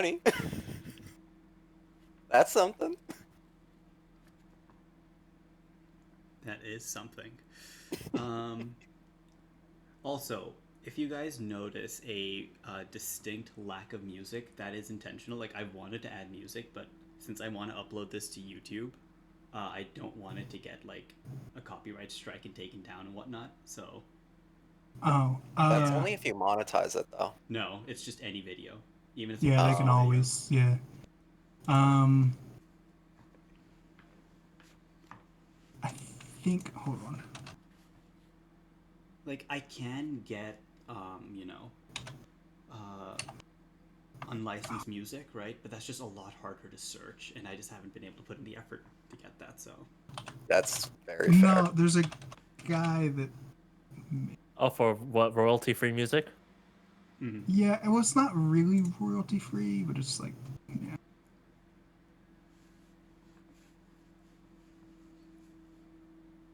Funny. That's something. That is something. Um, Also, if you guys notice a distinct lack of music, that is intentional. Like, I wanted to add music, but since I want to upload this to YouTube, I don't want it to get like a copyright strike and taken down and whatnot. So, Oh, That's only if you monetize it, though. no, it's just any video, even if it's a yeah, they can personal Oh. video. always, yeah. Um, I think, hold on. Like, I can get, you know, uh, unlicensed music, right? But that's just a lot harder to search, and I just haven't been able to put in the effort to get that. So, That's very fair. No, there's a guy that, Oh, for what, royalty-free music? mhm. yeah, it was not really royalty free, but it's like, yeah.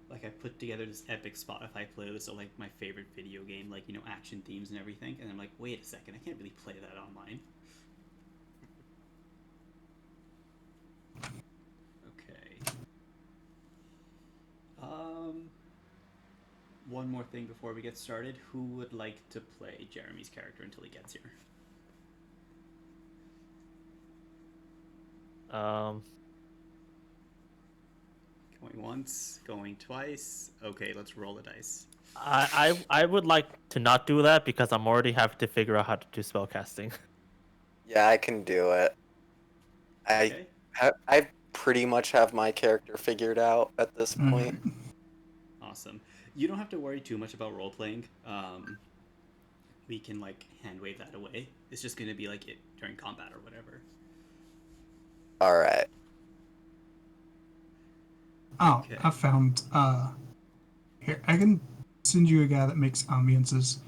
Like, I put together this epic Spotify playlist of like my favorite video game, like, you know, action themes and everything, and I'm like, wait a second, I can't really play that online. Okay. Um, One more thing before we get started. Who would like to play Jeremy's character until he gets here? Um, Going once, going twice. Okay, let's roll the dice. I would like to not do that because I'm already having to figure out how to do spellcasting. Yeah, I can do it. Okay. I pretty much have my character figured out at this point. Alright. Awesome. You don't have to worry too much about role playing. We can like hand wave that away. It's just gonna be like it during combat or whatever. All right. Oh, Okay. I found, here, I can send you a guy that makes ambiances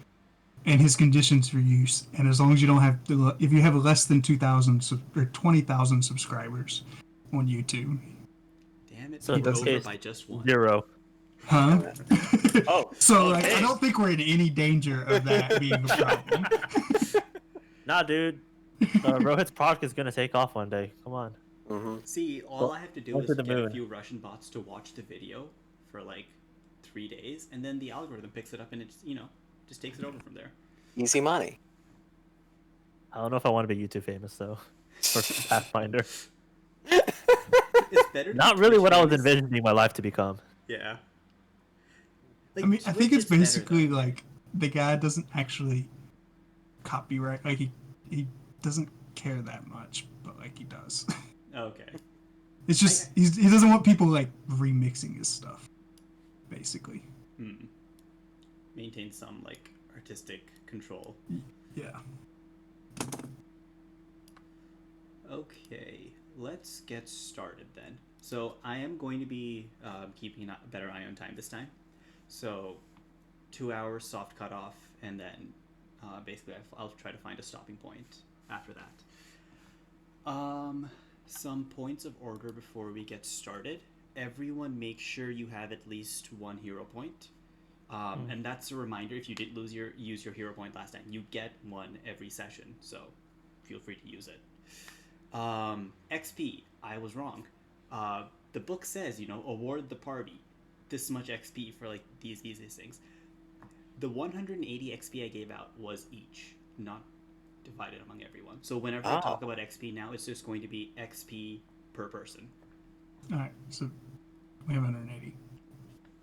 and his conditions for use. And as long as you don't have, if you have less than 2,000 or 20,000 subscribers on YouTube, Damn it! So Beat that's over it's by just one. 0. huh? Oh, So like, I okay. don't think we're in any danger of that being a problem. Nah, dude. Rohit's product is gonna take off one day. Come on. Mm-hmm. See, all Go- I have to do go is to the get a moon. few Russian bots to watch the video for like 3 days, and then the algorithm picks it up and it just, you know, just takes it over from there. Easy money. I don't know if I want to be YouTube famous though. For Pathfinder. It's better. To Not be really Twitch what I was famous. envisioning my life to become. Yeah. Like, I mean, I think Twitch it's is better, basically though. like the guy doesn't actually copyright, like he doesn't care that much, but like he does. Okay. It's just he doesn't want people like remixing his stuff, basically. Hmm. Maintain some like artistic control. Yeah. Okay, let's get started then. So I am going to be keeping a better eye on time this time. So 2 hours soft cutoff, and then basically I'll try to find a stopping point after that. Some points of order before we get started. Everyone, make sure you have at least one hero point. And that's a reminder. If you did use your hero point last time, you get one every session. So feel free to use it. XP, I was wrong. The book says, you know, award the party this much XP for like these things. The 180 XP I gave out was each, not divided among everyone. So whenever I talk about XP now, it's just going to be XP per person. All right. So we have 180.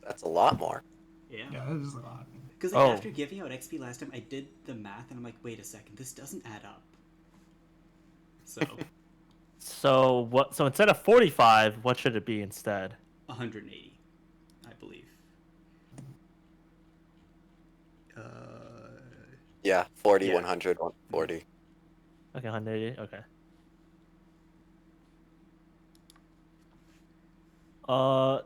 That's a lot more. Yeah. Yeah, that is a lot. Because like, Oh. after giving out XP last time, I did the math and I'm like, wait a second, this doesn't add up. So So what? So instead of 45, what should it be instead? 180, I believe. Yeah, 40, Yeah. 100, 140. Okay, 180. Okay. Uh,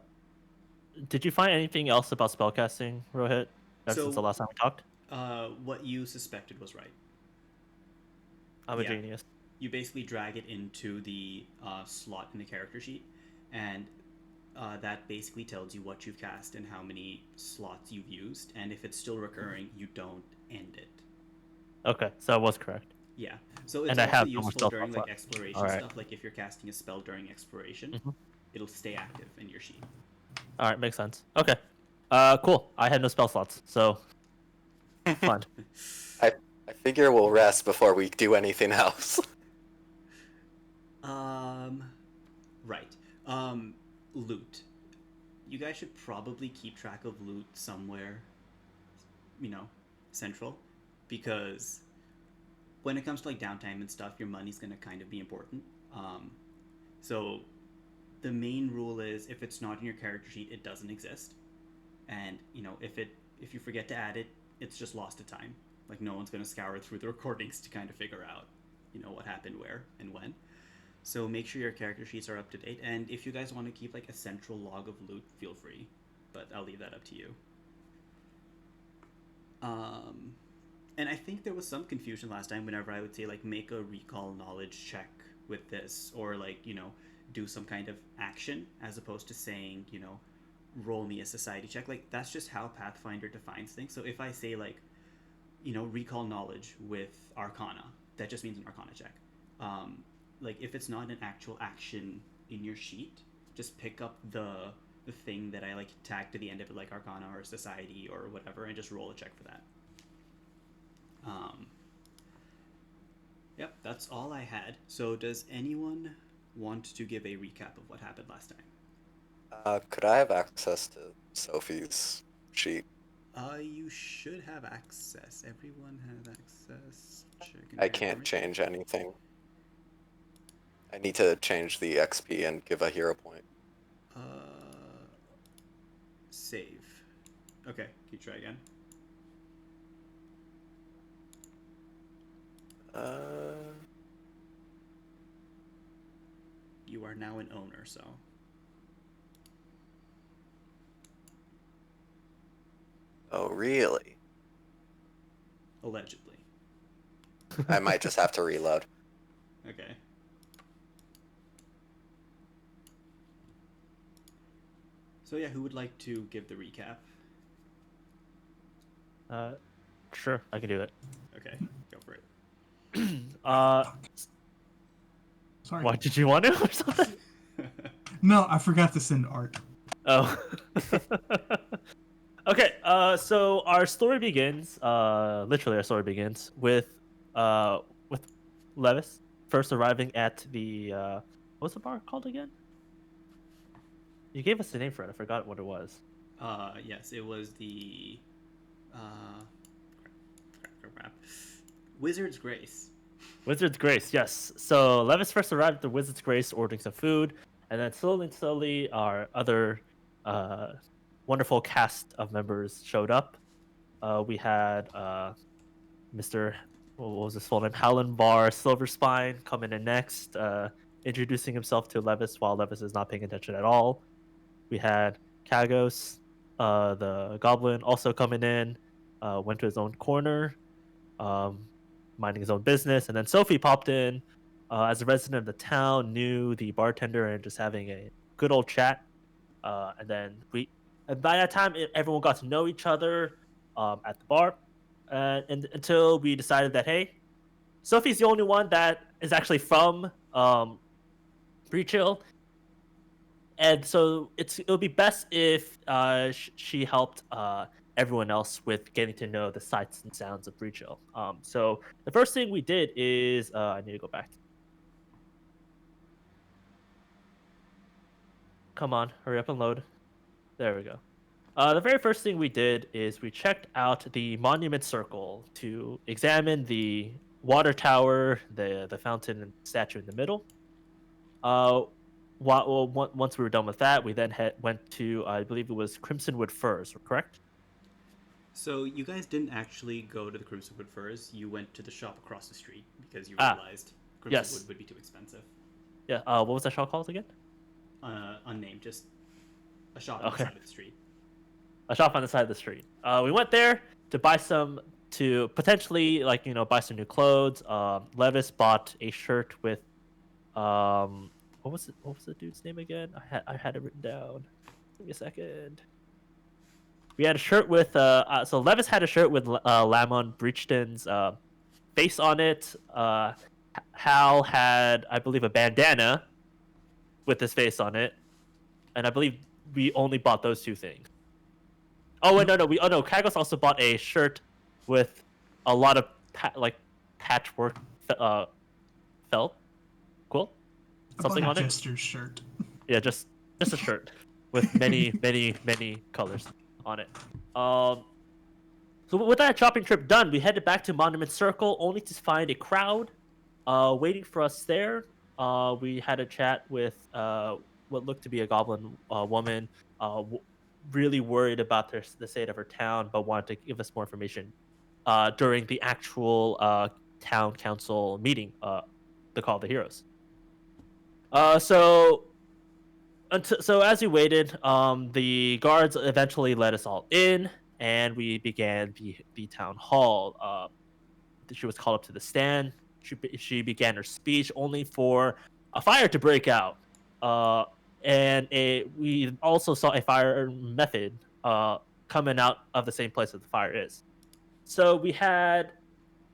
did you find anything else about spellcasting, Rohit? So- Since the last time we talked, What you suspected was right. I'm a Yeah. genius. You basically drag it into the slot in the character sheet, and that basically tells you what you've cast and how many slots you've used. And if it's still recurring, you don't end it. Okay, so I was correct. Yeah. So it's And I also have no more useful spell during slots like left. exploration Alright. stuff. Like if you're casting a spell during exploration, Mhm. it'll stay active in your sheet. All right, makes sense. Okay. Cool. I had no spell slots, so fun. I figure we'll rest before we do anything else. Right. Loot. You guys should probably keep track of loot somewhere, central, because when it comes to like downtime and stuff, your money's gonna kind of be important. So the main rule is if it's not in your character sheet, it doesn't exist, and if you forget to add it, it's just lost to time. Like no one's gonna scour through the recordings to kind of figure out, what happened where and when. So make sure your character sheets are up to date, and if you guys want to keep like a central log of loot, feel free, but I'll leave that up to you. And I think there was some confusion last time whenever I would say like make a recall knowledge check with this, or like do some kind of action as opposed to saying roll me a society check. Like that's just how Pathfinder defines things. So if I say like recall knowledge with Arcana, that just means an Arcana check. Like if it's not an actual action in your sheet, just pick up the thing that I like tag to the end of it, like Arcana or Society or whatever, and just roll a check for that. Yep, that's all I had. So does anyone want to give a recap of what happened last time? Could I have access to Sophie's sheet? You should have access. Everyone has access. I can't change anything. I need to change the XP and give a hero point. Save. Okay, can you try again? You are now an owner, so. Oh, really? Allegedly. I might just have to reload. Okay. So yeah, who would like to give the recap? Sure, I can do it. Okay, go for it. Sorry. What did you want to or something? No, I forgot to send art. Oh. Okay, so our story begins, literally our story begins with Levis first arriving at the, what's the bar called again? You gave us the name for it, I forgot what it was. Yes, it was the, crap. Wizard's Grace. Wizard's Grace, yes. So Levis first arrived at the Wizard's Grace ordering some food, and then slowly our other wonderful cast of members showed up. We had Mr. What was his full name? Hallenbar Silverspine coming in next, introducing himself to Levis while Levis is not paying attention at all. We had Kagos, the goblin, also coming in, went to his own corner, minding his own business, and then Sophie popped in as a resident of the town, knew the bartender, and just having a good old chat. And by that time, everyone got to know each other at the bar, and until we decided that hey, Sophie's the only one that is actually from Breachill, and so it'll be best if she helped everyone else with getting to know the sights and sounds of Breachill. So the first thing we did is I need to go back. Come on, hurry up and load. There we go. The very first thing we did is we checked out the Monument Circle to examine the water tower, the fountain and statue in the middle. Once we were done with that, we then went to, I believe it was Crimsonwood Firs, correct? So you guys didn't actually go to the Crimsonwood Firs. You went to the shop across the street because you realized Crimsonwood would be too expensive. Yeah. What was that shop called again? Unnamed, just a shop on the side of the street. A shop on the side of the street. We went there to buy potentially buy some new clothes. Levis bought a shirt with, what was the dude's name again? I had it written down. Give me a second. We had a shirt with so Levis had a shirt with Lamon Breachton's face on it. Hal had, I believe, a bandana with his face on it, and I believe we only bought those two things. Oh wait, no, Kagos also bought a shirt with a lot of patchwork felt. Cool. I Something bought on a it. Jester's shirt. Yeah, just a shirt with many colors on it. So with that shopping trip done, we headed back to Monument Circle, only to find a crowd waiting for us there. We had a chat with what looked to be a goblin woman, really worried about the state of her town, but wanted to give us more information during the actual town council meeting, the Call of the Heroes. So as we waited, the guards eventually let us all in, and we began the town hall. She was called up to the stand. She began her speech, only for a fire to break out. We also saw a fire method coming out of the same place that the fire is. So we had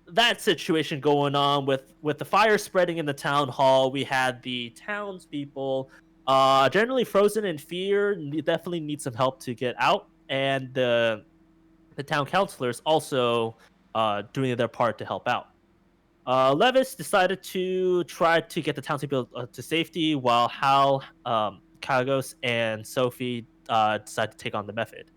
that situation going on with the fire spreading in the town hall. We had the townspeople generally frozen in fear, definitely need some help to get out, and the town councilors also doing their part to help out. Levis decided to try to get the townspeople to safety, while Hal, Kagos, and Sophie decided to take on the method.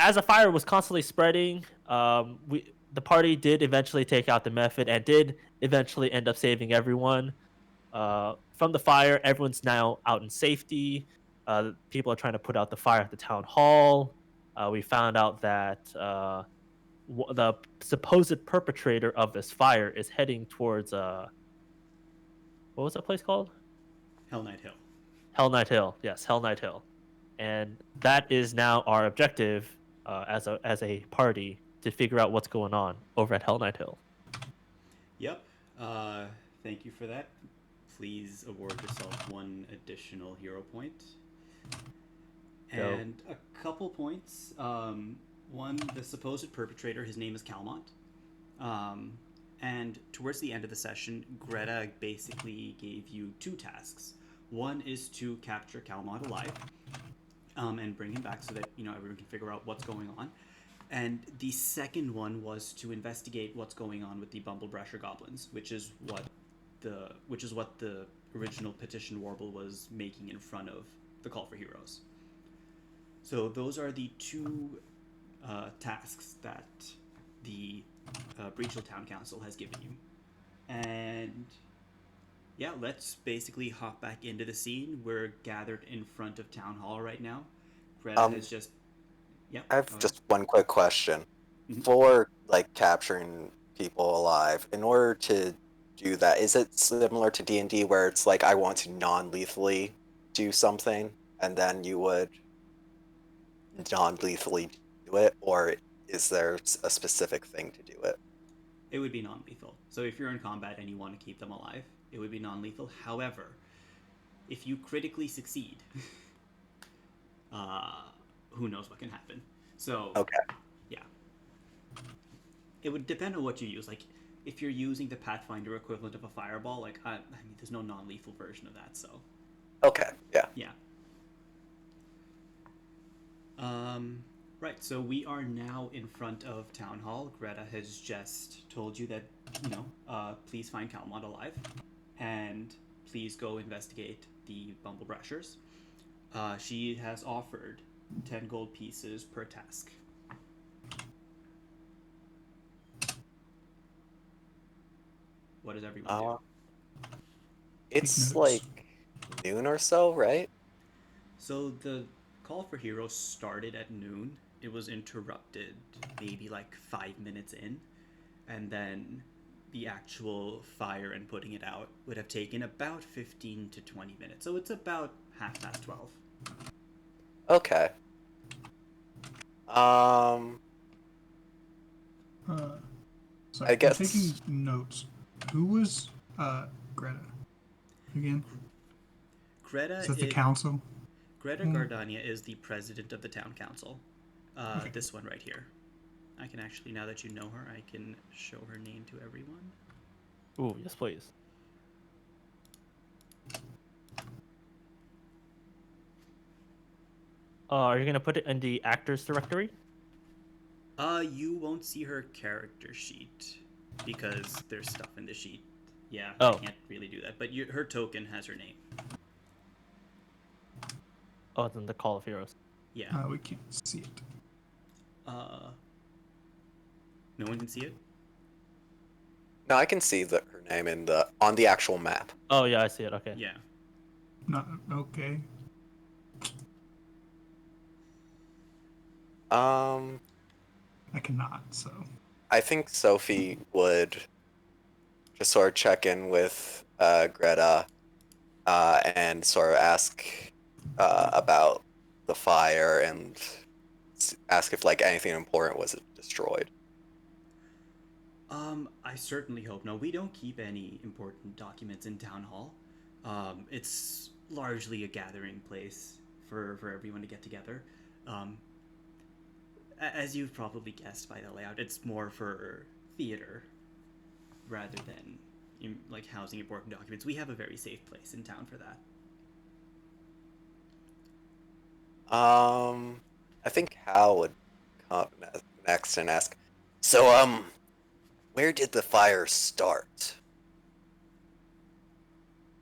As the fire was constantly spreading, the party did eventually take out the method and did eventually end up saving everyone from the fire. Everyone's now out in safety. People are trying to put out the fire at the town hall. We found out that the supposed perpetrator of this fire is heading towards what was that place called? Hell Knight Hill. Hell Knight Hill. Yes, Hell Knight Hill. And that is now our objective as a party, to figure out what's going on over at Hell Knight Hill. Yep. Thank you for that. Please award yourself 1 additional hero point. And a couple points. One, the supposed perpetrator, his name is Calmont. And towards the end of the session, Greta basically gave you 2 tasks. One is to capture Calmont alive, and bring him back so that everyone can figure out what's going on. And the second one was to investigate what's going on with the Bumblebrasher goblins, which is what the original petition Warble was making in front of the Call for Heroes. So those are the 2 tasks that the Breachhill Town Council has given you. And yeah, let's basically hop back into the scene. We're gathered in front of Town Hall right now. Greta has just... Yeah. I have just one quick question. Mhm. For capturing people alive, in order to do that, is it similar to D&D where it's like I want to non-lethally do something and then you would non-lethally do it, or is there a specific thing to do it? It would be non-lethal. So if you're in combat and you want to keep them alive, it would be non-lethal. However, if you critically succeed, who knows what can happen. So Okay. yeah, it would depend on what you use. Like if you're using the Pathfinder equivalent of a fireball, I mean, there's no non-lethal version of that. So Okay, yeah. yeah. Right, so we are now in front of Town Hall. Greta has just told you that, please find Calmont alive, and please go investigate the Bumblebrashers. She has offered 10 gold pieces per task. What does everyone do? It's Take like notes. noon or so, right? So the Call for Heroes started at noon. It was interrupted maybe 5 minutes in, and then the actual fire and putting it out would have taken about 15 to 20 minutes. So it's about 12:30. Okay. So I guess- I'm taking notes. Who was Greta again? Greta Is that the is, council? Greta Gardania is the president of the town council. Okay. This one right here. I can actually, now that you know her, I can show her name to everyone. Ooh, yes, please. Are you gonna put it in the actors directory? You won't see her character sheet because there's stuff in the sheet. Yeah, I Oh. can't really do that. But her token has her name. Oh, it's in the Call of Heroes. Yeah. We can't see it. No one can see it. No, I can see her name on the actual map. Oh yeah, I see it. Okay. Yeah. Not okay. I cannot. So I think Sophie would just sort of check in with Greta and sort of ask about the fire and ask if like anything important was destroyed. I certainly hope no. We don't keep any important documents in town hall. It's largely a gathering place for everyone to get together. As you've probably guessed by the layout, it's more for theater rather than like housing important documents. We have a very safe place in town for that. I think Hal would come next and ask, so where did the fire start?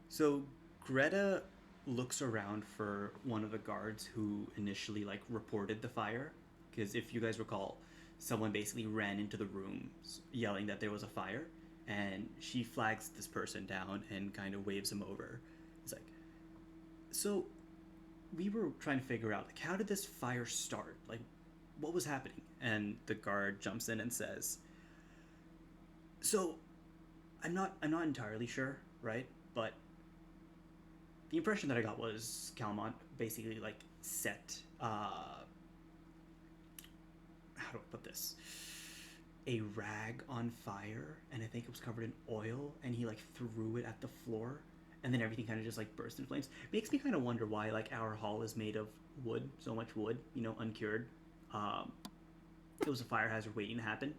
So Greta looks around for one of the guards who initially like reported the fire, because if you guys recall, someone basically ran into the room yelling that there was a fire, and she flags this person down and kind of waves him over. It's like, so we were trying to figure out like how did this fire start? Like, what was happening? And the guard jumps in and says, so I'm not entirely sure, right? But the impression that I got was Calmont basically like set how do I put this? A rag on fire, and I think it was covered in oil, and he like threw it at the floor, and then everything kind of just like burst in flames. Makes me kind of wonder why like our hall is made of wood, so much wood, you know, uncured. It was a fire hazard waiting to happen.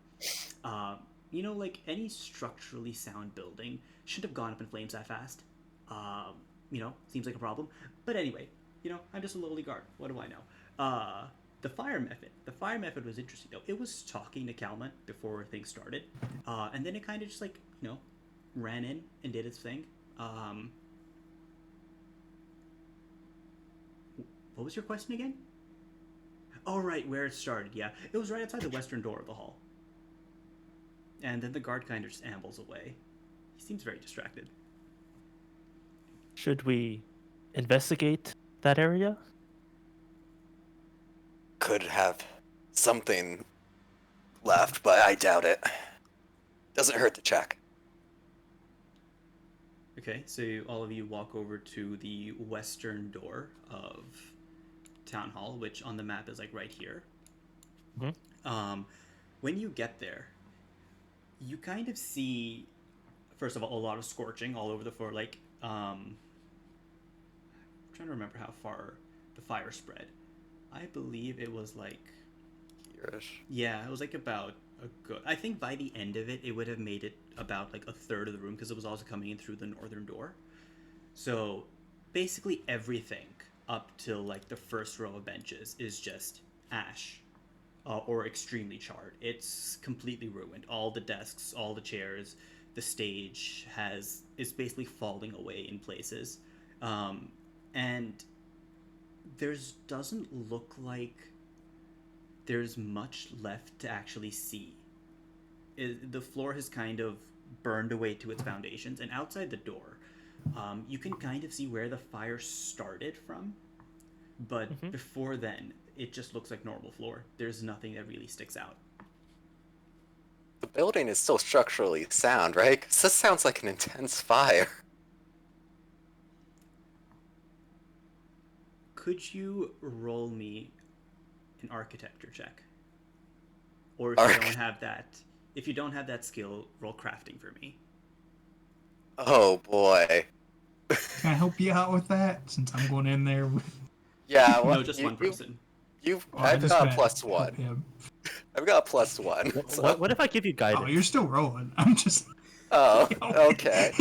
You know, like any structurally sound building shouldn't have gone up in flames that fast. You know, seems like a problem. But anyway, you know, I'm just a lowly guard. What do I know? The fire method was interesting though. It was talking to Calmont before things started, and then it kind of just like, you know, ran in and did its thing. What was your question again? Oh right, where it started. Yeah, it was right outside the western door of the hall. And then the guard kind of just ambles away. He seems very distracted. Should we investigate that area? Could have something left, but I doubt it. Doesn't hurt to check. Okay, so all of you walk over to the western door of Town Hall, which on the map is like right here. Mm-hmm. When you get there, you kind of see, first of all, a lot of scorching all over the floor. Like, I'm trying to remember how far the fire spread. I believe it was like, Here-ish. yeah, it was like about a good. I think by the end of it, it would have made it about like a third of the room because it was also coming in through the northern door. So basically everything up till like the first row of benches is just ash. Or extremely charred. It's completely ruined. All the desks, all the chairs, the stage is basically falling away in places, and doesn't look like there's much left to actually see. The floor has kind of burned away to its foundations, and outside the door, you can kind of see where the fire started from, but before then, it just looks like normal floor. There's nothing that really sticks out. The building is still structurally sound, right? 'Cause this sounds like an intense fire. Could you roll me an architecture check? Or if you don't have that skill, roll crafting for me. Oh boy. can I help you out with that since I'm going in there with? Yeah, well, No, just one person. I've got a +1. Yeah. I've got a +1. So. What if I give you guidance? Oh, you're still rolling. I'm just. Oh, okay.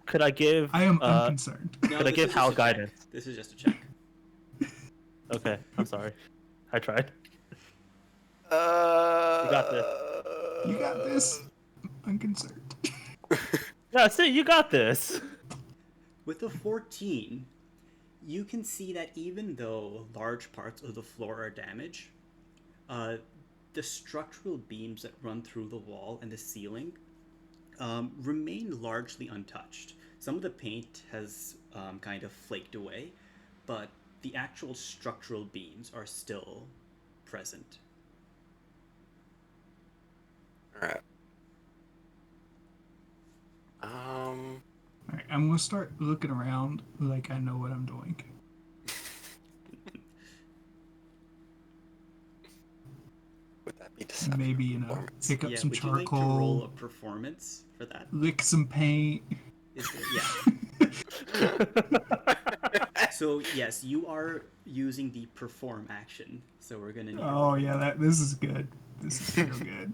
Could I give I am unconcerned. No, Could I this give is Hal just a check. guidance? This is just a check. Okay, I'm sorry. I tried. You got this. You got this. I'm unconcerned. Yeah, see, you got this. With a 14, you can see that even though large parts of the floor are damaged, the structural beams that run through the wall and the ceiling remain largely untouched. Some of the paint has kind of flaked away, but the actual structural beams are still present. All right. All right, I'm gonna start looking around like I know what I'm doing. Would that be deception? Maybe Performance? pick up Yeah, some would you like to roll charcoal, a performance for that? lick some paint. Is yeah. So yes, you are using the perform action. So we're gonna need. Oh yeah, this is good. This is real good.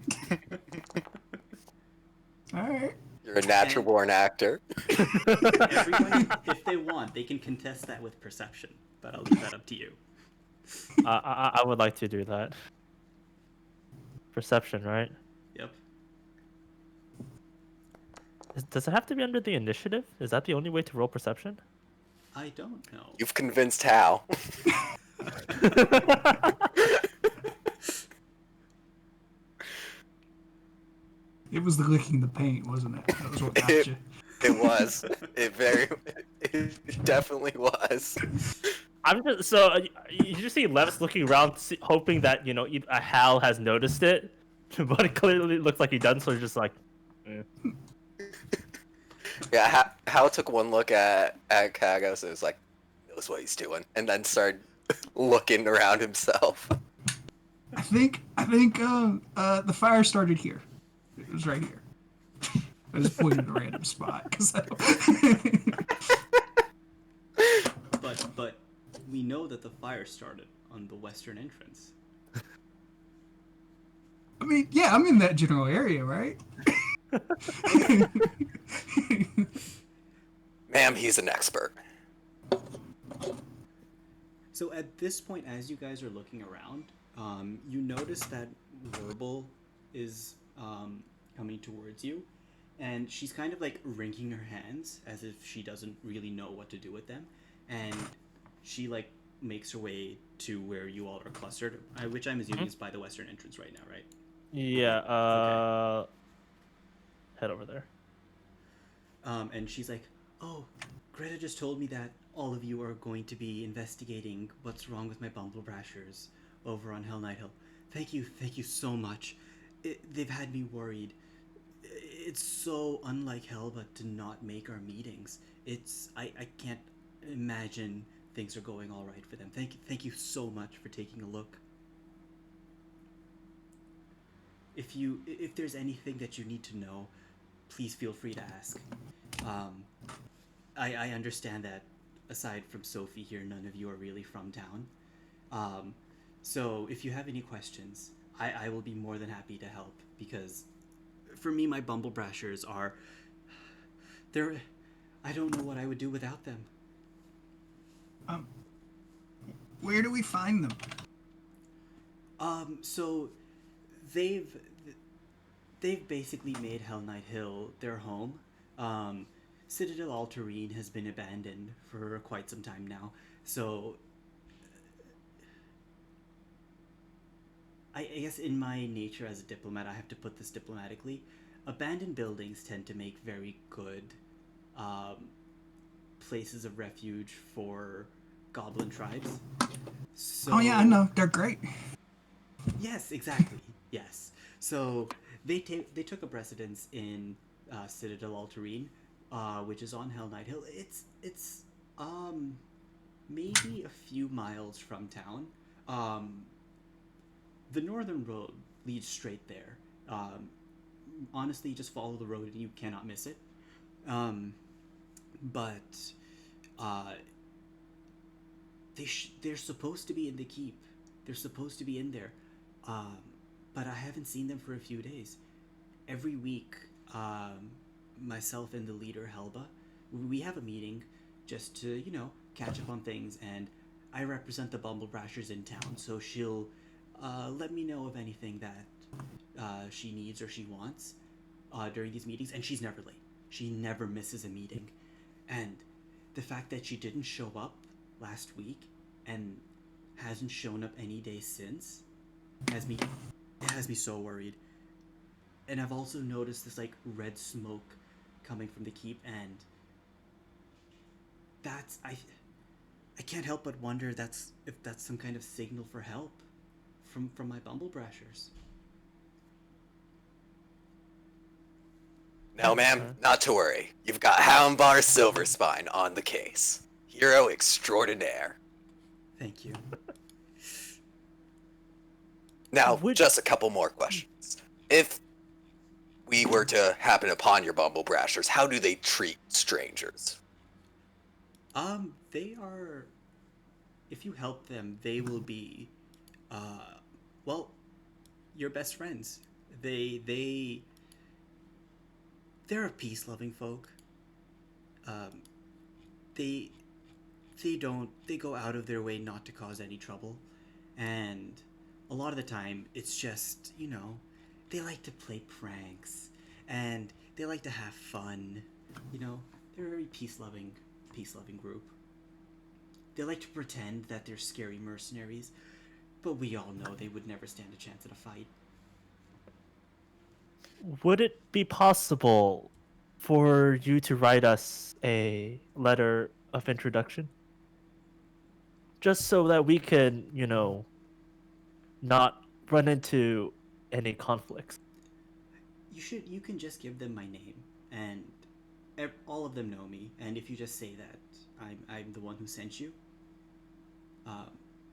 All right. You're a natural born actor. Everyone, if they want, they can contest that with perception, but I'll leave that up to you. I would like to do that. Perception, right? Yep. Does it have to be under the initiative? Is that the only way to roll perception? I don't know. You've convinced Hal. It was the licking the paint, wasn't it? That was what got you. It was. It definitely was. I'm just so you just see Levis looking around, hoping that Hal has noticed it, but it clearly looks like he doesn't. So he's just like, Yeah, Hal took one look at Kagos and was like, knows what he's doing, and then started looking around himself. I think the fire started here. It was right here. I just pointed at a random spot. But we know that the fire started on the western entrance. I mean, yeah, I'm in that general area, right? Ma'am, he's an expert. So at this point, as you guys are looking around, you notice that Verbal is coming towards you, and she's kind of like wringing her hands as if she doesn't really know what to do with them, and she like makes her way to where you all are clustered, which I'm assuming is by the western entrance right now, right? yeah, head over there. And she's like, "Oh, Greta just told me that all of you are going to be investigating what's wrong with my Bumblebrashers over on Hell Knight Hill. Thank you so much. They've had me worried. It's so unlike Helva to not make our meetings. I can't imagine things are going all right for them. Thank you so much for taking a look. If there's anything that you need to know, please feel free to ask. I understand that aside from Sophie here, none of you are really from town. So if you have any questions, I will be more than happy to help, because for me, my Bumblebrashers are... I don't know what I would do without them. Where do we find them? So they've basically made Hell Knight Hill their home. Citadel Altarine has been abandoned for quite some time now, so I guess in my nature as a diplomat, I have to put this diplomatically. Abandoned buildings tend to make very good places of refuge for goblin tribes. So, Oh yeah, I know. They're great. Yes, exactly. Yes. So they took a precedence in Citadel Altarine, which is on Hell Knight Hill. It's maybe a few miles from town. The northern road leads straight there. Honestly, just follow the road and you cannot miss it. But they're supposed to be in the keep. They're supposed to be in there. But I haven't seen them for a few days. every week, myself and the leader Helba, we have a meeting just to catch up on things, and I represent the Bumble Brashers in town, so she'll let me know of anything that she needs or she wants during these meetings, and she's never late. She never misses a meeting, and the fact that she didn't show up last week and hasn't shown up any day since has me so worried. And I've also noticed this like red smoke coming from the keep, and that's I can't help but wonder if that's some kind of signal for help from my Bumble Brashers. No, ma'am, not to worry. You've got Houndbar Silverspine on the case. Hero extraordinaire. Thank you. Now, just a couple more questions. If we were to happen upon your Bumble Brashers, how do they treat strangers? They are. If you help them, they will be, well, your best friends. They're a peace-loving folk. They go out of their way not to cause any trouble, and a lot of the time it's just they like to play pranks and they like to have fun. They're a very peace-loving group. They like to pretend that they're scary mercenaries, but we all know they would never stand a chance at a fight. Would it be possible for you to write us a letter of introduction? Just so that we can, not run into any conflicts. You can just give them my name, and all of them know me. And if you just say that I'm the one who sent you,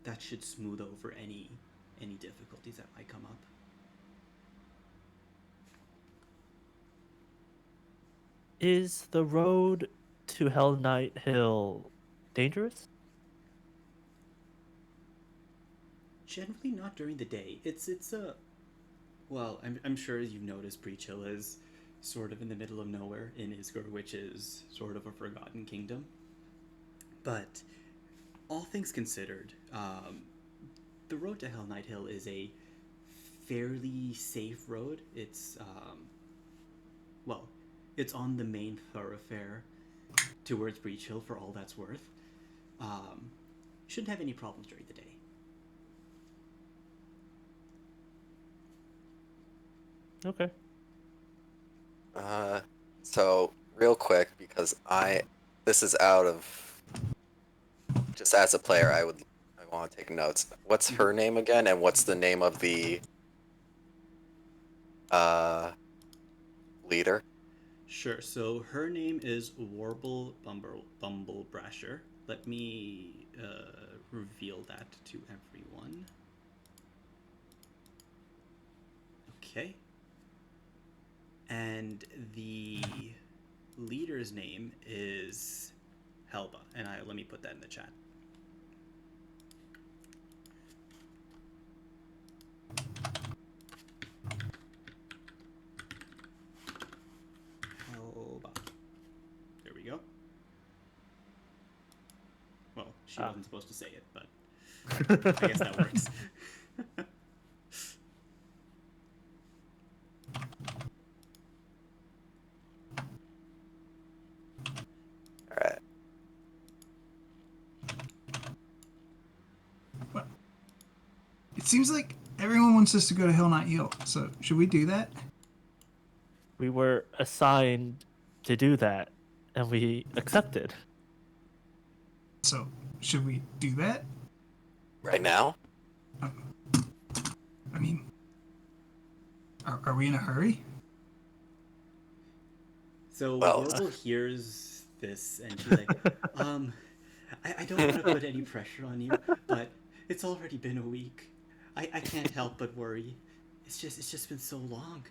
that should smooth over any difficulties that might come up. Is the road to Hell Knight Hill dangerous? Generally not during the day. It's a well, I'm sure you've noticed Breach Hill is sort of in the middle of nowhere in Isgor, which is sort of a forgotten kingdom. But all things considered, the road to Hell Knight Hill is a fairly safe road. It's it's on the main thoroughfare towards Breach Hill for all that's worth. Shouldn't have any problems during the day. Okay. So real quick, because this is out of, just as a player, I want to take notes. What's her name again, and what's the name of the leader? Sure. So her name is Warble Bumble Brasher. Let me reveal that to everyone. Okay. And the leader's name is Helba, and let me put that in the chat. Helba. There we go. Well, she wasn't supposed to say it, but I guess that works. Alright. Well, it seems like everyone wants us to go to Hell Knight Hill, so should we do that? We were assigned to do that, and we accepted. So, should we do that? Right now? I mean, are we in a hurry? So Well, Warble hears this, and she's like, I don't want to put any pressure on you, but it's already been a week. I can't help but worry. It's just been so long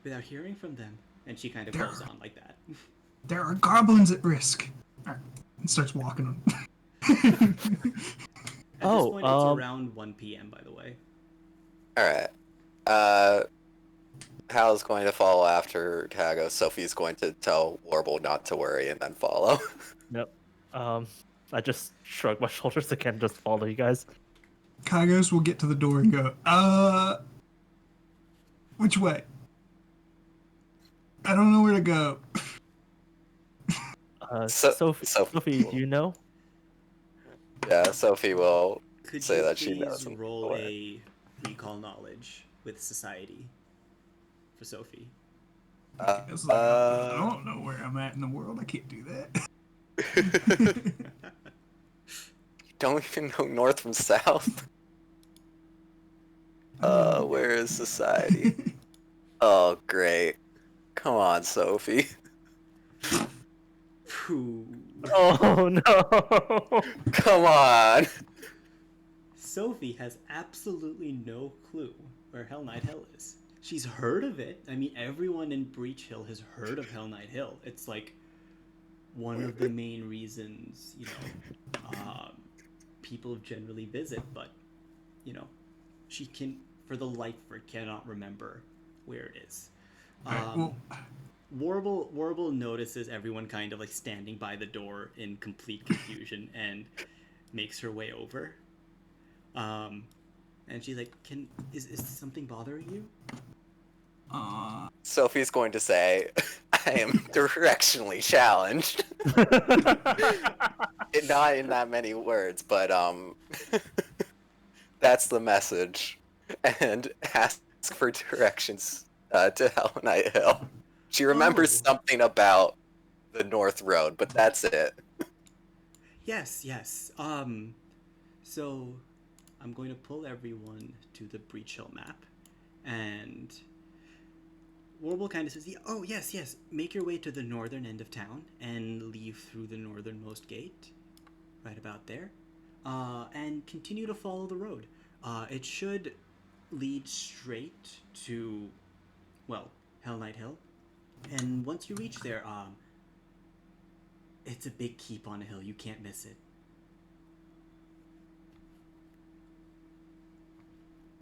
without hearing from them. And she kind of goes on like that. There are goblins at risk. Alright, and starts walking on. At this point, it's around 1 p.m., by the way. Alright. Hal's going to follow after Kago. Sophie's going to tell Warble not to worry and then follow. Yep. I just shrug my shoulders again, just follow you guys. Kagos will get to the door and go, which way? I don't know where to go. Sophie, do you know? Yeah, Sophie will Could say you that she please knows. in roll the way. a recall knowledge with society for Sophie? It's like, I don't know where I'm at in the world. I can't do that. Don't even know north from south. Where is society? Oh, great. Come on, Sophie. Phew. Oh no! Come on. Sophie has absolutely no clue where Hell Knight Hill is. She's heard of it. I mean, everyone in Breach Hill has heard of Hell Knight Hill. It's like one of the main reasons, people generally visit, but, she can, for the life of her, cannot remember where it is. Well, Warble notices everyone kind of like standing by the door in complete confusion and makes her way over. And she's like, is something bothering you? Sophie's going to say, I am directionally challenged. Not in that many words, but that's the message. And ask for directions to Hell Knight Hill. She remembers something about the North Road, but that's it. Yes. So I'm going to pull everyone to the Breach Hill map, and Warble kind of says, "Oh yes. Make your way to the northern end of town and leave through the northernmost gate, right about there, and continue to follow the road. It should lead straight to, well, Hell Knight Hill. And once you reach there, it's a big keep on a hill. You can't miss it."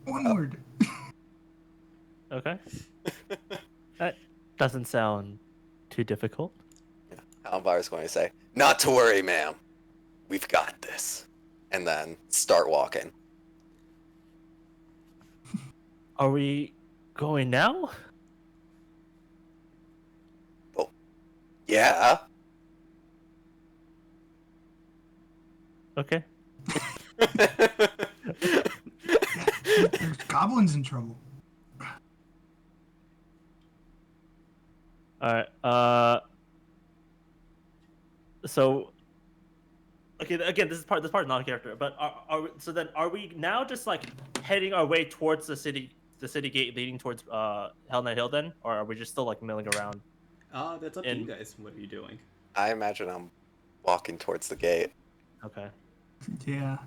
Onward. Okay. That doesn't sound too difficult. Halvar's going to say, not to worry, ma'am. We've got this. And then start walking. Are we going now? Yeah. Okay. There's goblins in trouble. All right. So. Okay. Again, this part is not a character. But are we now just like heading our way towards the city gate leading towards Hell Knight Hill then, or are we just still like milling around? That's up to you guys. What are you doing? I imagine I'm walking towards the gate. Okay. Yeah.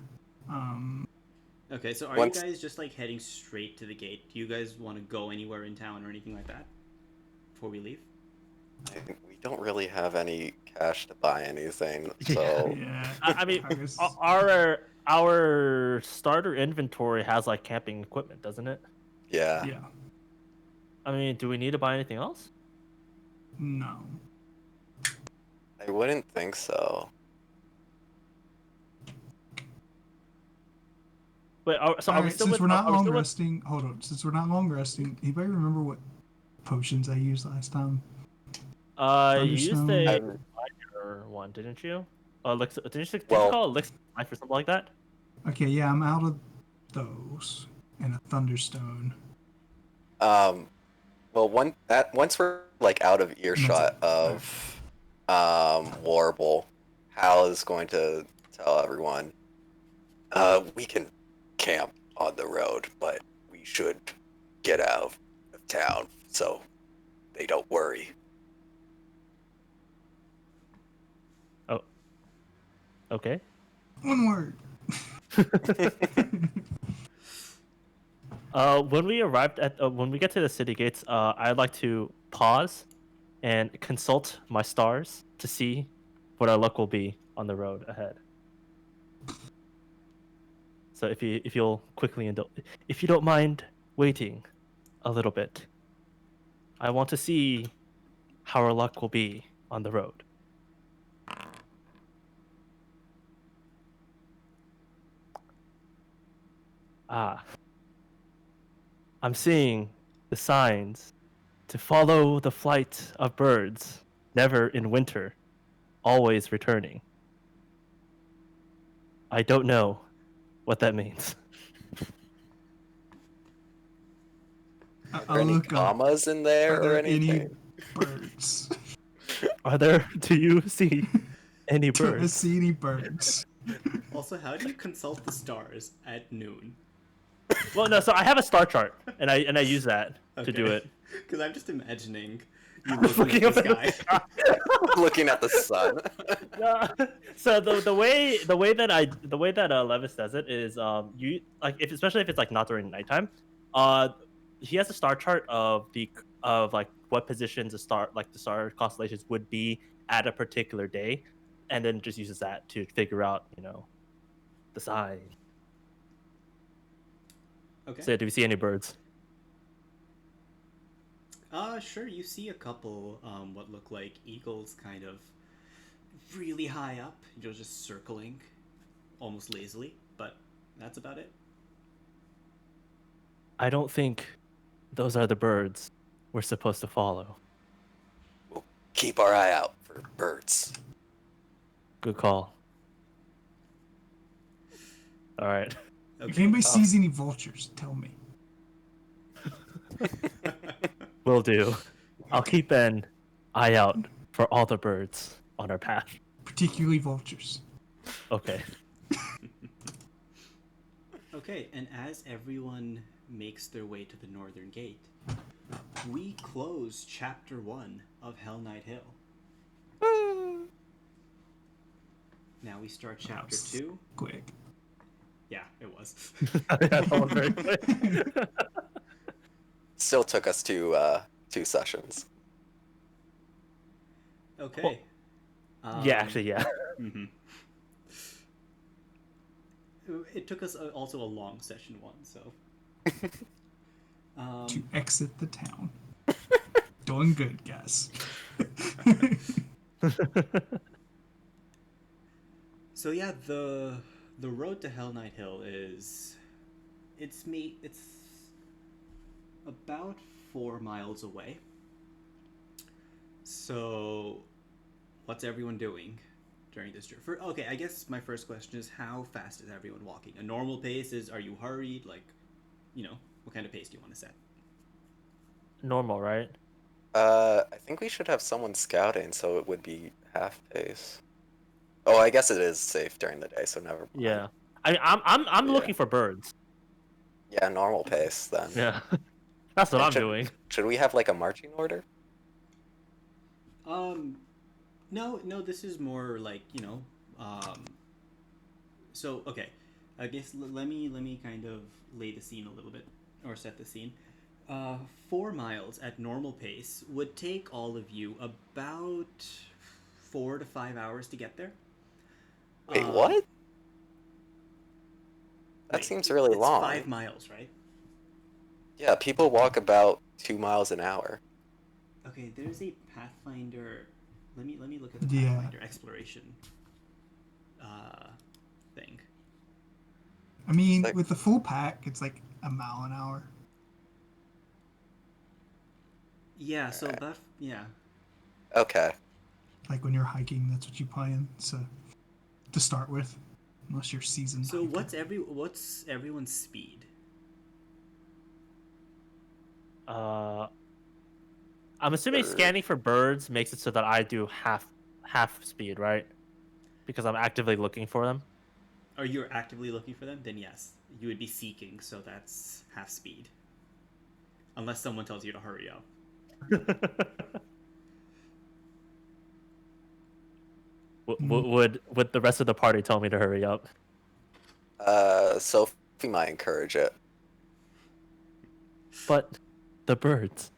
Okay, so are you guys just like heading straight to the gate? Do you guys want to go anywhere in town or anything like that before we leave? We don't really have any cash to buy anything, so Yeah. I mean, our starter inventory has like camping equipment, doesn't it? yeah. Yeah. I mean, do we need to buy anything else? No. I wouldn't think so. Wait, are we Alright, still since with, we're not are we long still with- resting, hold on. Since we're not long resting, anybody remember what potions I used last time? You used Thunderstone. a minor one, didn't you? Did you Well- call it elixir of life or something like that? Okay, yeah, I'm out of those and a thunderstone. Well, once we're like out of earshot of Warble, Hal is going to tell everyone, we can camp on the road, but we should get out of town so they don't worry. Oh. Okay. Onward. When we get to the city gates, I'd like to pause and consult my stars to see what our luck will be on the road ahead. So if you'll quickly if you don't mind waiting a little bit. I want to see how our luck will be on the road. Ah, I'm seeing the signs to follow the flight of birds, never in winter, always returning. I don't know what that means. Are I'll there any look up. commas in Are there or there any anything? birds? Do you see any Do I birds? see any birds? Also, how do you consult the stars at noon? Well, no, so I have a star chart, and I use that to do it. Because I'm just imagining you Looking looking up at the at sky. Looking at the sun. Yeah. So the way that Levis does it is you like if especially if it's like not during nighttime, uh he has a star chart of like what positions the star constellations would be at a particular day, and then just uses that to figure out the sign. Okay. So do we see any birds? Sure. You see a couple, what look like eagles, kind of really high up. You're just circling, almost lazily, but that's about it. I don't think those are the birds we're supposed to follow. Keep our eye out for birds. Good call. All right. If Okay. anybody sees any vultures, tell me. Will do. I'll keep an eye out for all the birds on our path. Particularly vultures. Okay. Okay, and as everyone makes their way to the northern gate, we close chapter 1 of Hell Knight Hill. Now we start chapter 2. Quick. Yeah, it was. That one very quick. Still took us to 2 sessions. Okay. Yeah, actually, yeah. Mhm. It took us also a long session 1, so. To exit the town. Doing good, guys. So yeah, the road to Hell Knight Hill is it's about 4 miles away. So what's everyone doing during this journey? Okay, I guess my first question is how fast is everyone walking? A normal pace is, are you hurried? Like, what kind of pace do you want to set? Normal, right? I think we should have someone scouting, so it would be half pace. Oh, I guess it is safe during the day, so never mind. Yeah. I'm Yeah. looking for birds. Yeah, normal pace then. Yeah. That's what And I'm should- doing. Should we have like a marching order? No, this is more like, so okay. I guess let me kind of lay the scene a little bit, or set the scene. 4 miles at normal pace would take all of you about 4 to 5 hours to get there. Wait, what? That Wait, seems really it's long. 5 miles, right? Yeah, people walk about 2 miles an hour. Okay, there's a Pathfinder. Let me look at the Yeah. Pathfinder exploration thing. I mean, Like- with the full pack, it's like a mile an hour. Yeah, so that yeah. Okay. Like when you're hiking, that's what you plan. So to start with, unless you're seasoned. So hiker. what's everyone's speed? I'm assuming Bird. scanning for birds makes it so that I do half speed, right? Because I'm actively looking for them. Or you're actively looking for them? Then yes, you would be seeking, so that's half speed. Unless someone tells you to hurry up. Would the rest of the party tell me to hurry up? Sophie might encourage it. But the birds,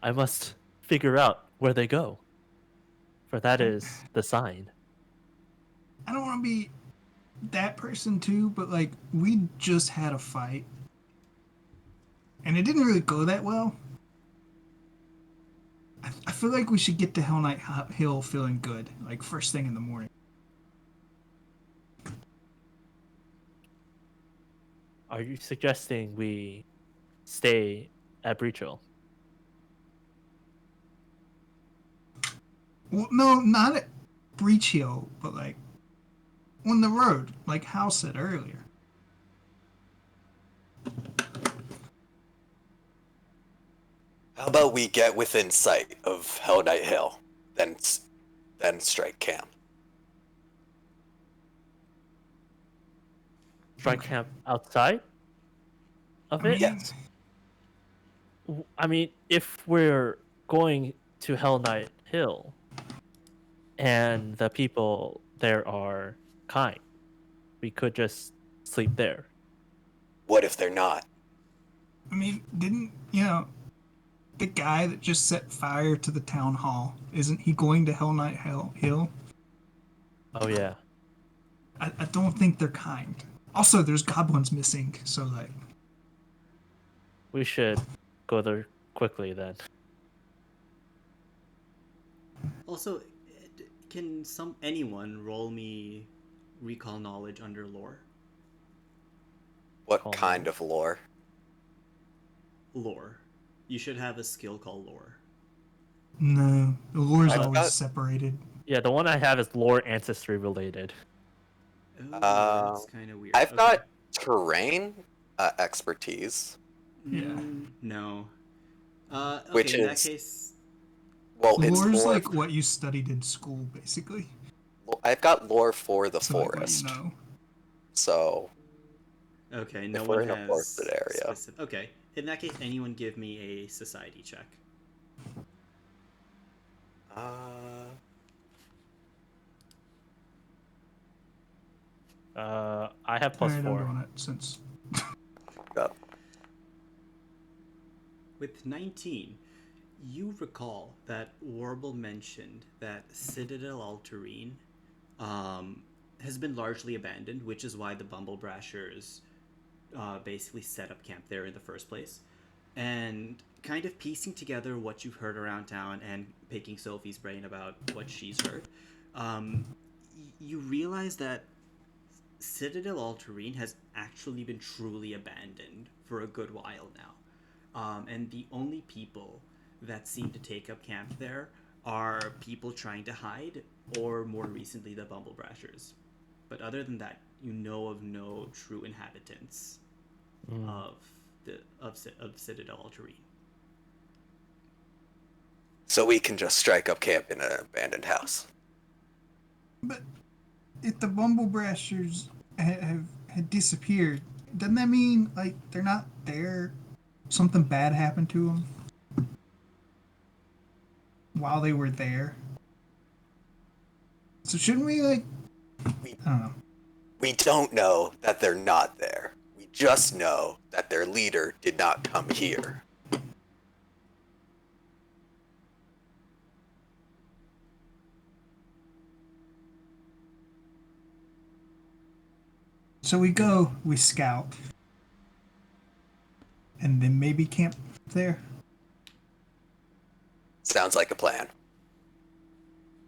I must figure out where they go. For that is the sign. I don't want to be that person too, but like we just had a fight, and it didn't really go that well. I feel like we should get to Hell Knight Hill feeling good, like first thing in the morning. Are you suggesting we stay at Breach Hill? Well, no, not at Breach Hill, but like on the road, like Hal said earlier. How about we get within sight of Hell Knight Hill, then strike camp? Strike Okay. camp outside of I it? mean, Yes. I mean, if we're going to Hell Knight Hill and the people there are kind, we could just sleep there. What if they're not? didn't the guy that just set fire to the town hall? Isn't he going to Hell Knight Hill? Oh yeah. I don't think they're kind. Also, there's goblins missing, so like, We should go there quickly then. Also, can anyone roll me recall knowledge under lore? What Call kind me. of lore? Lore. You should have a skill called lore. no, the lore's I've always got- separated. Yeah, the one I have is lore ancestry related. Oh, that's kind of weird. I've Okay. got terrain expertise. Yeah. No. Okay, Which in that is- case, Well, it's Lore's lore. like what you studied in school, basically. I've got lore for the So, like, what forest. you know. So okay, no If one we're in a has forested area. Okay, in that case, anyone give me a society check. I have plus Alright, I'm 4. doing it since. go. With 19, you recall that Warble mentioned that Citadel Altarine has been largely abandoned, which is why the Bumble Brashers basically set up camp there in the first place. And kind of piecing together what you've heard around town and picking Sophie's brain about what she's heard, you realize that Citadel Altarine has actually been truly abandoned for a good while now. And the only people that seem to take up camp there are people trying to hide, or more recently, the Bumble Brashers. But other than that, you know of no true inhabitants of Citadel Altarine. So we can just strike up camp in an abandoned house. But if the Bumble Brashers had disappeared, doesn't that mean like they're not there? Something bad happened to them while they were there. So shouldn't we like? I don't know. We don't know that they're not there. We just know that their leader did not come here. So we go, we scout, and then maybe camp there. Sounds like a plan.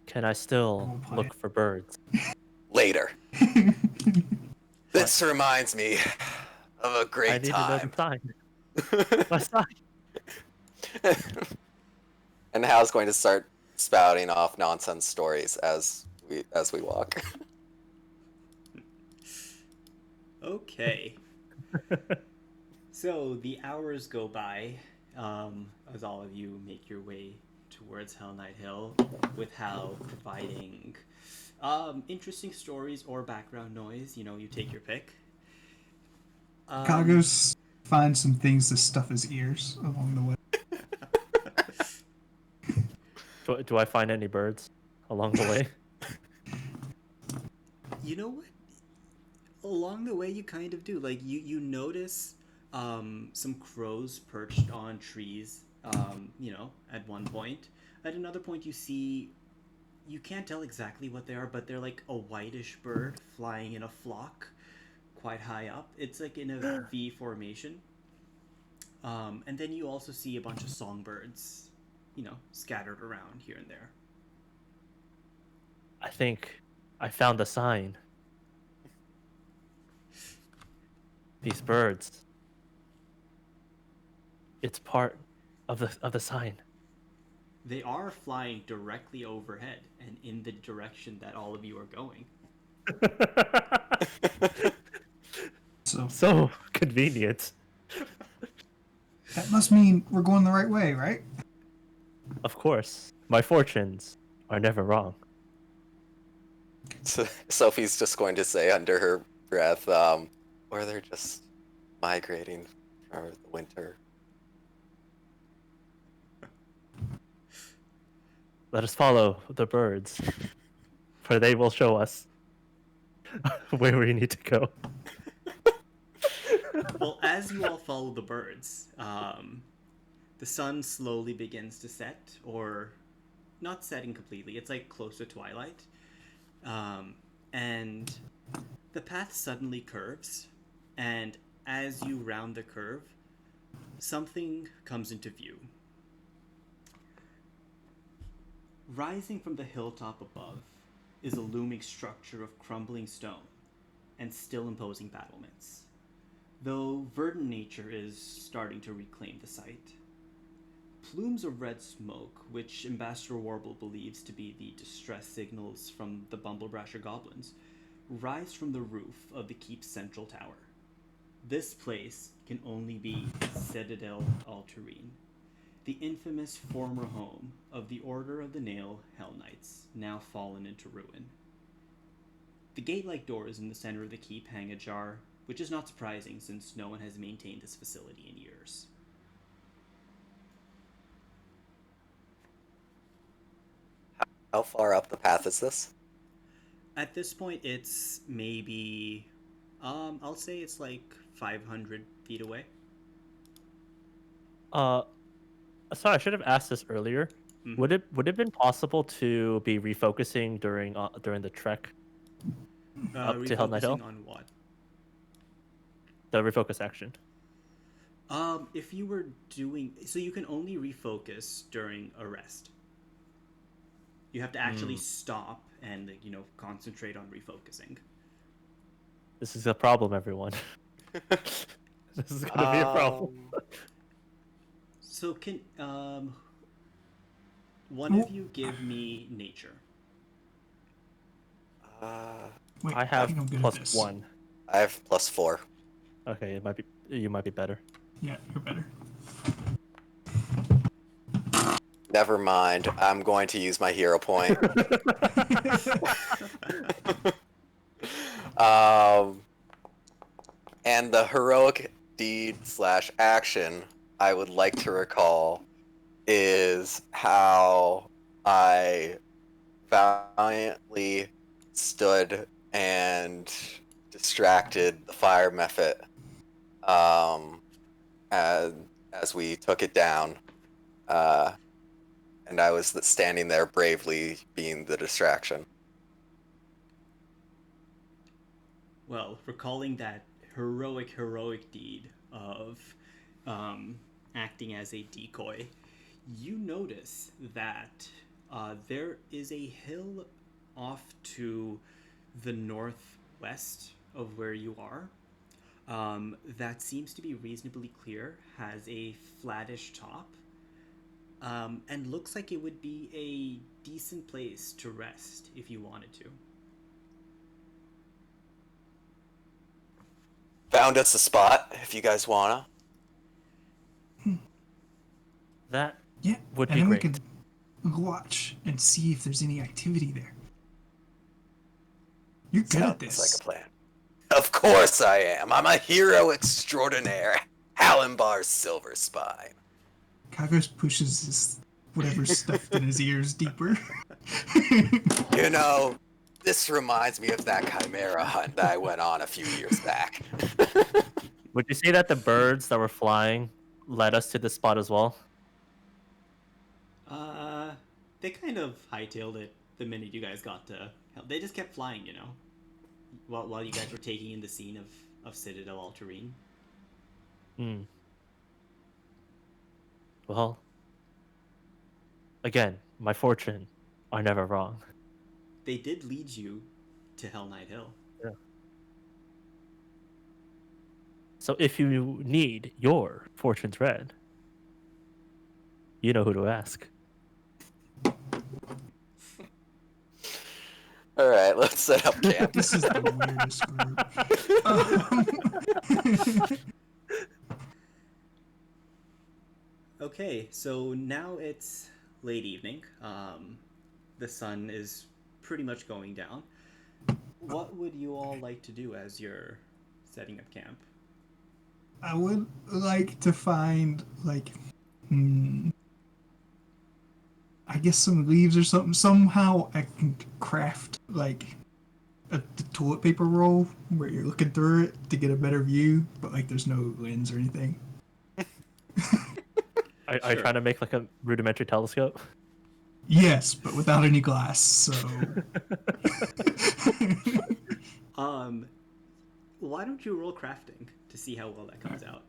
Can I still Role play. look for birds? Later. This reminds me of a I great need to know the time. time. My sign. And Hal's going to start spouting off nonsense stories as we walk. Okay. So the hours go by as all of you make your way towards Hell Knight Hill, with Hal providing interesting stories or background noise. You know, you take your pick. Kagos finds some things to stuff his ears along the way. Do I find any birds along the way? You know what? Along the way, you kind of do. Like you notice some crows perched on trees. You know, at one point. At another point, you see. You can't tell exactly what they are, but they're like a whitish bird flying in a flock, quite high up. It's like in a V formation. And then you also see a bunch of songbirds scattered around here and there. I think I found the sign. These birds. It's part of the sign. They are flying directly overhead and in the direction that all of you are going. So So convenient. that must mean we're going the right way, right? Of course, my fortunes are never wrong. So Sophie's just going to say under her breath, or they're just migrating for the winter. Let us follow the birds, for they will show us where we need to go. Well, as you all follow the birds, the sun slowly begins to set, or not setting completely. It's like close to twilight. And the path suddenly curves, and as you round the curve, something comes into view. Rising from the hilltop above is a looming structure of crumbling stone and still imposing battlements, though verdant nature is starting to reclaim the site. Plumes of red smoke, which Ambassador Warble believes to be the distress signals from the Bumblebrasher goblins, rise from the roof of the keep's central tower. This place can only be Citadel Altarine, the infamous former home of the Order of the Nail Hell Knights, now fallen into ruin. The gate-like doors in the center of the keep hang ajar, which is not surprising since no one has maintained this facility in years. How far up the path is this? At this point, it's maybe, I'll say it's like 500 feet away. Sorry, I should have asked this earlier. Mhm. Would it have been possible to be refocusing during the trek, up to Hell Knight Hill? Refocusing on what? The refocus action? If you were doing, so you can only refocus during a rest. You have to actually stop and concentrate on refocusing. This is a problem, everyone. This is gonna be a problem. So can one of you give me nature? Wait, I have think I'm good at plus this. 1. I have +4. Okay, you might be better. Yeah, you're better. Never mind. I'm going to use my hero point. And the heroic deed / action I would like to recall is how I valiantly stood and distracted the fire method as we took it down. And I was standing there bravely being the distraction. Well, recalling that heroic deed of acting as a decoy, you notice that there is a hill off to the northwest of where you are that seems to be reasonably clear, has a flattish top, and looks like it would be a decent place to rest if you wanted to. Found us a spot if you guys wanna. That Yeah, would and be then great. we could watch and see if there's any activity there. You're good at Sounds this. like a plan. Of course I am. I'm a hero extraordinaire. Halimbar Silver Spine. Kagos pushes his whatever's stuffed in his ears deeper. You know, this reminds me of that chimera hunt that I went on a few years back. Would you say that the birds that were flying led us to this spot as well? They kind of hightailed it the minute you guys got to hell. They just kept flying, while you guys were taking in the scene of Citadel Altarine. Well, Again, my fortune are never wrong. They did lead you to Hell Knight Hill. Yeah. So if you need your fortune's read, you know who to ask. All right, let's set up camp. This is the weirdest group. Okay, so now it's late evening. The sun is pretty much going down. What would you all like to do as you're setting up camp? I would like to find like, I guess some leaves or something. Somehow I can craft like the toilet paper roll where you're looking through it to get a better view, but like there's no lens or anything. Are you Sure. trying to make like a rudimentary telescope? Yes, but without any glass. So Why don't you roll crafting to see how well that comes out?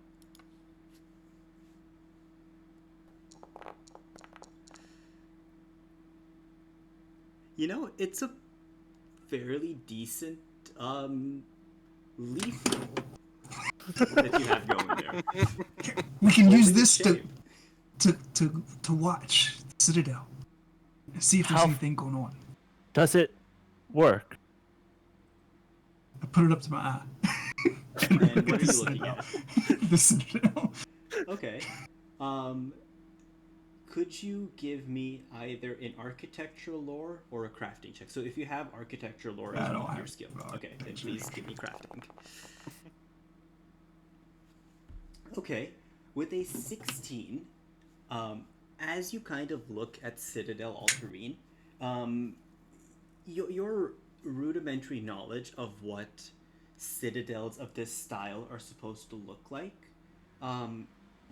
You know, it's a fairly decent leaf roll that you have going there. we can It's use in good this shape. to watch the Citadel and see if there's How- anything going on. Does it work? I put it up to my eye. And Look what at are the you looking Citadel. at? The Citadel. Okay. Could you give me either an architecture lore or a crafting check? So if you have architecture lore I as don't one of your have skills, architecture. okay, then please give me crafting. Okay, with a 16, as you kind of look at Citadel Altarine, your rudimentary knowledge of what citadels of this style are supposed to look like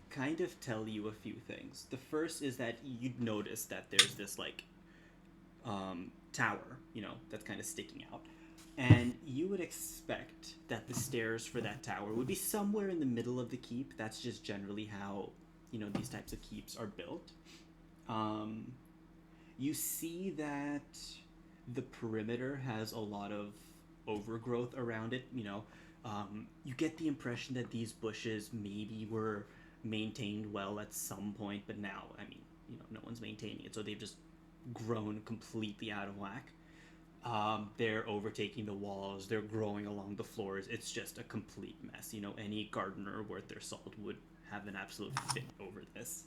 kind of tell you a few things. The first is that you'd notice that there's this like tower, you know, that's kind of sticking out. And you would expect that the stairs for that tower would be somewhere in the middle of the keep. That's just generally how, you know, these types of keeps are built. You see that the perimeter has a lot of overgrowth around it. You know, you get the impression that these bushes maybe were maintained well at some point, but now, I mean, you know, no one's maintaining it, so they've just grown completely out of whack. They're overtaking the walls. They're growing along the floors. It's just a complete mess. You know, any gardener worth their salt would have an absolute fit over this.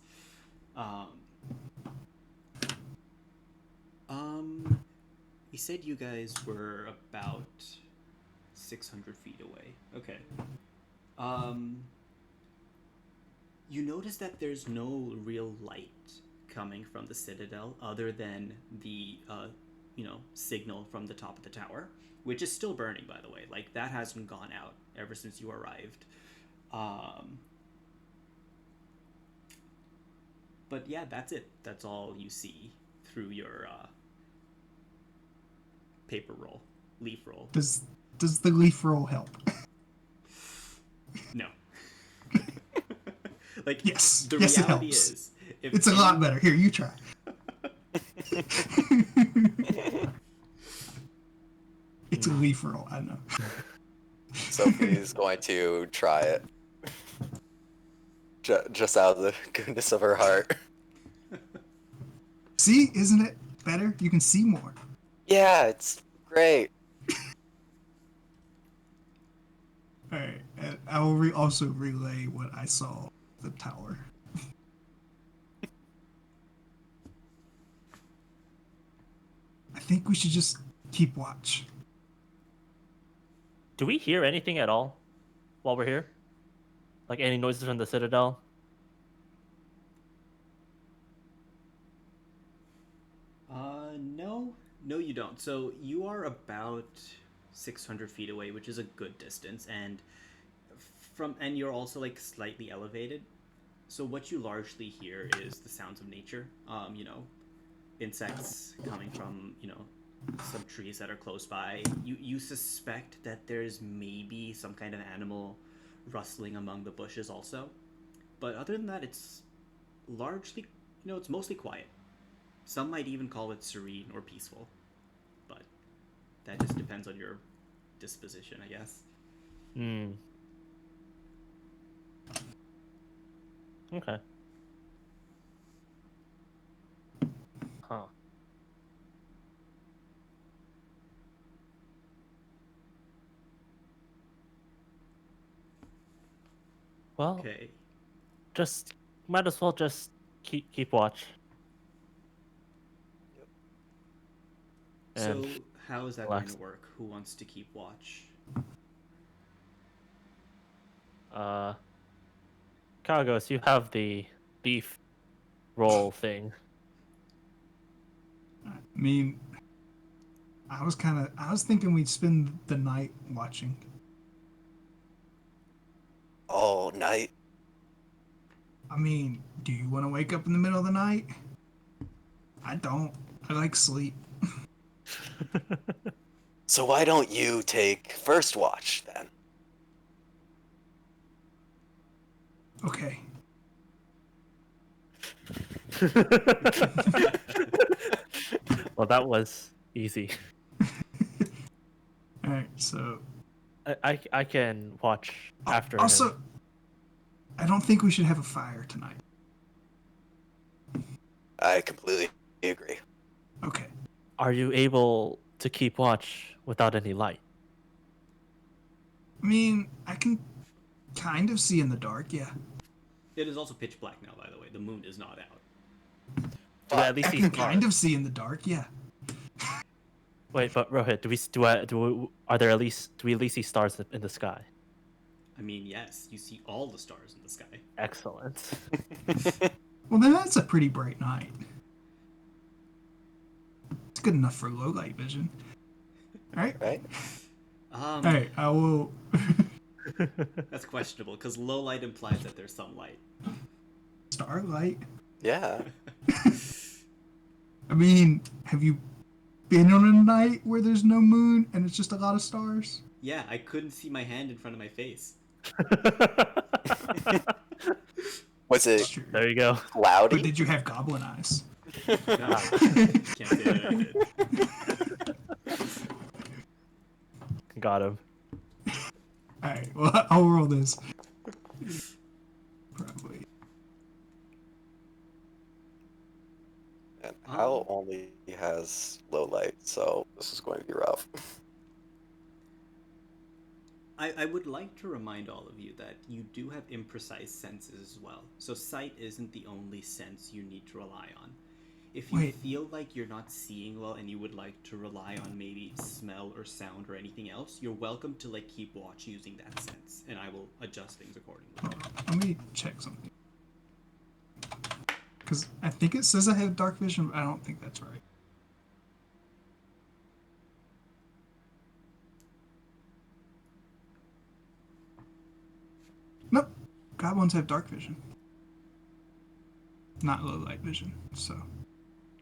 You said you guys were about 600 feet away. Okay. You notice that there's no real light coming from the Citadel other than the, you know, signal from the top of the tower, which is still burning, by the way. Like, that hasn't gone out ever since you arrived. But yeah, that's it. That's all you see through your paper roll, leaf roll. Does the leaf roll help? No. Like, Yes. the Yes, it reality helps. is, if It's a lot better. Here, you try. It's a leaf roll. I know. Sophie's going to try it. Just out of the goodness of her heart. See, isn't it better? You can see more. Yeah, it's great. All right, and I will also relay what I saw at the tower. I think we should just keep watch. Do we hear anything at all while we're here? Like any noises from the Citadel? No, you don't. So you are about 600 feet away, which is a good distance, and you're also like slightly elevated. So what you largely hear is the sounds of nature. You know, insects coming from, you know, some trees that are close by. You suspect that there's maybe some kind of animal rustling among the bushes also, but other than that, it's largely, you know, it's mostly quiet. Some might even call it serene or peaceful, but that just depends on your disposition, I guess. Hmm. Okay. Huh. Well, Okay. just might as well just keep watch. And So how is that relax. going to work? Who wants to keep watch? Kagos, you have the beef roll thing. I mean, I was thinking we'd spend the night watching. All night. I mean, do you want to wake up in the middle of the night? I don't. I like sleep. So why don't you take first watch then? Okay. Well, that was easy. All right. So I can watch after him. also, I don't think we should have a fire tonight. I completely agree. Okay. Are you able to keep watch without any light? I mean, I can kind of see in the dark. Yeah. It is also pitch black now, by the way. The moon is not out. Do I at least I see can stars? kind of see in the dark. Yeah. Wait, but Rohit, do we at least see stars in the sky? I mean, yes, you see all the stars in the sky. Excellent. Well, then that's a pretty bright night. It's good enough for low light vision. All right. Right? All right. I will. That's questionable because low light implies that there's some light. Starlight. Yeah. I mean, have you been on a night where there's no moon and it's just a lot of stars? Yeah, I couldn't see my hand in front of my face. Was It's it true. There you go. But cloudy? did you have goblin eyes? No, can't say that I did. Got him. All right. Well, I'll roll this. Probably. And Hal only has low light, so this is going to be rough. I would like to remind all of you that you do have imprecise senses as well. So sight isn't the only sense you need to rely on. If you Wait. feel like you're not seeing well and you would like to rely on maybe smell or sound or anything else, you're welcome to like keep watch using that sense, and I will adjust things accordingly. Hold on. Let me check something. Because I think it says I have dark vision, but I don't think that's right. Nope. Goblins have dark vision. Not low light vision, so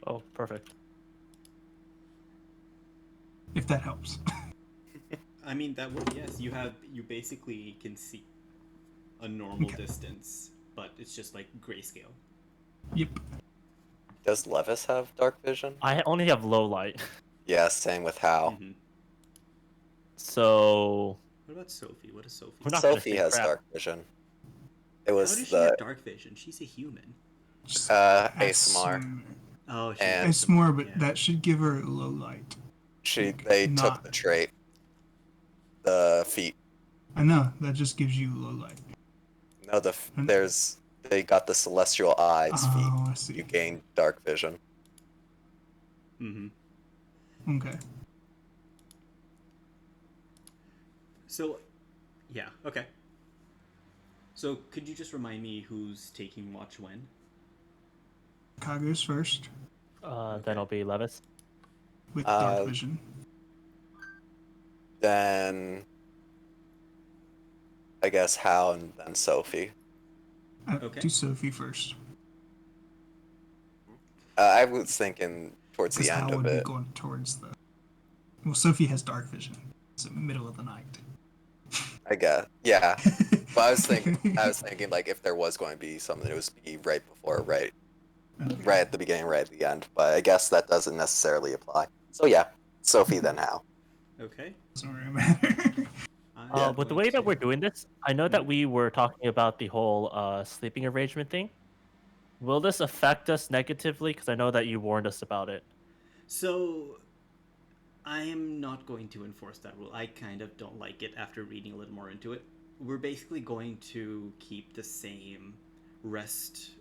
Oh, perfect. if that helps. I mean that would yes, you basically can see a normal Okay. distance, but it's just like grayscale. Yep. Does Levis have dark vision? I only have low light. Yeah, same with Hal. Mhm. So What about Sophie? What is Sophie? We're not gonna Sophie say has crap. dark vision. It How was does she the have dark vision? She's a human. Just ASMR. Oh, she And- It's more, but yeah. that should give her low light. They Not- took the trait. The feat. I know that just gives you low light. No, they got the celestial eyes feat. Oh, I You see. gain dark vision. Mm-hmm. Okay. So, yeah, okay. So, could you just remind me who's taking watch when? Kagu's first then it'll be Levis. with dark Uh, vision. Then I guess Hal and then Sophie. okay. Do Sophie first. I was thinking towards Because the Hal end of would be it. going towards the. Well, Sophie has dark vision. It's the middle of the night. I guess. Yeah. But I was thinking like if there was going to be something, it would be right before, right right at the beginning, right at the end. But I guess that doesn't necessarily apply. So yeah, Sophie then Hal. Okay. Doesn't really matter. I'm With the going way that to- we're doing this, I know that we were talking about the whole sleeping arrangement thing. Will this affect us negatively? Because I know that you warned us about it. So, I am not going to enforce that rule. I kind of don't like it after reading a little more into it. We're basically going to keep the same rest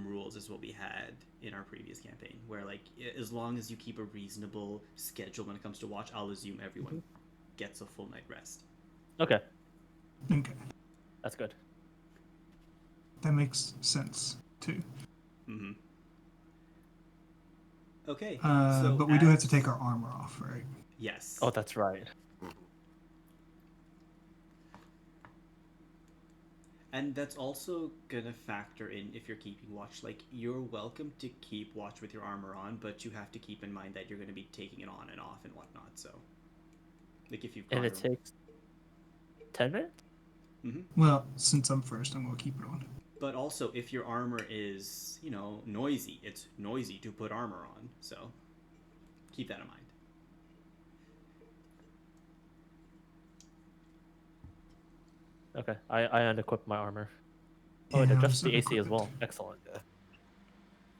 rules as what we had in our previous campaign, where like as long as you keep a reasonable schedule when it comes to watch, I'll assume everyone gets a full night rest. Okay, Okay, that's good. that makes sense too. Mm-hmm. Okay. But we do have to as- take our armor off, right? Yes. Oh, that's right. And that's also gonna factor in if you're keeping watch. Like, you're welcome to keep watch with your armor on, but you have to keep in mind that you're gonna be taking it on and off and whatnot. So, like, if you've got And it takes 10 minutes? Well, since I'm first, I'm gonna keep it on. But also, if your armor is, noisy, it's noisy to put armor on. So, keep that in mind. Okay, I unequip my armor. Oh, Yeah, it I'm adjusts just the AC as unequipped. well. Excellent.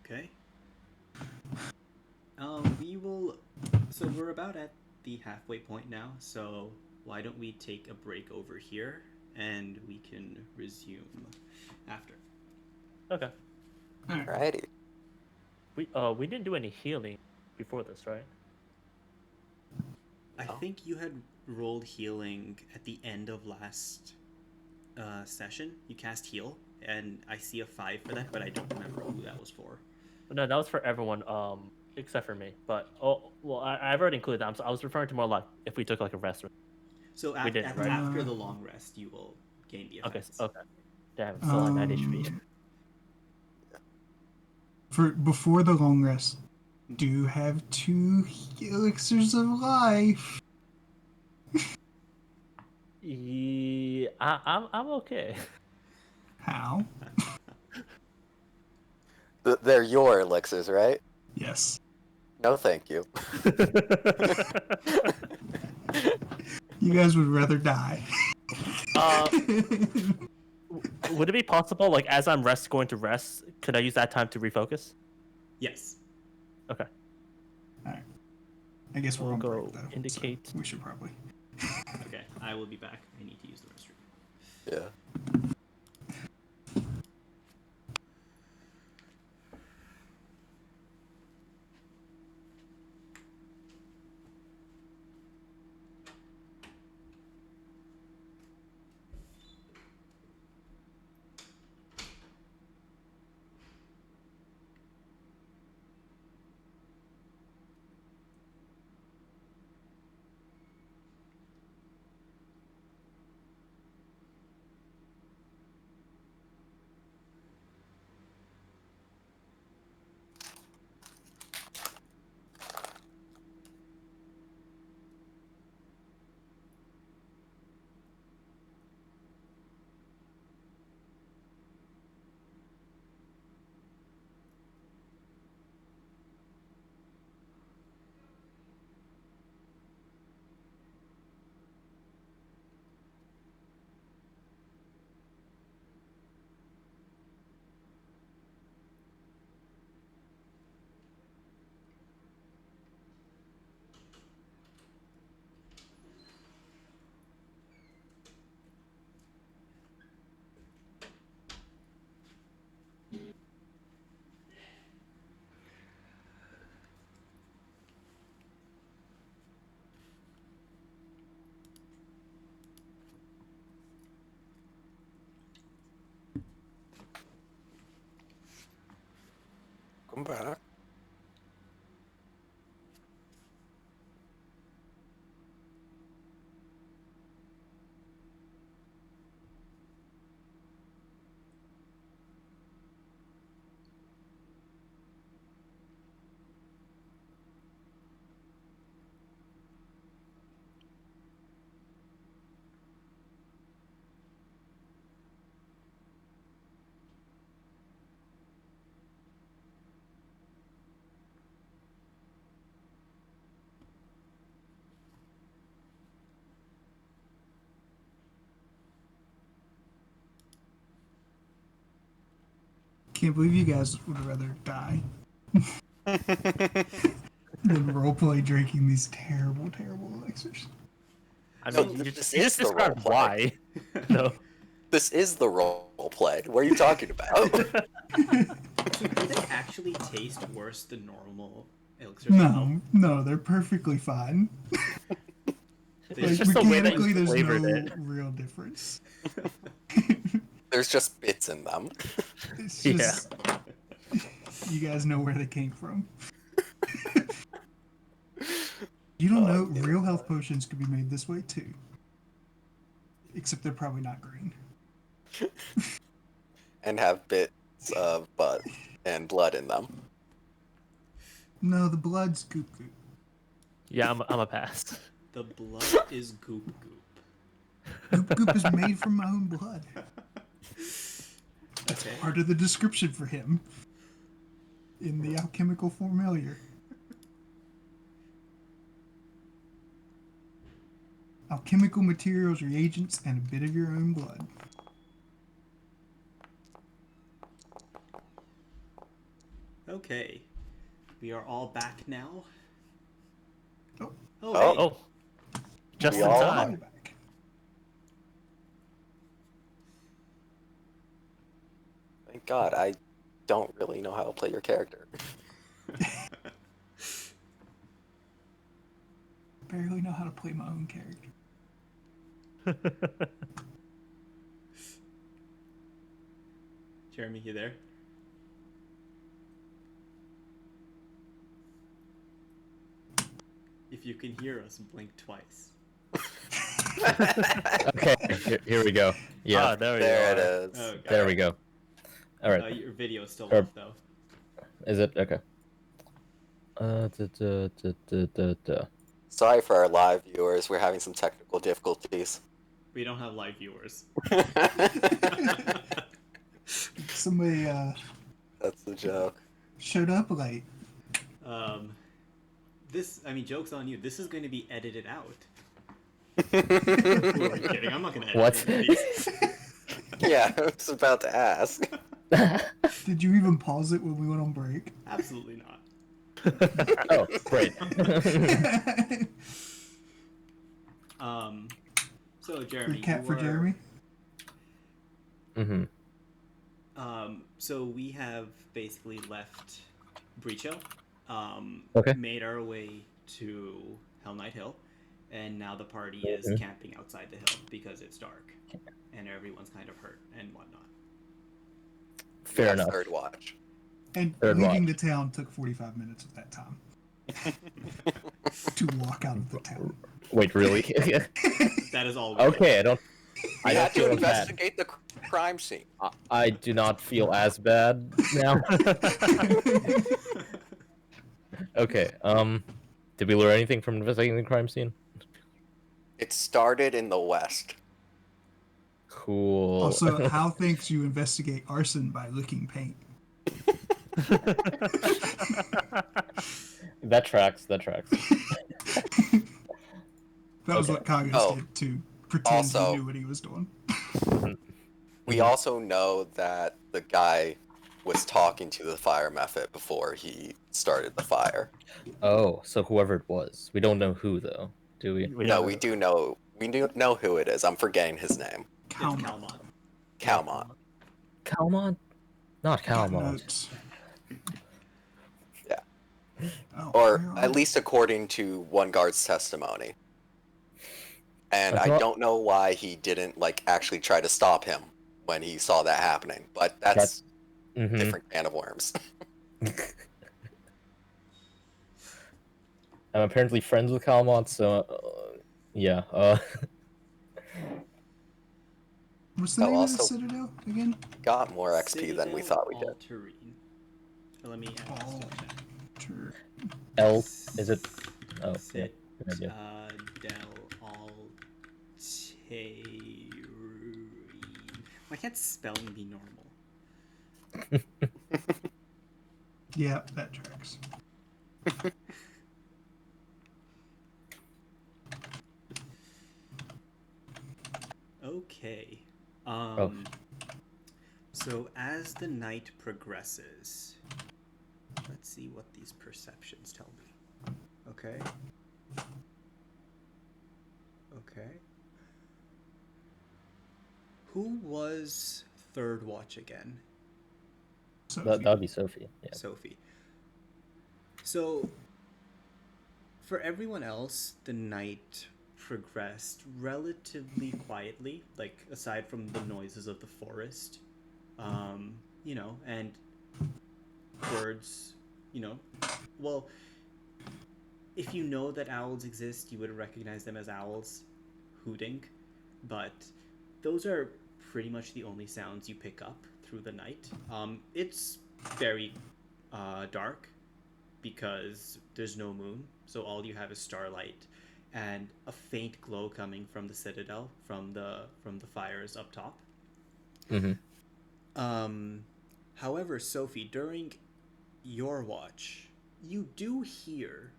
Okay. We will. So we're about at the halfway point now. So why don't we take a break over here and we can resume after. Okay. Alrighty. We didn't do any healing before this, right? I think you had rolled healing at the end of last session. You cast heal, and I see a 5 for that, but I don't remember who that was for. No, that was for everyone, except for me. But I've already included that. I was referring to more like if we took like a rest. So We didn't, right? after the long rest, you will gain the Okay, effects. okay. Damn, it's still at 9 HP. For before the long rest, do you have 2 elixirs of life? Yeah, I'm okay. How? They're your elixirs, right? Yes. No, thank you. You guys would rather die. Would it be possible, like as I'm going to rest, could I use that time to refocus? Yes. Okay. Alright. I guess we're We'll on go break though. indicate. So we should probably. Okay, I will be back. I need to use the restroom. Yeah. Come back. can't believe you guys would rather die than roleplay drinking these terrible, terrible elixirs. I No, mean, this you is just the described roleplay. why. No. This is the role play. What are you talking about? So do they actually taste worse than normal elixirs? No, they're perfectly fine. They It's Like, just the way that you mechanically, there's flavored no it. real difference. There's just bits in them. It's Yeah. just you guys know where they came from. You don't know yeah. real health potions could be made this way too. Except they're probably not green. And have bits of butt and blood in them. No, the blood's goop goop. Yeah, I'm a pass. The blood is goop goop. Goop goop is made from my own blood. Okay. Part of the description for him in the alchemical formulaire. Alchemical materials, reagents, and a bit of your own blood. Okay. We are all back now. Oh. Oh, Oh. hey. Oh, just We in all time. All back. Thank God, I don't really know how to play your character. Barely know how to play my own character. Jeremy, you there? If you can hear us, blink twice. Okay, here we go. Yeah, Ah, there we There it are. is. Okay. there we go. All right, Your video's still Or- off, though. is it okay? Da. Sorry for our live viewers, we're having some technical difficulties. We don't have live viewers. Somebody That's the joke. showed up late. Joke's on you. This is going to be edited out. Yeah, Who are you kidding? I'm not going to edit What? any of these. I was about to ask. Did you even pause it when we went on break? Absolutely not. Oh, great. So Jeremy, Recap you for are- Jeremy. hmm So we have basically left Breach Hill, Okay. made our way to Hell Knight Hill, and now the party is Mhm. camping outside the hill because it's dark, and everyone's kind of hurt and whatnot. Fair Yeah, enough. Third watch. And Third leaving watch. the town took 45 minutes of that time to walk out of the town. Wait, really? That is all. We Okay, I don't I had to feel bad. investigate the crime scene. I do not feel as bad now. Okay. Did we learn anything from investigating the crime scene? It started in the west. Cool. Also, Hal thinks you investigate arson by licking paint. That tracks. That tracks. That was Okay. what Kagos Oh. did to pretend Also- he knew what he was doing. We also know that the guy was talking to the fire method before he started the fire. Oh, so whoever it was, we don't know who though, do we? No, we do know. We do know who it is. I'm forgetting his name. It's Calmont. Calmont. Calmont. Calmont? Not Calmont. Notes. Yeah. Oh, Or where are at we? least according to one guard's testimony. And I I thought- don't know why he didn't actually try to stop him when he saw that happening. But that's Mhm. different can of worms. I'm apparently friends with Calmont, so yeah. What's the Oh, name also- of the citadel again? Got more XP than we thought we did. All-terrain. Let me add All- this to chat. Tur- L is it? Oh, yeah. Sit, Good idea. Del Altairine. Why can't spelling be normal? Yeah, that tracks. Okay. Oh. So as the night progresses, let's see what these perceptions tell me. Okay. Okay. Who was third watch again? So That'd be Sophie. Yeah. Sophie. So, for everyone else, the night progressed relatively quietly, like aside from the noises of the forest, you know, and birds, you know. Well, if you know that owls exist, you would recognize them as owls hooting, but those are pretty much the only sounds you pick up through the night. It's very dark because there's no moon, so all you have is starlight and a faint glow coming from the citadel, from the fires up top. Mm-hmm. However, Sophie, during your watch, you do hear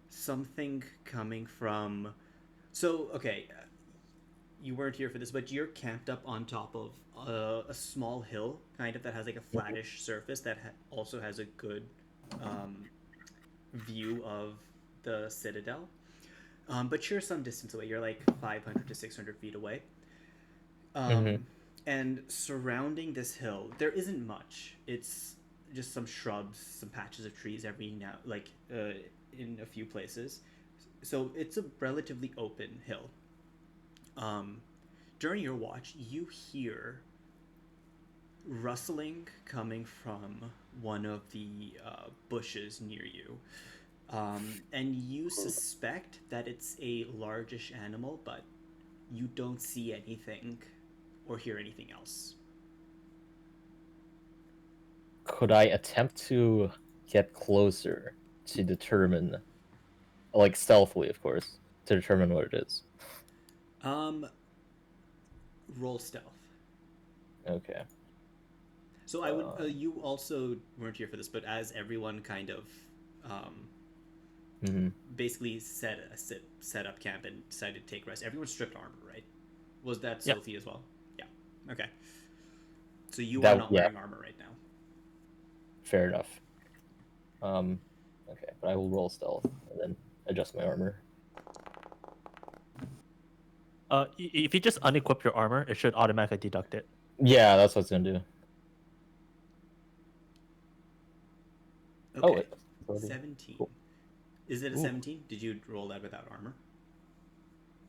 something coming from. So, okay, you weren't here for this, but you're camped up on top of a small hill, kind of, that has like a flattish surface that also has a good view of the citadel. But you're some distance away. You're like 500 to 600 feet away. Mm-hmm. And surrounding this hill, there isn't much. It's just some shrubs, some patches of trees every now, like in a few places. So it's a relatively open hill. During your watch, you hear rustling coming from one of the bushes near you. And you suspect that it's a largish animal, but you don't see anything or hear anything else. Could I attempt to get closer to determine, like stealthily, of course, to determine what it is? Roll stealth. Okay. So I would. You also weren't here for this, but as everyone kind of Mm-hmm. basically set up camp and decided to take rest, everyone stripped armor, right? Was that Yep. Sophie as well? Yeah. Okay. So you That- are not yeah. wearing armor right now. Fair enough. Okay, but I will roll stealth and then adjust my armor. If you just unequip your armor, it should automatically deduct it. Yeah, that's what it's gonna do. Okay. it's already- 17. cool. Is it a Ooh. 17? Did you roll that without armor?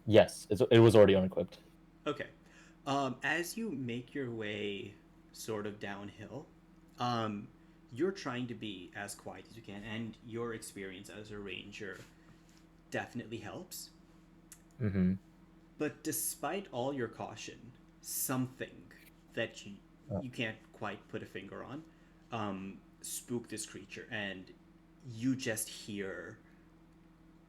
Yes, it was already unequipped. Okay. As you make your way sort of downhill, you're trying to be as quiet as you can, and your experience as a ranger definitely helps. Mm-hmm. But despite all your caution, something that you can't quite put a finger on spooked this creature, and you just hear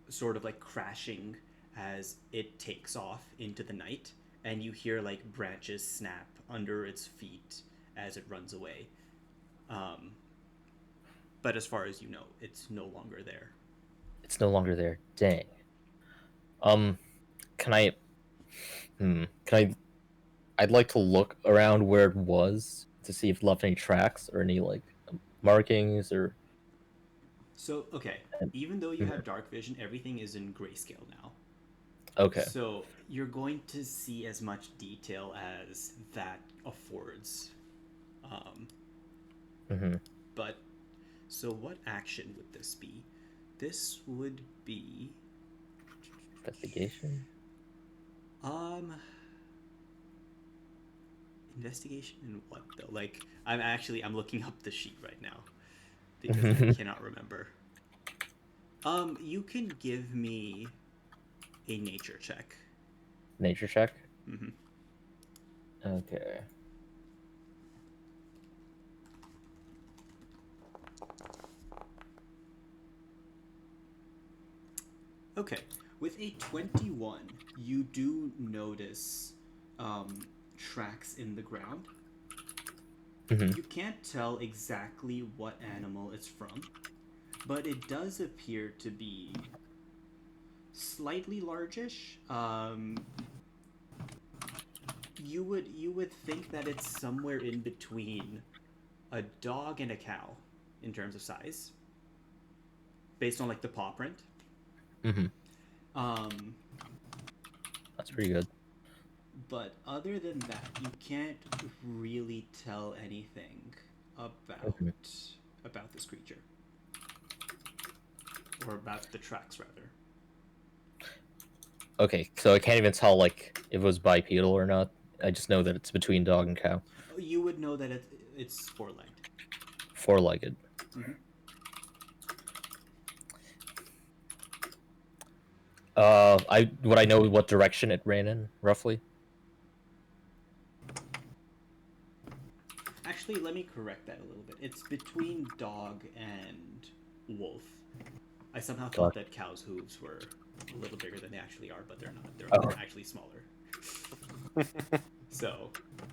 sort of like crashing as it takes off into the night, and you hear like branches snap under its feet as it runs away. But as far as you know, it's no longer there. It's no longer there. Dang. Can I? Can I? I'd like to look around where it was to see if it left any tracks or any like markings or. So, okay, even though you have dark vision, everything is in grayscale now. Okay. So you're going to see as much detail as that affords. But, so what action would this be? This would be... Investigation. Investigation in what though? Like, I'm looking up the sheet right now because I cannot remember. You can give me a nature check. Nature check. Mm-hmm. Okay. Okay, with a 21, you do notice tracks in the ground. Mm-hmm. You can't tell exactly what animal it's from, but it does appear to be slightly largish. you would think that it's somewhere in between a dog and a cow in terms of size, based on like the paw print. Mm-hmm. Um, That's pretty good. but other than that, you can't really tell anything about Mhm. about this creature, or about the tracks rather. Okay, so I can't even tell like if it was bipedal or not. I just know that it's between dog and cow. You would know that it's four-legged. Four-legged. Mhm. Would I know what direction it ran in roughly? Actually, let me correct that a little bit. It's between dog and wolf. I somehow thought that cows' hooves were a little bigger than they actually are, but they're not. They're Oh. actually smaller. So,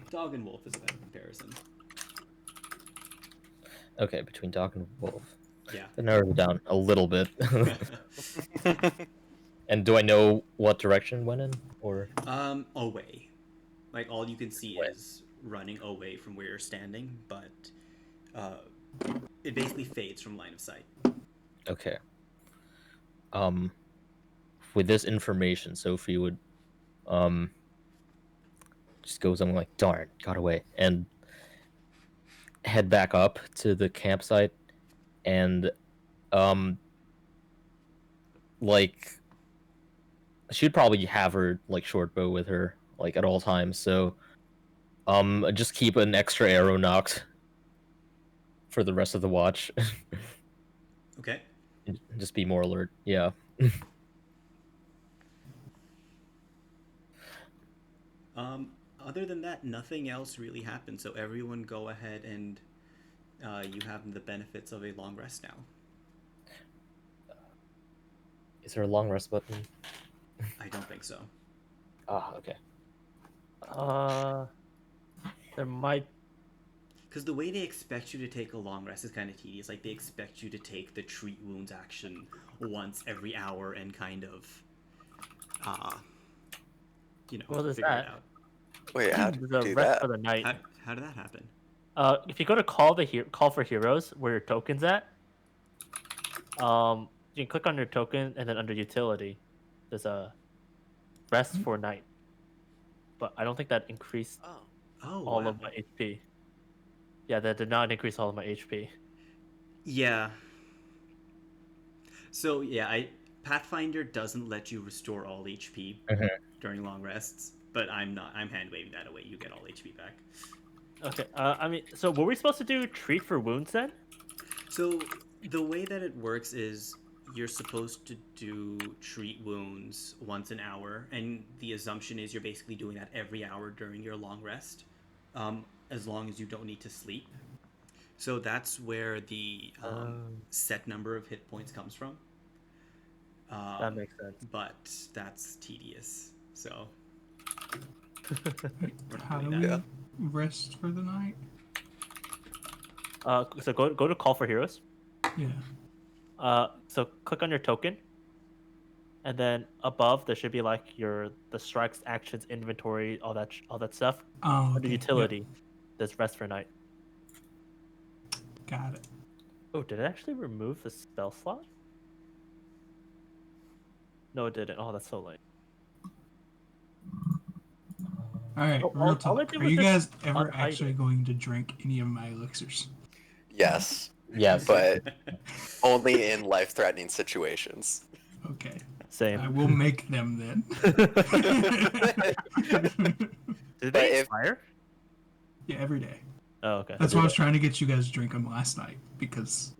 dog and wolf is a better comparison. Okay, between dog and wolf. Yeah. That narrows it down a little bit. And do I know what direction it went in, or? Away. Like all you can see Away. is running away from where you're standing, but it basically fades from line of sight. Okay. With this information, Sophie would, just go something like, "Darn, got away," and head back up to the campsite, and, like, she'd probably have her like short bow with her, like at all times. So, just keep an extra arrow knocked for the rest of the watch. Okay. Just be more alert. Yeah. Other than that, nothing else really happened. So everyone go ahead and you have the benefits of a long rest now. Is there a long rest button? I don't think so. Ah, okay. There might. Because the way they expect you to take a long rest is kind of tedious. Like, they expect you to take the treat wounds action once every hour and kind of, What is figure that? it out. Wait, how do you The do rest that? for the night. How did that happen? If you go to call for heroes, where your token's at, you can click on your token and then under utility, there's a rest for night. But I don't think that increased Oh. Oh, all wow. of my HP. Yeah, that did not increase all of my HP. Yeah. So, yeah, Pathfinder doesn't let you restore all HP Mhm. during long rests, but I'm hand waving that away. You get all HP back. Okay. I mean, so were we supposed to do treat for wounds then? So the way that it works is you're supposed to do treat wounds once an hour, and the assumption is you're basically doing that every hour during your long rest, as long as you don't need to sleep. So that's where the set number of hit points comes from. That makes sense. But that's tedious. So we're not How do doing we that. rest for the night? So go to call for heroes. Yeah. So click on your token, and then above there should be like the strikes, actions, inventory, all that stuff. Oh, Under okay. utility, there's rest for night. Yep. Got it. Oh, did it actually remove the spell slot? No, it didn't. Oh, that's so late. All right, Oh, real all I talk. did Are was you just guys ever unhide actually it. going to drink any of my elixirs? Yes, Yes. but only in life-threatening situations. Okay. I Same. will make them then. Did But they if- expire? Yeah, every day. Oh, okay. That's why I was trying to get you guys to drink them last night, because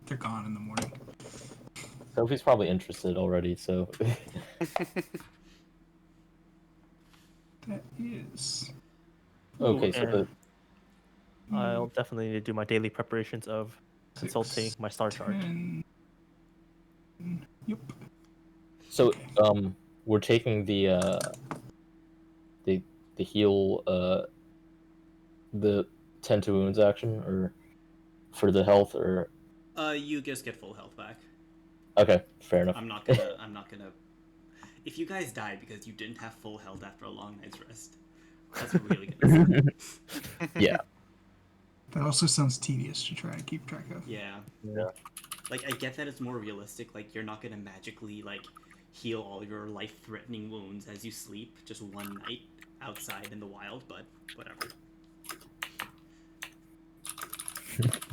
they're gone in the morning. Sophie's probably interested already, so. That is. Okay, so and I'll definitely need to do my daily preparations of consulting 6, my star chart. 10. Yep. So, Okay. we're taking the heal, the 10 to wounds action, or for the health, or You just get full health back. okay, fair enough. I'm not gonna. if you guys die because you didn't have full health after a long night's rest, that's really good. Yeah. That also sounds tedious to try and keep track of. Yeah. Yeah. Like, I get that it's more realistic. Like, you're not gonna magically, like, heal all your life-threatening wounds as you sleep just one night outside in the wild, but whatever.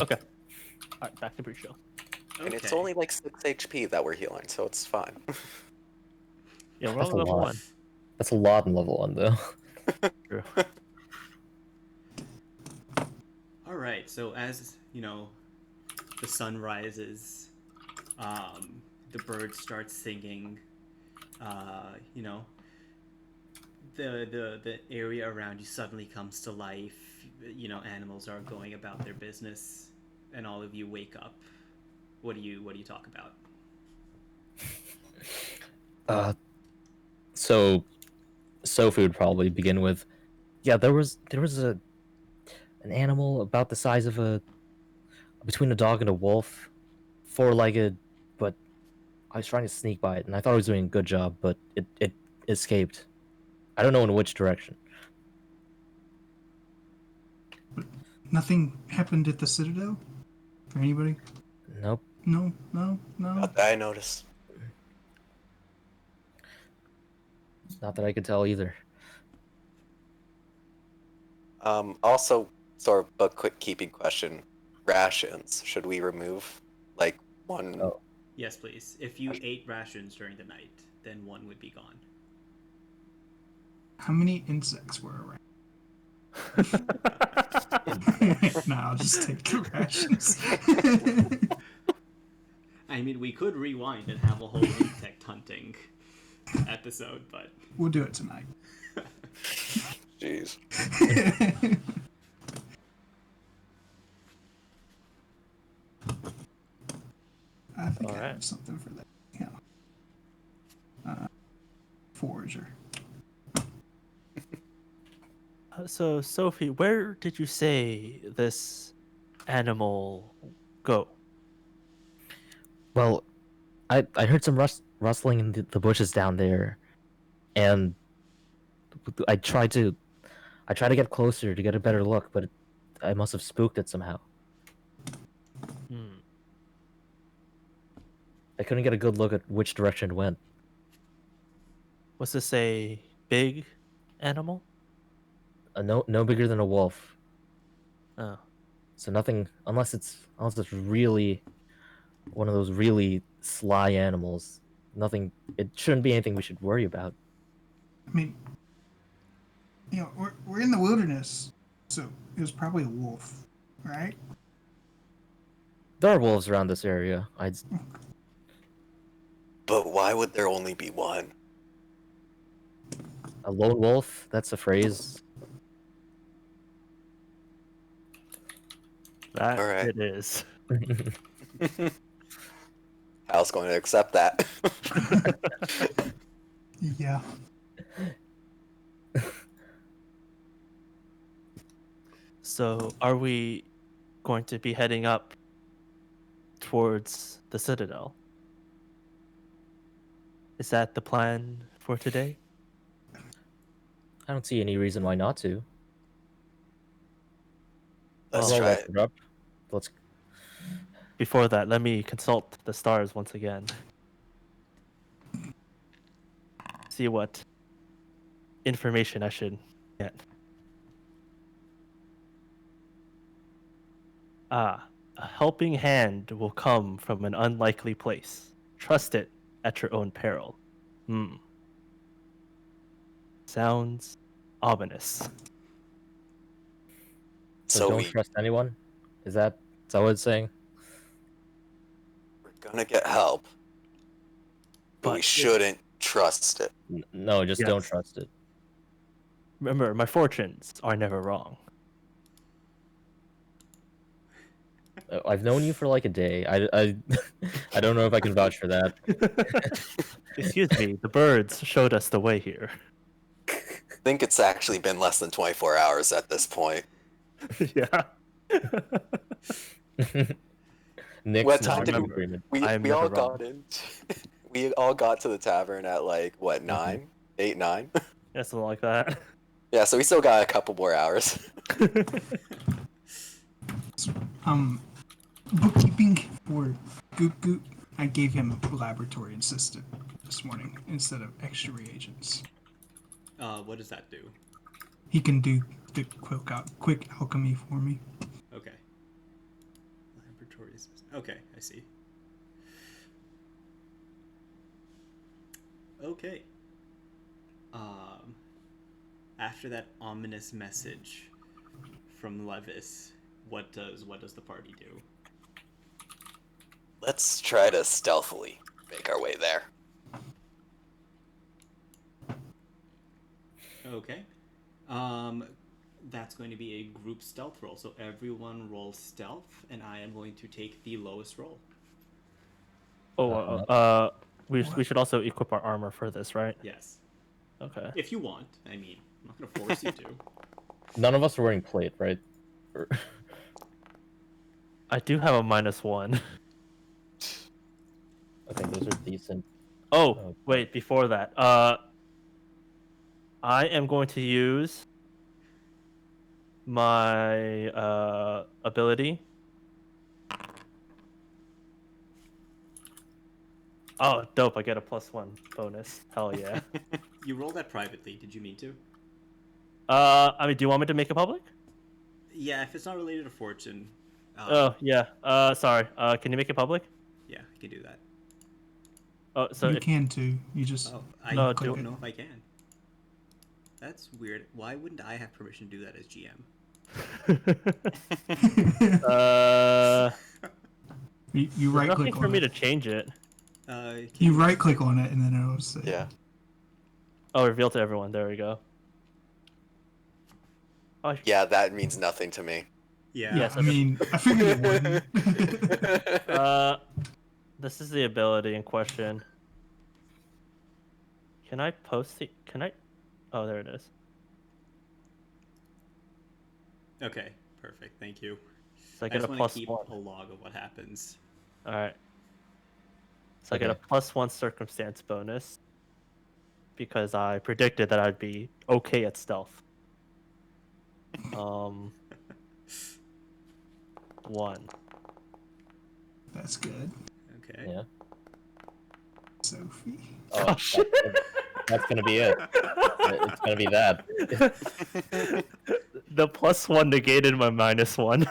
Okay. All right, back to pre-show. And it's Okay. only like 6 HP that we're healing, so it's fine. Yeah, we're That's on a level lot. 1. That's a lot in level 1, though. True. All right. So as you know, the sun rises, the birds start singing. You know, the area around you suddenly comes to life. You know, animals are going about their business, and all of you wake up. What do you talk about? So Sophie would probably begin with, yeah, there was an animal about the size of between a dog and a wolf, four-legged, but I was trying to sneak by it, and I thought I was doing a good job, but it escaped. I don't know in which direction. Nothing happened at the Citadel? For anybody? Nope. No. Not that I noticed. Not that I could tell either. Also, sort of a quick keeping question. Rations. Should we remove, like, one? Oh. Yes, please. If you ate rations during the night, then one would be gone. How many insects were around? Nah, I'll just take the rations. I mean, we could rewind and have a whole insect hunting episode, but We'll do it tonight. Jeez. I think I Alright. have something for that. Yeah. Forager. So, Sophie, where did you say this animal go? Well, I heard some rustling in the bushes down there, and I tried to get closer to get a better look, but I must have spooked it somehow. Hmm. I couldn't get a good look at which direction it went. Was this a big animal? No bigger than a wolf. Oh. So nothing, unless it's really one of those really sly animals. Nothing. It shouldn't be anything we should worry about. I mean, you know, we're in the wilderness, so it was probably a wolf, right? There are wolves around this area. But why would there only be one? A lone wolf. That's a phrase. That Alright. it is. Hal's going to accept that. Yeah. So, are we going to be heading up towards the Citadel? Is that the plan for today? I don't see any reason why not to. Let's Well, try wrap it. it up. Let's. Before that, let me consult the stars once again. See what information I should get. A helping hand will come from an unlikely place. Trust it at your own peril. Sounds ominous. So don't we, trust anyone. Is that what it's saying? we're gonna get help, but we But- shouldn't trust it. No, just don't Yes. trust it. Remember, my fortunes are never wrong. I've known you for like a day. I don't know if I can vouch for that. Excuse me, the birds showed us the way here. I think it's actually been less than 24 hours at this point. Yeah. Nick's What time did non-agreement. We I'm all never wrong. got in. we all got to the tavern at like what 9, 8, 9. Yeah, something like that. Yeah, so we still got a couple more hours. Bookkeeping for Goop Goop. I gave him laboratory assistant this morning instead of extra reagents. What does that do? He can do the quick alchemy for me. Okay. Laboratory assistant. Okay, I see. Okay. After that ominous message from Levis, what does the party do? Let's try to stealthily make our way there. Okay. That's going to be a group stealth roll. So everyone roll stealth, and I am going to take the lowest roll. We should also equip our armor for this, right? Yes. Okay. If you want. I mean, I'm not going to force you to. None of us are wearing plate, right? I do have a -1. I think those are decent. Oh, wait, before that. I am going to use my ability. Oh, dope, I get a +1 bonus. Hell yeah. You rolled that privately. Did you mean to? I mean, do you want me to make it public? Yeah, if it's not related to fortune. Oh, yeah. Sorry. Can you make it public? Yeah, I can do that. Oh, so You if, can too. You just Oh, I No, don't do- know if I can. That's weird. Why wouldn't I have permission to do that as GM? you there's right nothing click for on me it. to change it. Can You right click on it and then it'll say. Yeah. Oh, reveal to everyone. There we go. Oh, Yeah, that means nothing to me. Yeah. Yeah, I mean, I figured it wouldn't. this is the ability in question. Can I post it? Can I? Oh, there it is. Okay, perfect. Thank you. So I I get a just want to keep +1. a log of what happens. All right. So I get a Okay. +1 circumstance bonus because I predicted that I'd be okay at stealth. 1. That's good. Okay. Yeah. Sophie. Oh, that's gonna be it. It's gonna be that. The +1 negated my -1.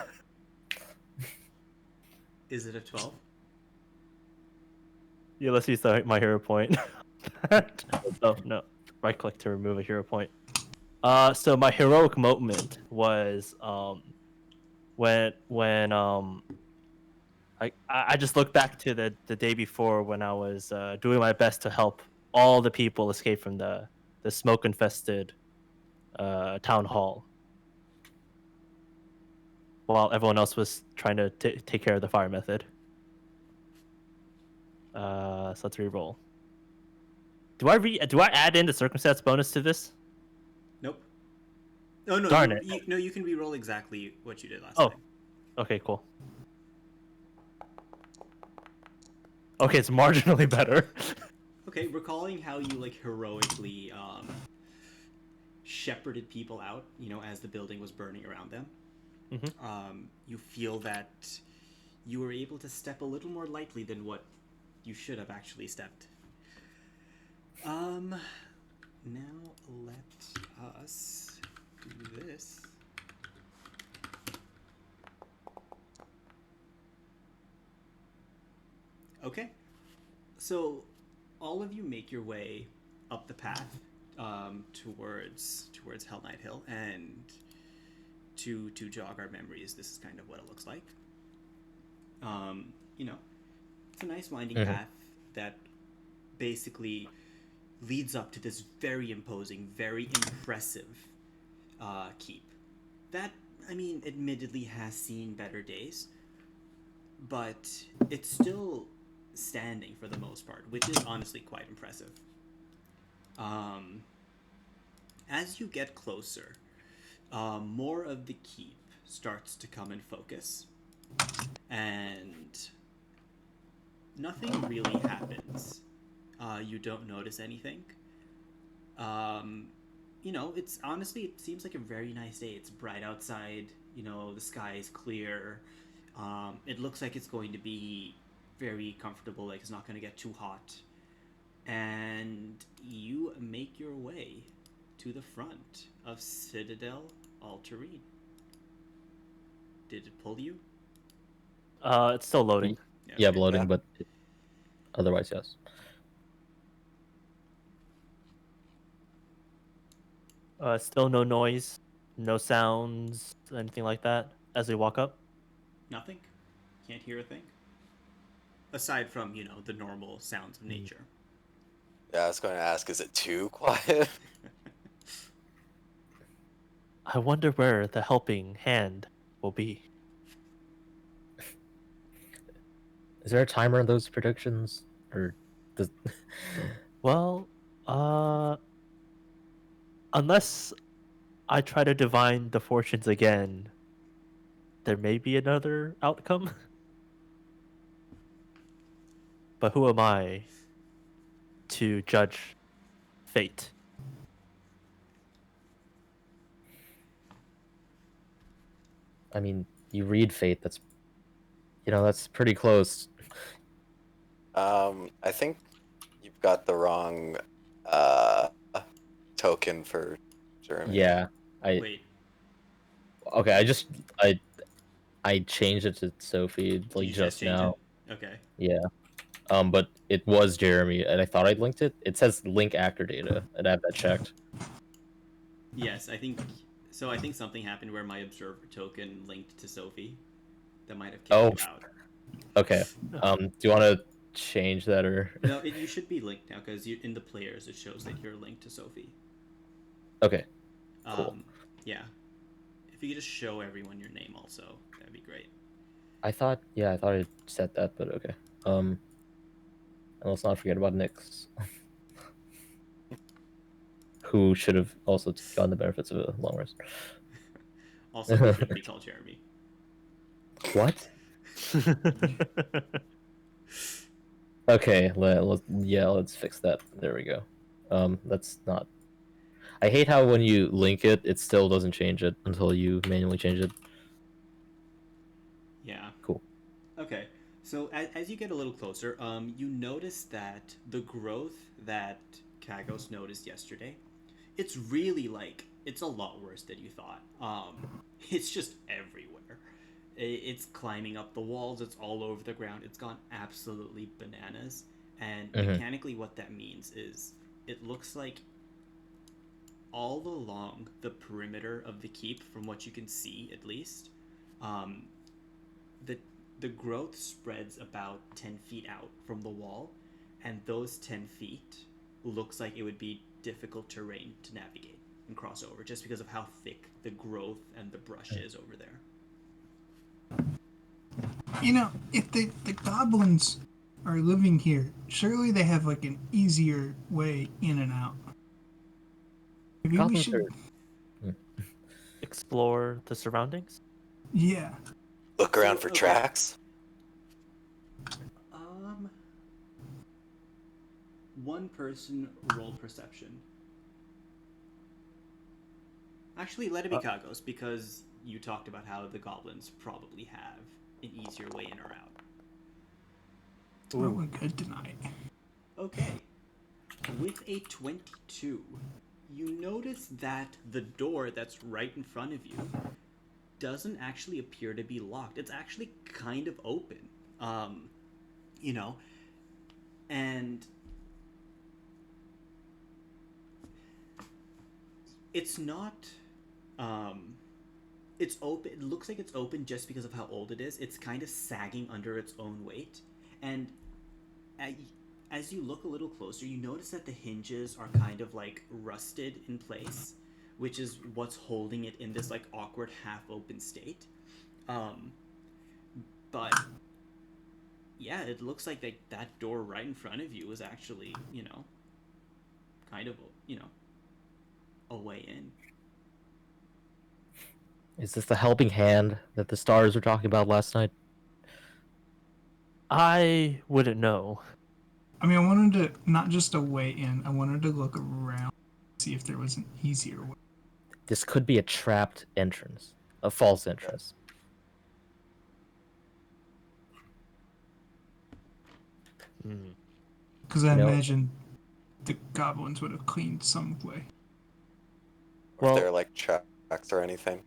Is it a 12? Yeah, let's use my hero point. Oh no, right click to remove a hero point. So my heroic moment was when I just looked back to the day before when I was doing my best to help all the people escape from the smoke infested town hall, while everyone else was trying to take care of the fire method. So let's re-roll. Do I add in the circumstance bonus to this? Nope. Oh no! Darn you, it. you can re-roll exactly what you did last Oh. time. Okay, cool. Okay, it's marginally better. Okay, recalling how you like heroically shepherded people out, as the building was burning around them. You feel that you were able to step a little more lightly than what you should have actually stepped. Now let us do this. Okay. So all of you make your way up the path towards Hell Knight Hill, and to jog our memories, this is kind of what it looks like. It's a nice winding path that basically leads up to this very imposing, very impressive keep. That, admittedly has seen better days, but it's still standing for the most part, which is honestly quite impressive. As you get closer, more of the keep starts to come in focus, and nothing really happens you don't notice anything. You know, it's honestly, it seems like a very nice day. It's bright outside. You know, the sky is clear. It looks like it's going to be very comfortable. Like it's not going to get too hot. And you make your way to the front of Citadel Altarine. Did it pull you? It's still loading. Yeah, okay. bloating, Yeah. but otherwise, yes. Still no noise, no sounds, anything like that as we walk up. Nothing? Can't hear a thing? Aside from, you know, the normal sounds of nature. Yeah, I was going to ask, is it too quiet? I wonder where the helping hand will be. Is there a timer on those predictions, or does? Well, unless I try to divine the fortunes again, there may be another outcome. But who am I to judge fate? I mean, you read fate. That's, that's pretty close. I think you've got the wrong uh, token for Germany. Yeah, Wait, okay. I changed it to Sophie did like you just change now. it? Okay. Yeah. But it was Jeremy, and I thought I'd linked it. It says link actor data, and I have that checked. Yes, I think so. I think something happened where my observer token linked to Sophie. That might have kicked Oh. you out. Okay. Do you want to change that or? No, you should be linked now because in the players it shows that you're linked to Sophie. Okay. Cool. Yeah. If you could just show everyone your name also, that'd be great. I thought I said that, but okay. And let's not forget about Nyx, who should have also gotten the benefits of a long rest. Also, you shouldn't be called Jeremy. What? Okay, let's fix that. There we go. That's not. I hate how when you link it, it still doesn't change it until you manually change it. Yeah. Cool. Okay. So as you get a little closer, you notice that the growth that Kagos noticed yesterday, it's really it's a lot worse than you thought. It's just everywhere. It's climbing up the walls. It's all over the ground. It's gone absolutely bananas. And mechanically, what that means is it looks like all along the perimeter of the keep, from what you can see at least, the growth spreads about 10 feet out from the wall, and those 10 feet looks like it would be difficult terrain to navigate and cross over just because of how thick the growth and the brush is over there. You know, if the goblins are living here, surely they have like an easier way in and out. Maybe we Goblins should. are- Explore the surroundings. Yeah. Look around for Okay. tracks. One person roll perception. Actually, let it be Kagos, because you talked about how the goblins probably have an easier way in or out. Well, we're good tonight. Okay. With a 22, you notice that the door that's right in front of you doesn't actually appear to be locked. It's actually kind of open. You know, and it's not it's open. It looks like it's open just because of how old it is. It's kind of sagging under its own weight, and as you look a little closer, you notice that the hinges are kind of like rusted in place, which is what's holding it in this like awkward half-open state. But yeah, it looks like that door right in front of you is actually, you know, kind of, you know, a way in. Is this the helping hand that the stars were talking about last night? I wouldn't know. I mean, I wanted to not just a way in. I wanted to look around, see if there was an easier way. This could be a trapped entrance, a false entrance. Hmm. Because I You know- imagine the goblins would have cleaned some way. Or Well- if they're like tracks or anything.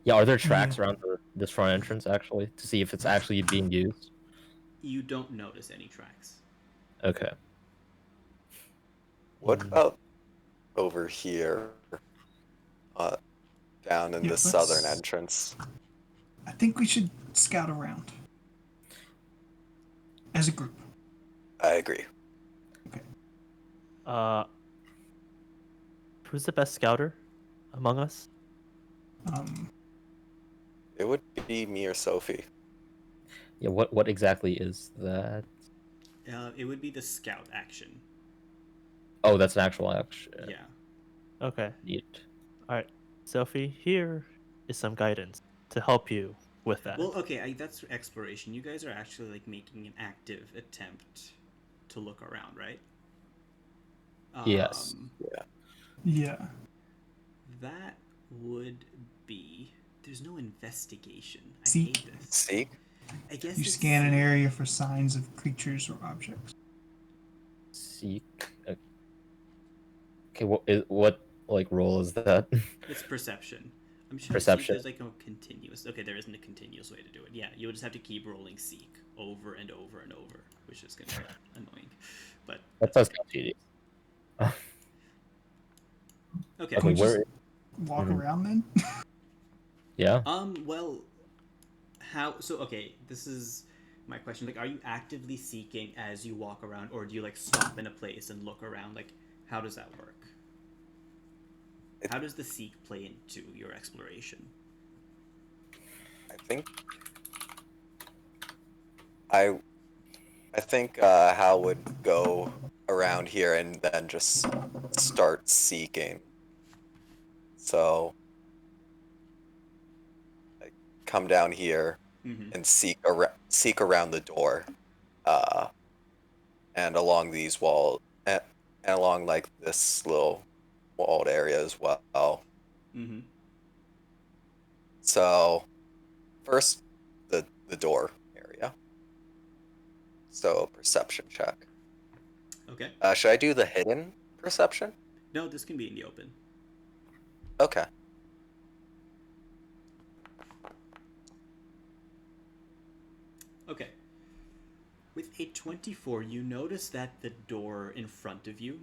Yeah, are there tracks around this front entrance actually to see if it's actually being used? You don't notice any tracks. Okay. What Hmm. about over here? Down in Yeah, the southern let's- entrance. I think we should scout around as a group. I agree. Who's the best scouter among us? It would be me or Sophie. Yeah. What exactly is that? It would be the scout action. Oh, that's an actual action. Yeah. Okay. Neat. All right, Sophie. Here is some guidance to help you with that. Well, okay, that's exploration. You guys are actually like making an active attempt to look around, right? Yes. Yeah. That would be. There's no investigation. I Seek. hate this. Seek? I guess You it's scan an seek. area for signs of creatures or objects. Seek. Okay. What like role is that? It's perception. I'm sure Perception. there's like a continuous. Okay, there isn't a continuous way to do it. Yeah, you would just have to keep rolling seek over and over and over, which is gonna get annoying. But That sounds kind of tedious. okay. Okay, we just- where? Walk Mhm. around then? Yeah. Well, how? So okay, this is my question. Like, are you actively seeking as you walk around, or do you like stop in a place and look around? Like, how does that work? How does the seek play into your exploration? I think Hal would go around here and then just start seeking. So like, come down here Mm-hmm. and seek around the door, and along these walls, and along like this little walled area as well. Mm-hmm. So first, the door area. So perception check. Okay. Should I do the hidden perception? No, this can be in the open. Okay. Okay. With a 24, you notice that the door in front of you,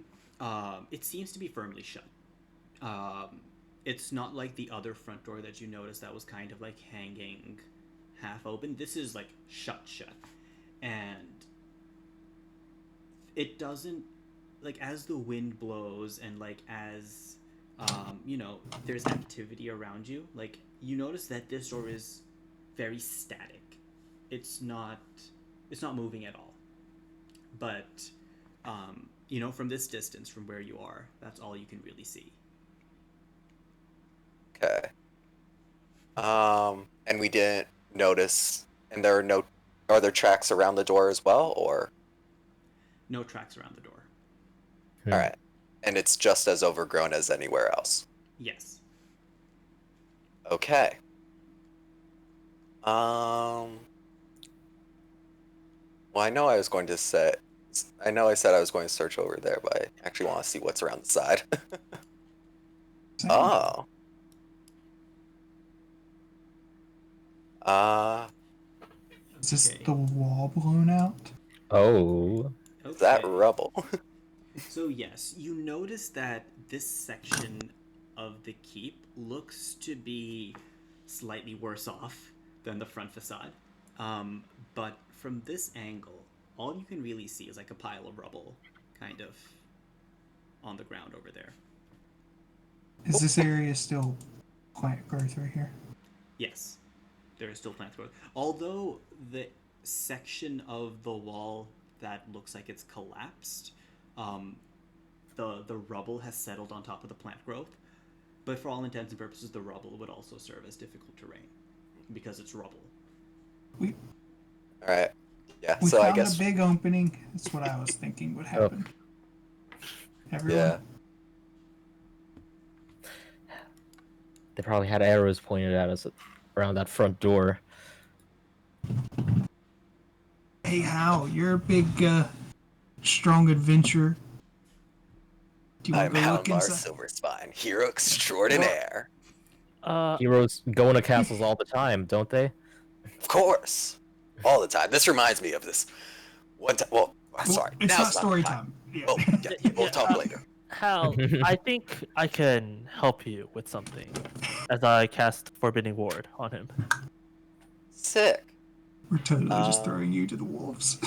it seems to be firmly shut. It's not like the other front door that you noticed that was kind of like hanging half open. This is like shut. And it doesn't, like, as the wind blows and like as, there's activity around you, like, you notice that this door is very static. It's not moving at all. But from this distance, from where you are, that's all you can really see. Okay. And we didn't notice, and are there tracks around the door as well, or? No tracks around the door. Hmm. All right. And it's just as overgrown as anywhere else. Yes. Okay. Well, I know I said I was going to search over there, but I actually want to see what's around the side. Same. Oh. Is this Okay. the wall blown out? Oh. Is that Okay. rubble? So yes, you notice that this section of the keep looks to be slightly worse off than the front facade. But from this angle, all you can really see is like a pile of rubble, kind of, on the ground over there. Is this area still plant growth right here? Yes, there is still plant growth. Although the section of the wall that looks like it's collapsed, the rubble has settled on top of the plant growth. But for all intents and purposes, the rubble would also serve as difficult terrain because it's rubble. All right. Yeah. We So I found guess a big opening. That's what I was thinking would happen. Everyone, yeah. They probably had arrows pointed at us around that front door. hey Hal, you're a big, strong adventurer. Do you want I'm to go look Houndlar inside? Silverspine, hero extraordinaire. Heroes go into castles all the time, don't they? Of course, all the time. This reminds me of this one time. Well, sorry. It's Now's not not the story time. time. Yeah. Oh, yeah, we'll talk later. Hal, I think I can help you with something as I cast Forbidding Ward on him. Sick. We're totally just Um, throwing you to the wolves.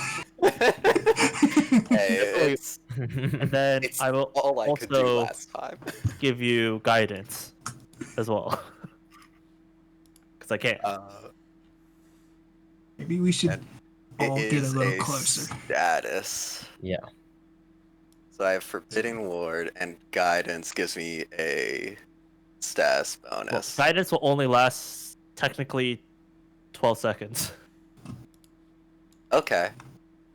Hey, it's And then it's I will all I could do also last time. give you guidance as well. Because I can. Maybe we should And all it get a is little a closer. status. Yeah. So I have Forbidding Ward, and Guidance gives me a status Well, bonus. guidance will only last technically 12 seconds. Okay.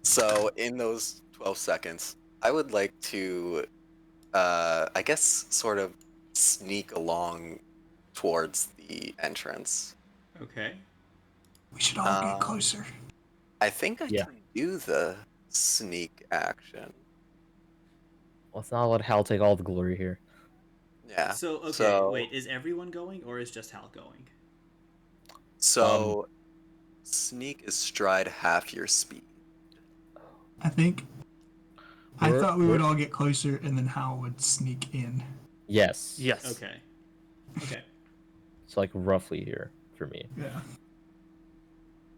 So in those 12 seconds, I would like to, I guess, sort of sneak along towards the entrance. Okay. We should all get Um, closer. I think I Yeah. can do the sneak action. Let's not let Hal take all the glory here. Yeah. So okay, So- wait, is everyone going or is just Hal going? So, sneak is stride half your speed. I think. I We're- thought we would we're- all get closer, and then Hal would sneak in. Yes. Yes. Okay. Okay. It's like roughly here for me. Yeah.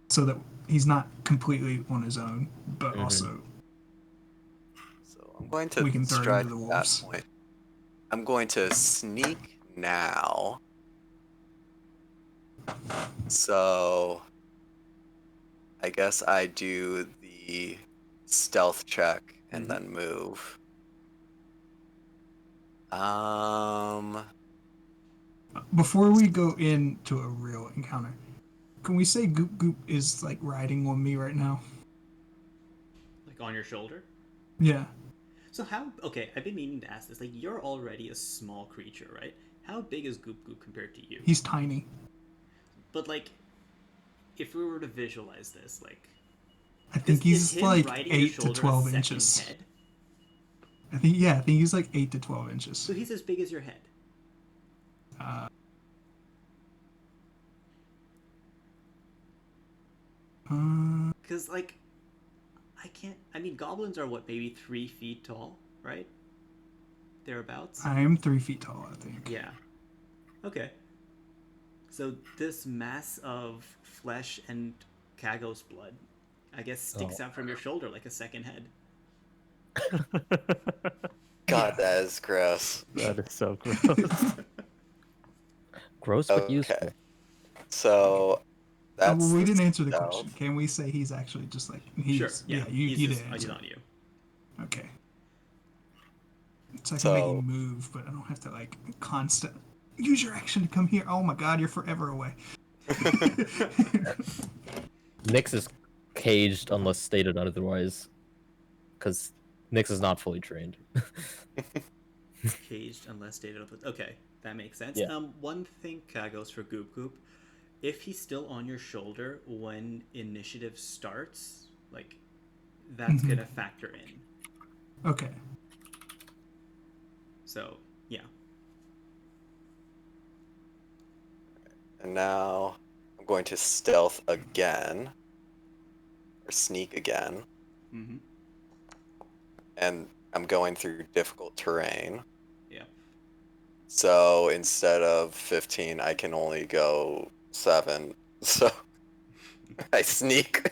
So that he's not completely on his own, but Mhm. also So I'm going to We can throw stride into the at that wolves. point. I'm going to sneak now. So I guess I do the stealth check and Mhm. then move. Um before we go into a real encounter, can we say Goop Goop is like riding on me right now? Like on your shoulder? Yeah. So how okay, I've been meaning to ask this. Like you're already a small creature, right? How big is Goop Goop compared to you? He's tiny. But like if we were to visualize this, like I think is he's him like riding your 8 to shoulder a 12 second inches. head? I think he's like 8 to 12 inches. So he's as big as your head. Uh, Because, like, I can't. I mean, goblins are what, maybe 3 feet tall, right? Thereabouts? I am 3 feet tall, I think. Yeah. Okay. So, this mass of flesh and Kagos blood, I guess, sticks out from your shoulder like a second head. God, that is gross. That is so gross. Gross but Okay. useful. So that's well, we the didn't answer the stealth. question. Can we say he's actually just like he's Sure. Yeah. you he's didn't just, answer. he's on you. Okay. So I can So- make you move, but I don't have to like constant use your action to come here. Oh my god, you're forever away. Nyx is caged unless stated otherwise. Because Nyx is not fully trained. Caged unless stated otherwise. Okay, that makes sense. Yeah. One thing, Kagos, for Goop Goop, if he's still on your shoulder when initiative starts, like, that's Mhm. gonna factor in. Okay. So, yeah. And now I'm going to stealth again. Or sneak again. Mm-hmm. And I'm going through difficult terrain. Yeah. So instead of 15, I can only go 7. So I sneak.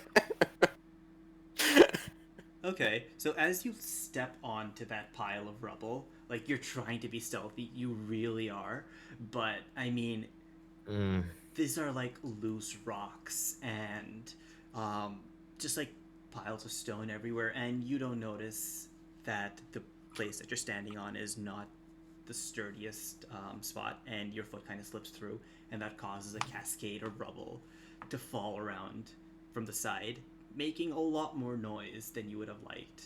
Okay, so as you step onto that pile of rubble, like, you're trying to be stealthy, you really are, but, I mean, Mm. these are, like, loose rocks and, just, like, piles of stone everywhere, and you don't notice that the place that you're standing on is not the sturdiest spot, and your foot kind of slips through, and that causes a cascade of rubble to fall around from the side, making a lot more noise than you would have liked.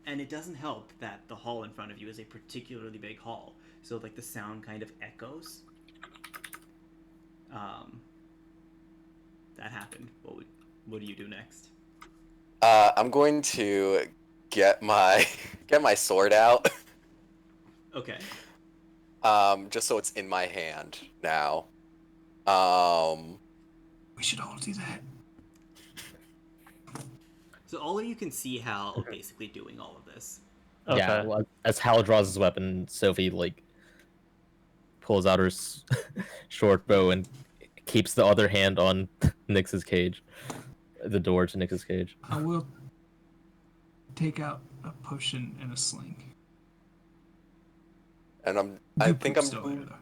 And it doesn't help that the hall in front of you is a particularly big hall, so like the sound kind of echoes. That happened. What do you do next? I'm going to get my sword out. Okay. Just so it's in my hand now. We should all do that. So all of you can see Hal basically doing all of this. Okay. Yeah, well, as Hal draws his weapon, Sophie like pulls out her short bow and keeps the other hand on Nyx's cage, the door to Nyx's cage. I will take out a potion and a sling. And I Good think poop I'm still there, though.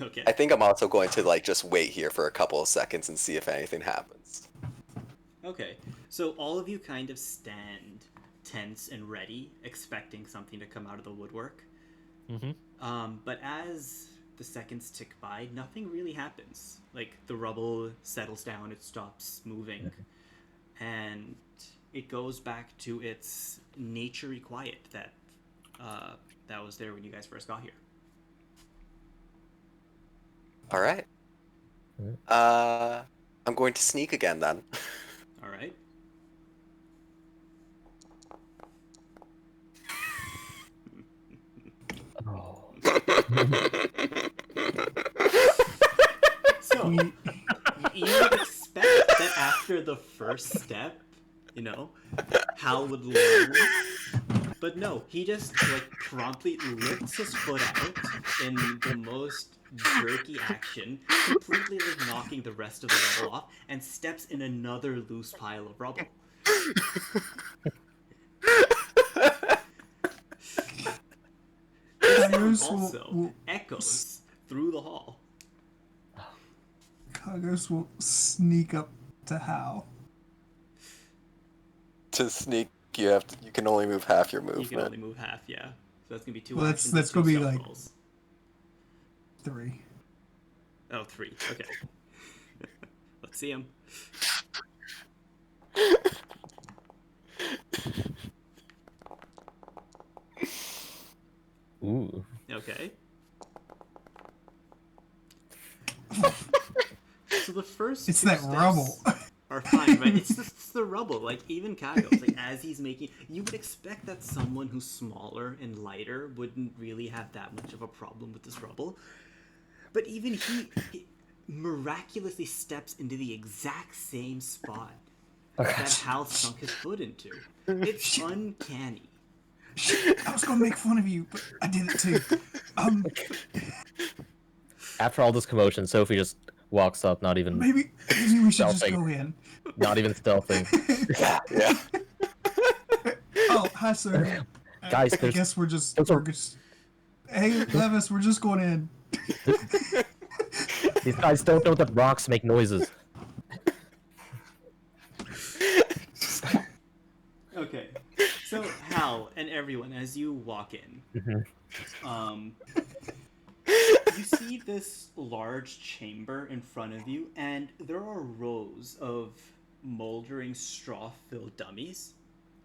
Okay. I think I'm also going to like just wait here for a couple of seconds and see if anything happens. Okay. So all of you kind of stand tense and ready, expecting something to come out of the woodwork. Mm-hmm. But as the seconds tick by, nothing really happens. Like the rubble settles down, it stops moving, and it goes back to its naturey quiet that was there when you guys first got here. All right. I'm going to sneak again then. All right. Oh. So We- you would expect that after the first step, Hal would learn. But no, he just like promptly lifts his foot out in the most jerky action, completely like knocking the rest of the rubble off, and steps in another loose pile of rubble. Kagos Also will echoes through the hall. Kagos will sneak up to Hal. To sneak, you can only move half your You can movement. only move half, yeah. So that's gonna be two Well, actions. that's and gonna two be, stealth like- rolls. 3. Oh, 3. Okay. Let's see him. Ooh. Okay. So the first It's two that steps rubble. are fine, right? It's the rubble. Like even Kagos, like as he's making, you would expect that someone who's smaller and lighter wouldn't really have that much of a problem with this rubble. But even he miraculously steps into the exact same spot that Hal sunk his foot into. It's uncanny. Shit, I was gonna make fun of you, but I did it too. After all this commotion, Sophie just walks up, not even Maybe we should just Stealthing. go in. stealthing. Yeah. Oh, hi, sir. Guys, I there's- guess we're just. there's a- We're just hey, Levis, we're just going in. These guys don't know that rocks make noises. Okay. So Hal and everyone, as you walk in, you see this large chamber in front of you, and there are rows of moldering straw-filled dummies,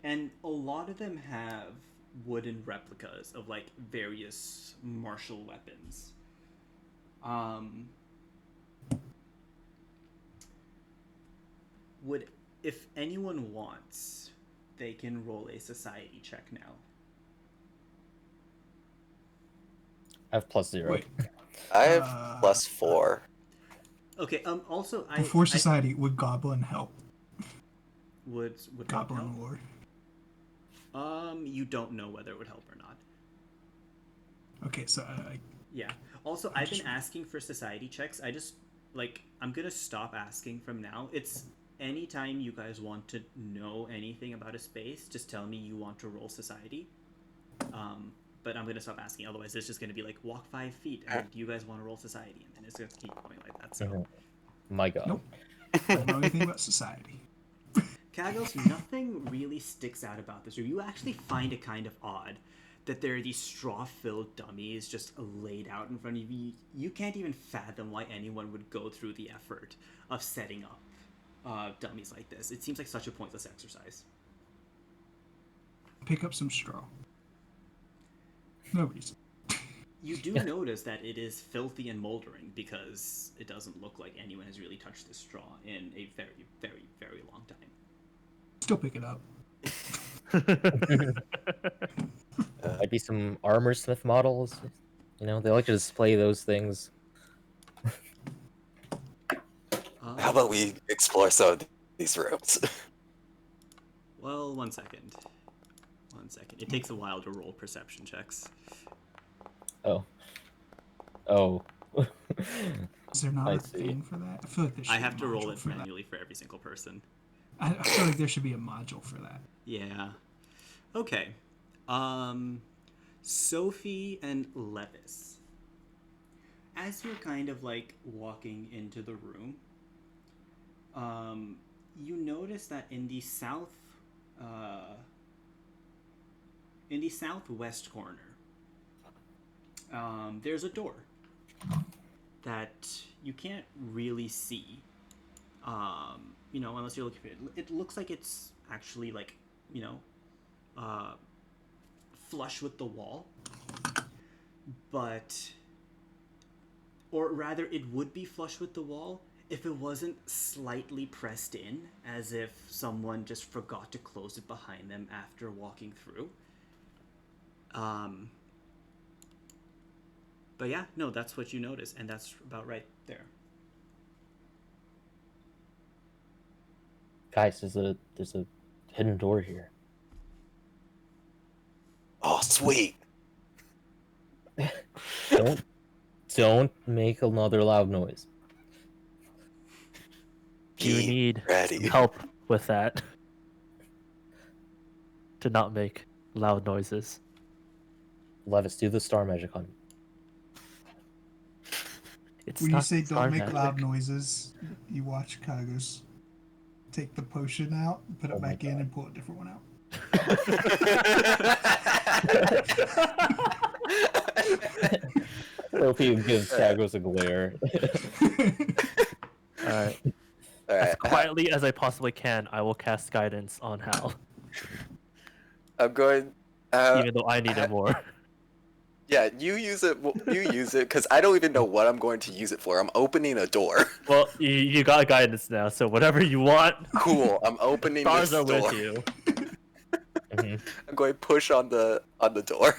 and a lot of them have wooden replicas of like various martial weapons. If anyone wants, they can roll a society check now. I have +0. Wait, I have Uh, +4. Okay. Also, before society, would Goblin help? would what Goblin help? Lord. You don't know whether it would help or not. Okay, so Yeah. Also, I've been asking for society checks. I'm gonna stop asking from now. It's anytime you guys want to know anything about a space, just tell me you want to roll society. But I'm gonna stop asking. Otherwise, it's just gonna be like walk 5 feet, and do you guys want to roll society? And then it's gonna keep going like that. So, Mhm. My God. Nope. I don't know anything about society. Kagos, nothing really sticks out about this room. You actually find it kind of odd that there are these straw-filled dummies just laid out in front of you. You can't even fathom why anyone would go through the effort of setting up dummies like this. It seems like such a pointless exercise. Pick up some straw. No reason. You do notice that it is filthy and moldering because it doesn't look like anyone has really touched this straw in a very, very, very long time. Still pick it up. Might be some armor smith models. You know, they like to display those things. How about we explore some of these rooms? Well, 1 second. 1 second. It takes a while to roll perception checks. Oh. Oh. Is there not I a see. thing for that? I feel like there should I be have a to roll module it for that. manually for every single person. I feel like there should be a module for that. Yeah. Okay. Sophie and Levis. As you're kind of like walking into the room, you notice that in the southwest corner, there's a door that you can't really see. You know, unless you're looking for it. It looks like it's actually like, you know, flush with the wall. But, or rather, it would be flush with the wall if it wasn't slightly pressed in, as if someone just forgot to close it behind them after walking through. But yeah, no, that's what you notice, and that's about right there. Guys, there's a hidden door here. Oh, sweet. Don't make another loud noise. You Be need ready. help with that. To not make loud noises. Levis, do the star magic on me. It's When you not say star don't make magic. loud noises, you watch Kagos take the potion out, put it Oh my back in, God. and pull a different one out. Sophie gives Tagos a glare. Alright. All As right. quietly as I possibly can, I will cast guidance on Hal. I'm going. Even though I need it more. Yeah, you use it. You use it because I don't even know what I'm going to use it for. I'm opening a door. Well, you got guidance now, so whatever you want. Cool. I'm opening Stars this are door. with you. Mhm. I'm going to push on the door.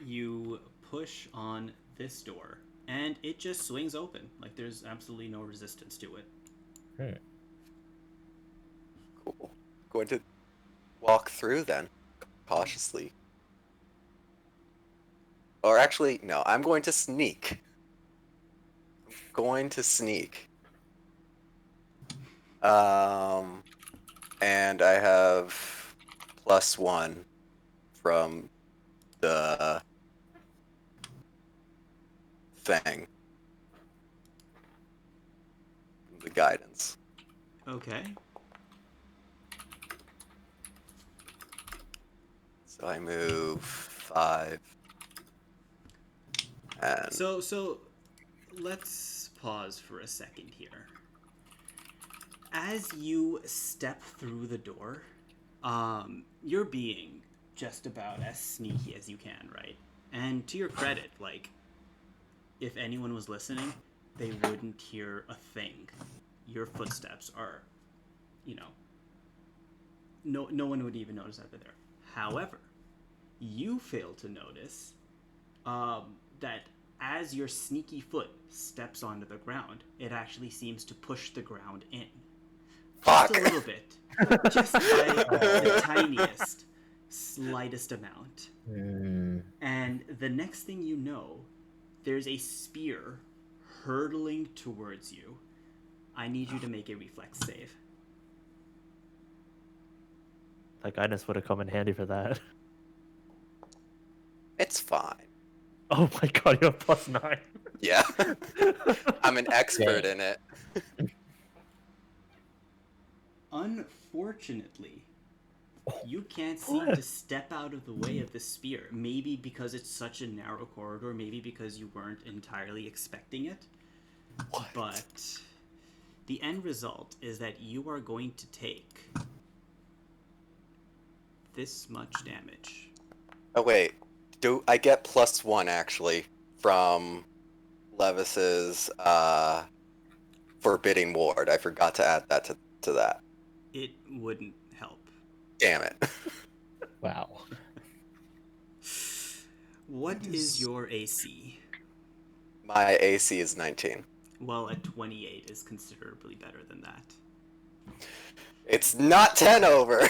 You push on this door, and it just swings open. Like there's absolutely no resistance to it. Cool. Going to walk through then, cautiously. Or actually, no. I'm going to sneak. And I have +1 from the thing. The guidance. Okay. So I move 5. And So let's pause for a second here. As you step through the door, you're being just about as sneaky as you can, right? And to your credit, like, if anyone was listening, they wouldn't hear a thing. Your footsteps are, you know, no one would even notice that they're there. However, you fail to notice that as your sneaky foot steps onto the ground, it actually seems to push the ground in. Fuck! Just a little bit. Just by the tiniest, slightest amount. And the next thing you know, there's a spear hurtling towards you. I need you to make a reflex save. That guidance would have come in handy for that. it's fine. Oh my god, you have +9. Yeah. I'm an expert in it. Unfortunately, you can't seem What? to step out of the way of the spear. Maybe because it's such a narrow corridor, maybe because you weren't entirely expecting it. But the end result is that you are going to take this much damage. Oh wait, do I get +1 actually from Levis's forbidding ward? I forgot to add that to that. It wouldn't help. Damn it. Wow. What That is is- your AC? My AC is 19. Well, a 28 is considerably better than that. It's not 10 over.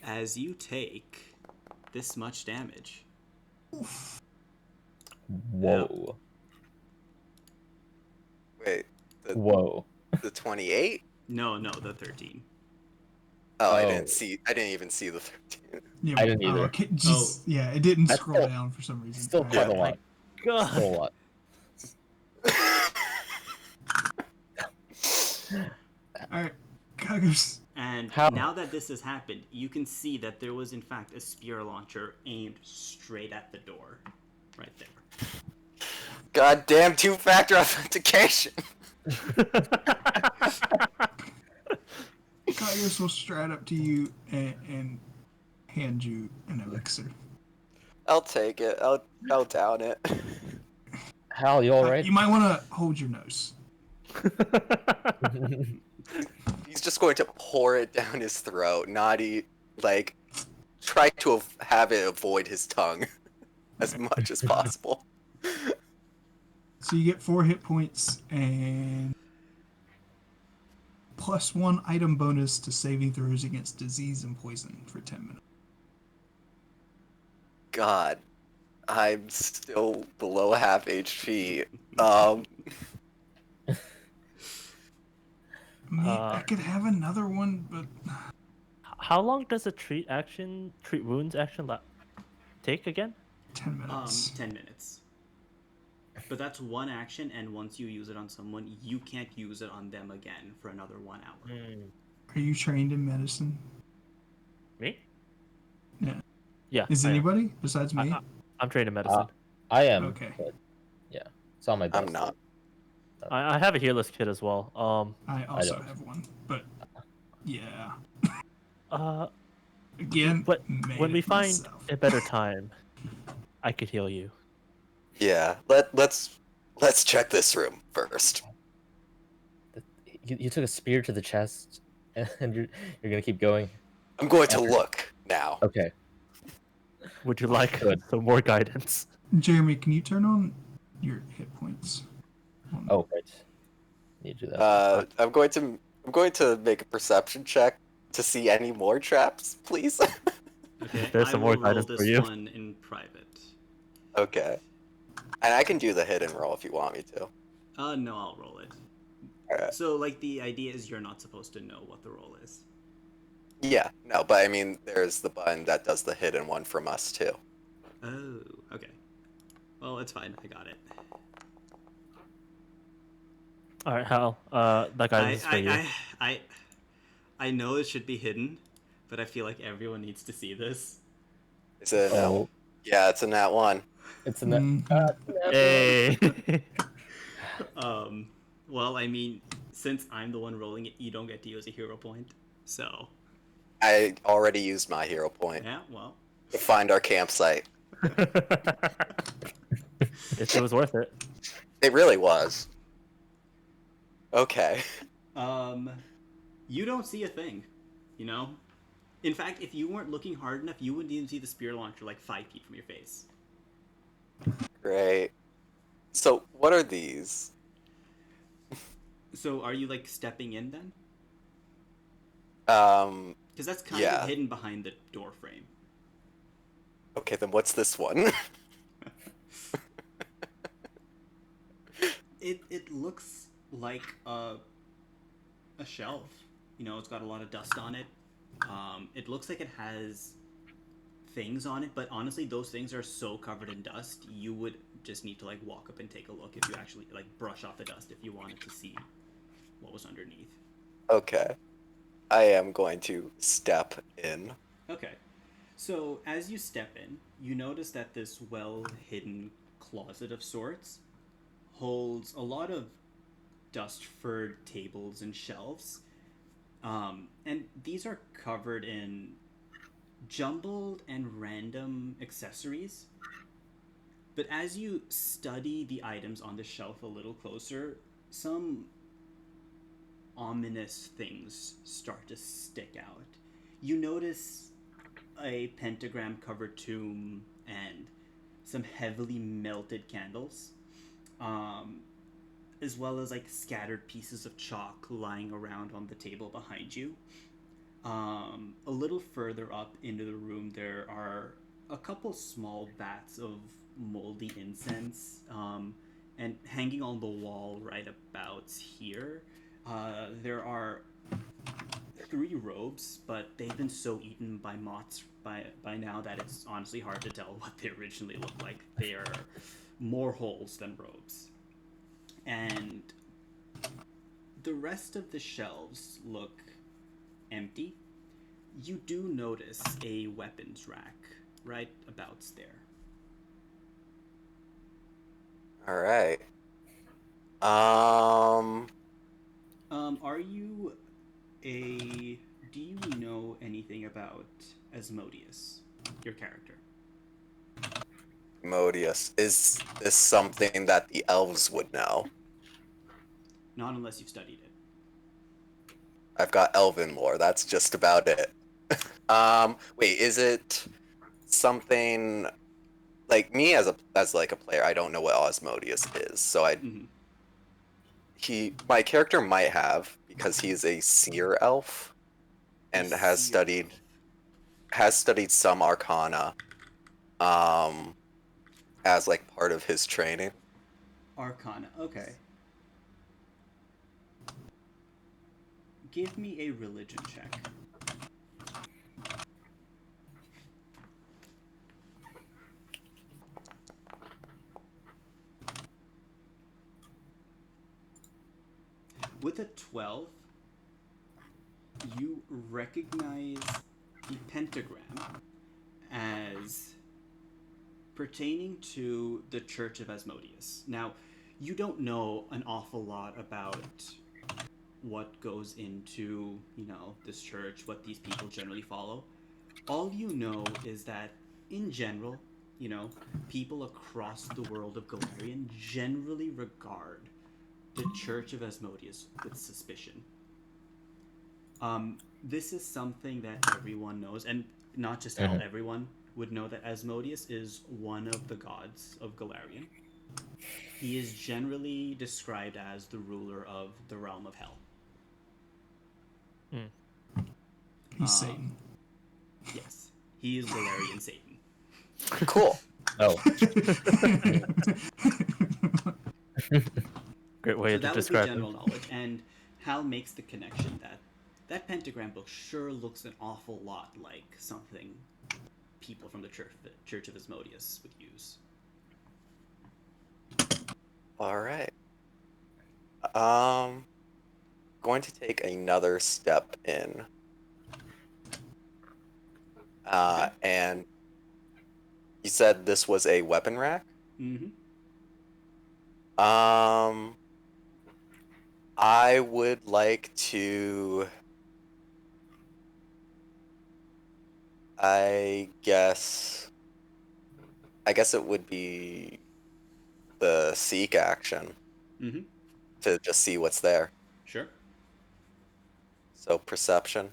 As you take this much damage, Whoa. Wait, Whoa. the 28? no, the 13. Oh, I Oh. didn't even see the 13. Yeah, I didn't either. Okay, just, yeah, it didn't That's scroll still- down for some reason. Still quite a Alright, lot. God. Still a lot. Alright, Kagos. And How? now that this has happened, you can see that there was in fact a spear launcher aimed straight at the door. Right there. Goddamn two-factor authentication. Kagos will stride up to you and hand you an elixir. I'll take it. I'll down it. Hal, you alright? You might want to hold your nose. He's just going to pour it down his throat, like, try to have it avoid his tongue as much as possible. So you get 4 hit points and +1 item bonus to saving throws against disease and poison for 10 minutes. God, I'm still below half HP. I mean, I could have another one, but How long does a treat wounds action take again? 10 minutes. 10 minutes. But that's one action, and once you use it on someone, you can't use it on them again for another 1 hour. Are you trained in medicine? Me? Yeah. Yeah. Is I am. anybody besides me? I'm trained in medicine. I am. Okay. But yeah, it's on my desk. I'm not. I have a healers kit as well. I also don't. have one, but yeah. Uh, Again, but made when we it find myself. a better time, I could heal you. Yeah, let's check this room first. You took a spear to the chest, and you're gonna keep going. I'm going to look now. Okay. Would you like Good. some more guidance? Jeremy, can you turn on your hit points? Oh, right. Need to do that. I'm going to make a perception check to see any more traps, please. Okay, There's I some will more roll guidance this for you. one in private. Okay. And I can do the hidden roll if you want me to. No, I'll roll it. Alright. So, like, the idea is you're not supposed to know what the roll is. Yeah, no, but I mean, there's the button that does the hidden one from us too. Oh, okay. Well, it's fine. I got it. All right, Hal. That guidance is for you. I know it should be hidden, but I feel like everyone needs to see this. Is it? Oh, Yeah, it's a nat 1. it's in the. Mhm. Hey. Well, I mean, since I'm the one rolling it, you don't get to use a hero point. So, I already used my hero point yeah, well. to find our campsite. It was worth it. It really was. Okay. You don't see a thing, you know? In fact, if you weren't looking hard enough, you wouldn't even see the spear launcher like 5 feet from your face. Great. So, what are these? So, are you like stepping in then? Because that's kind Yeah. of hidden behind the door frame. Okay, then what's this one? It looks like a shelf. You know, it's got a lot of dust on it. It looks like it has things on it, but honestly, those things are so covered in dust, you would just need to like walk up and take a look if you actually like brush off the dust if you wanted to see what was underneath. Okay. I am going to step in. Okay. So as you step in, you notice that this well-hidden closet of sorts holds a lot of dust-furred tables and shelves. And these are covered in jumbled and random accessories. But as you study the items on the shelf a little closer, some ominous things start to stick out. You notice a pentagram covered tomb and some heavily melted candles, as well as like scattered pieces of chalk lying around on the table behind you. A little further up into the room, there are a couple small vats of moldy incense, and hanging on the wall right about here, there are three robes, but they've been so eaten by moths by now that it's honestly hard to tell what they originally look like. They are more holes than robes. And the rest of the shelves look empty. You do notice a weapons rack right about there. All right. Are you a... Do you know anything about Asmodeus, your character? Modius, is this something that the elves would know? Not unless you've studied it. I've got elven lore. That's just about it. Wait, is it something like me as like a player? I don't know what Osmodius is, so Mm-hmm. my character might have, because he's a seer elf and has studied some arcana, as like part of his training. Arcana, okay. Give me a religion check. With a 12, you recognize the pentagram as pertaining to the Church of Asmodeus. Now, you don't know an awful lot about what goes into, this church, what these people generally follow. All you know is that, in general, people across the world of Golarion generally regard the Church of Asmodeus with suspicion. This is something that everyone knows, and not just everyone would know, that Asmodeus is one of the gods of Golarion. He is generally described as the ruler of the realm of hell. He's Satan. Yes, he is Golarion Satan. Cool. Oh, Great way So to that would be describe general him. knowledge, and Hal makes the connection that pentagram book sure looks an awful lot like something people from the Church of Asmodeus would use. All right. Going to take another step in. And you said this was a weapon rack? Mm-hmm. I would like to, I guess it would be the seek action Mm-hmm. to just see what's there. Sure. So perception.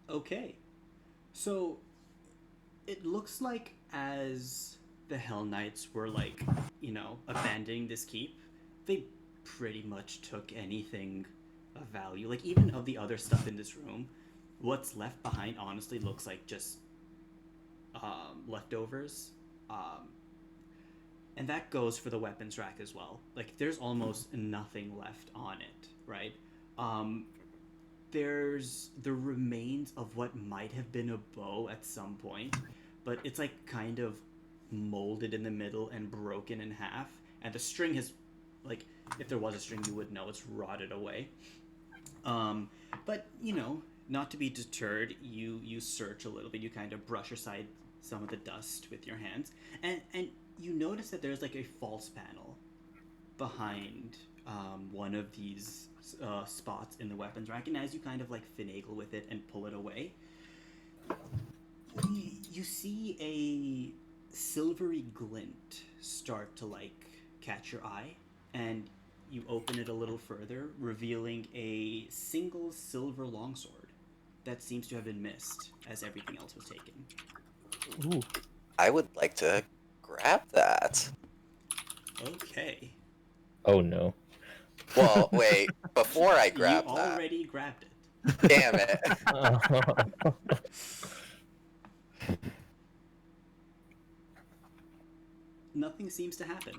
Okay. So it looks like as the Hell Knights were abandoning this keep, they pretty much took anything of value. Like, even of the other stuff in this room, what's left behind honestly looks like just leftovers. And that goes for the weapons rack as well. Like, there's almost nothing left on it, right? There's the remains of what might have been a bow at some point, but it's like kind of molded in the middle and broken in half, and the string has, if there was a string, you would know it's rotted away. But not to be deterred, you search a little bit. You kind of brush aside some of the dust with your hands, and you notice that there's like a false panel behind one of these spots in the weapons rack, and as you kind of like finagle with it and pull it away, you see a silvery glint start to like catch your eye, and you open it a little further, revealing a single silver longsword that seems to have been missed as everything else was taken. Ooh. I would like to grab that. Okay. Oh no. Well, wait. Before I grab You that, already grabbed it. damn it. Nothing seems to happen.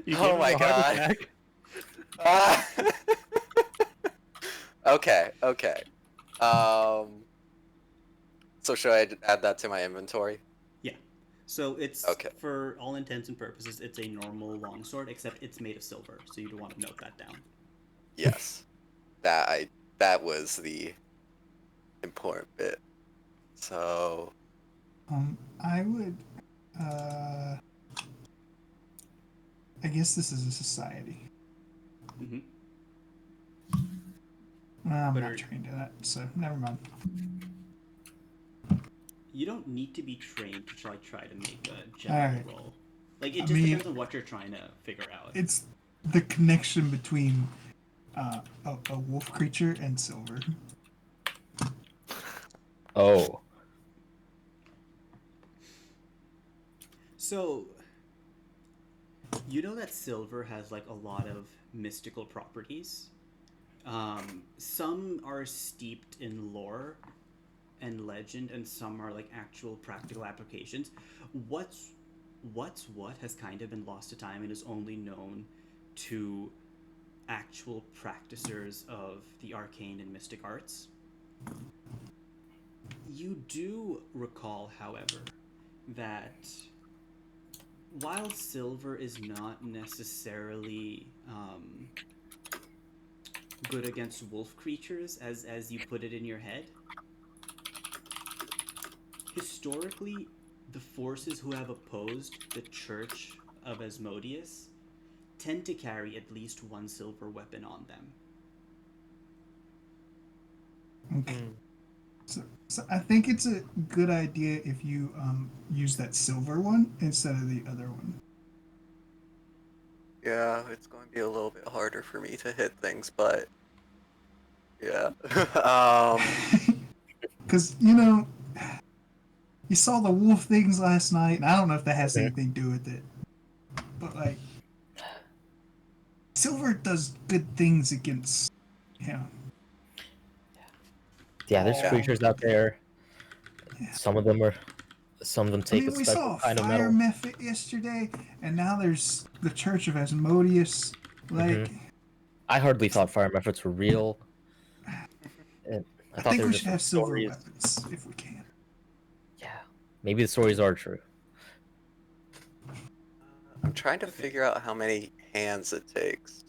You Oh gave him my a heart God. attack? Ah. Okay. So should I add that to my inventory? Yeah. So it's, Okay. for all intents and purposes, it's a normal longsword, except it's made of silver, so you do want to note that down. Yes. That was the important bit. So I would. I guess this is a society. Mm-hmm. I'm But not trained in that, so never mind. You don't need to be trained to try to make a general Alright. roll. Like, it I just mean- depends on what you're trying to figure out. It's the connection between a wolf creature and silver. Oh. So, you know that silver has like a lot of mystical properties. Some are steeped in lore and legend, and some are like actual practical applications. What has kind of been lost to time and is only known to actual practicers of the arcane and mystic arts. You do recall, however, that while silver is not necessarily good against wolf creatures, as you put it in your head, historically, the forces who have opposed the Church of Asmodeus tend to carry at least one silver weapon on them. Okay. So I think it's a good idea if you use that silver one instead of the other one. yeah, it's going to be a little bit harder for me to hit things, but yeah. Because, you saw the wolf things last night, and I don't know if that has Okay. anything to do with it. But, like, silver does good things against, Yeah, there's Yeah. creatures out there. Yeah. Some of them take a we special saw a kind of fire metal. method yesterday, and now there's the Church of Asmodeus. Like, I hardly thought fire methods were real. And I I thought think they were we just should have silver stories. weapons if we can. Yeah, maybe the stories are true. I'm trying to figure out how many hands it takes.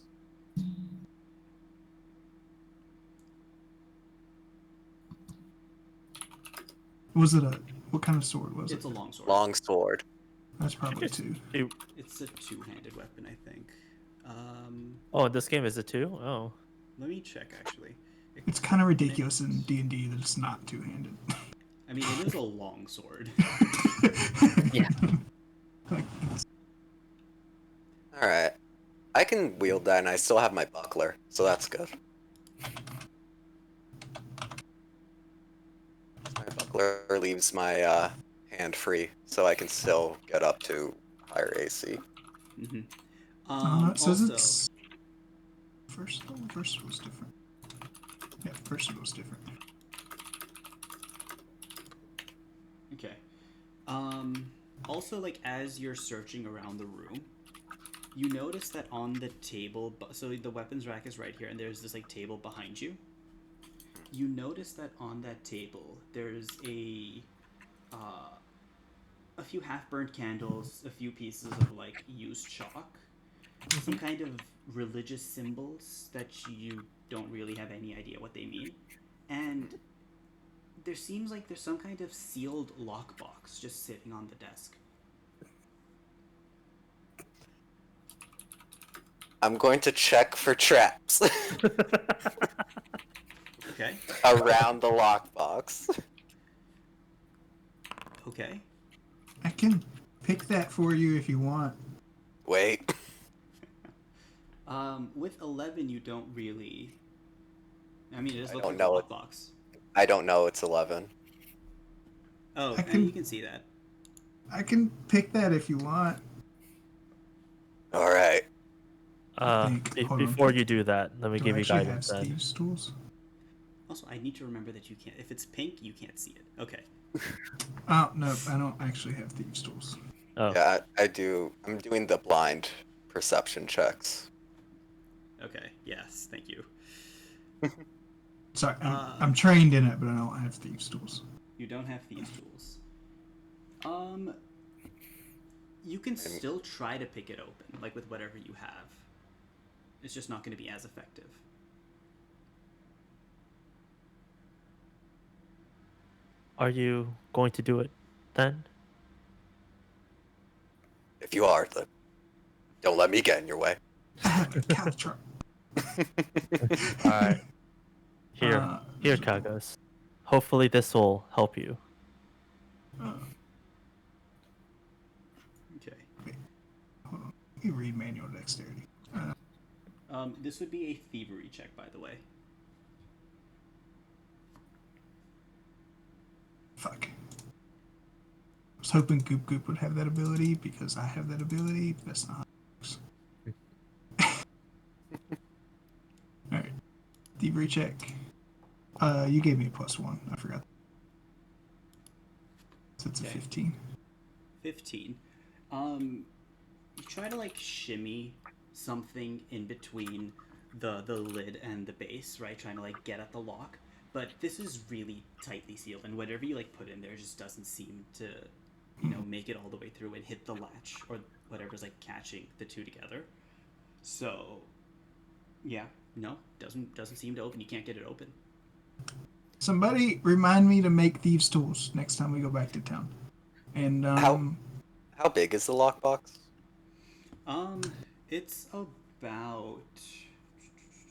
What kind of sword was It's it? a longsword. Longsword. That's probably Just- two. It's a two-handed weapon, I think. Oh, in this game is it two? Oh. Let me check, actually. It's kind of ridiculous in D&D that it's not two-handed. I mean, it is a long sword. Yeah. Like, All right. I can wield that, and I still have my buckler, so that's good. My buckler leaves my hand free, so I can still get up to higher AC. Mm-hmm. it says Also, it's first was different. Yeah, first was different. okay. Also, like, as you're searching around the room, you notice that on the table, so the weapons rack is right here, and there's this like table behind you. You notice that on that table there's a few half-burnt candles, a few pieces of like used chalk, some kind of religious symbols that you don't really have any idea what they mean. And there seems like there's some kind of sealed lockbox just sitting on the desk. I'm going to check for traps Okay. around the lockbox. Okay. I can pick that for you if you want. Wait. With 11, you don't really. I mean, it just I looks don't like know a it. lockbox. I don't know it's 11. Oh, I and can- you can see that. I can pick that if you want. All right. Hold on. Before you do that, let me Do give I you actually have guidance then. Steve's tools? Also, I need to remember that you can't. If it's pink, you can't see it. Okay. Oh no, I don't actually have thieves' tools. Oh, Yeah, I do. I'm doing the blind perception checks. Okay. Yes. Thank you. Sorry, Uh, I'm trained in it, but I don't have thieves' tools. You don't have thieves' tools. You can still try to pick it open, like with whatever you have. It's just not going to be as effective. are you going to do it then? If you are, then don't let me get in your way. I have a caltrop. Alright. Here, Uh, here, Kagos. Hopefully this will help you. Okay. Hold on. Let me read manual dexterity. This would be a thievery check, by the way. Fuck. I was hoping Goop Goop would have that ability because I have that ability, but that's not how it works. Alright. Thievery check. You gave me a +1. I forgot. So it's a Okay. 15. 15. You try to like shimmy something in between the lid and the base, right? Trying to like get at the lock. But this is really tightly sealed, and whatever you like put in there just doesn't seem to, make it all the way through and hit the latch or whatever's like catching the two together. So, yeah, no, doesn't seem to open. You can't get it open. Somebody remind me to make thieves' tools next time we go back to town. And How big is the lockbox? It's about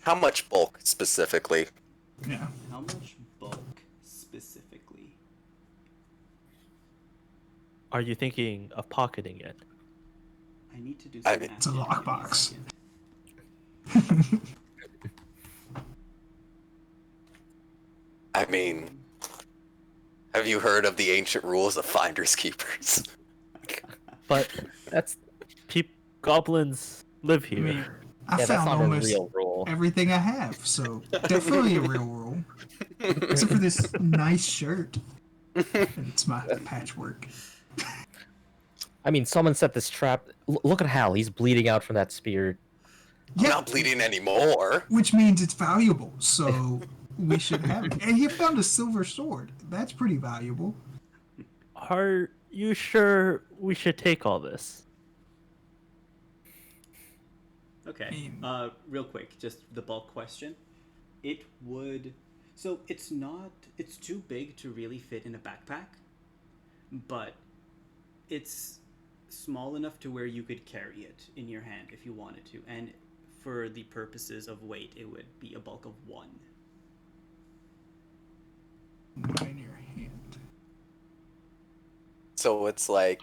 How much bulk specifically? yeah. how much bulk specifically? Are you thinking of pocketing it? I need to do I some mean- math. It's a Give me lockbox. second. I mean, have you heard of the ancient rules of finders keepers? But That's goblins live I here. mean, I yeah, that's found not a almost real rule. everything I have, so definitely a real rule. Except for this nice shirt. It's my patchwork. I mean, someone set this trap. Look at Hal. He's bleeding out from that spear. I'm Yeah, not bleeding anymore. which means it's valuable, so we should have it. And you found a silver sword. That's pretty valuable. Are you sure we should take all this? Okay. Real quick, just the bulk question. It would. So it's not. It's too big to really fit in a backpack, but it's small enough to where you could carry it in your hand if you wanted to. And for the purposes of weight, it would be a bulk of 1. In your hand. So it's like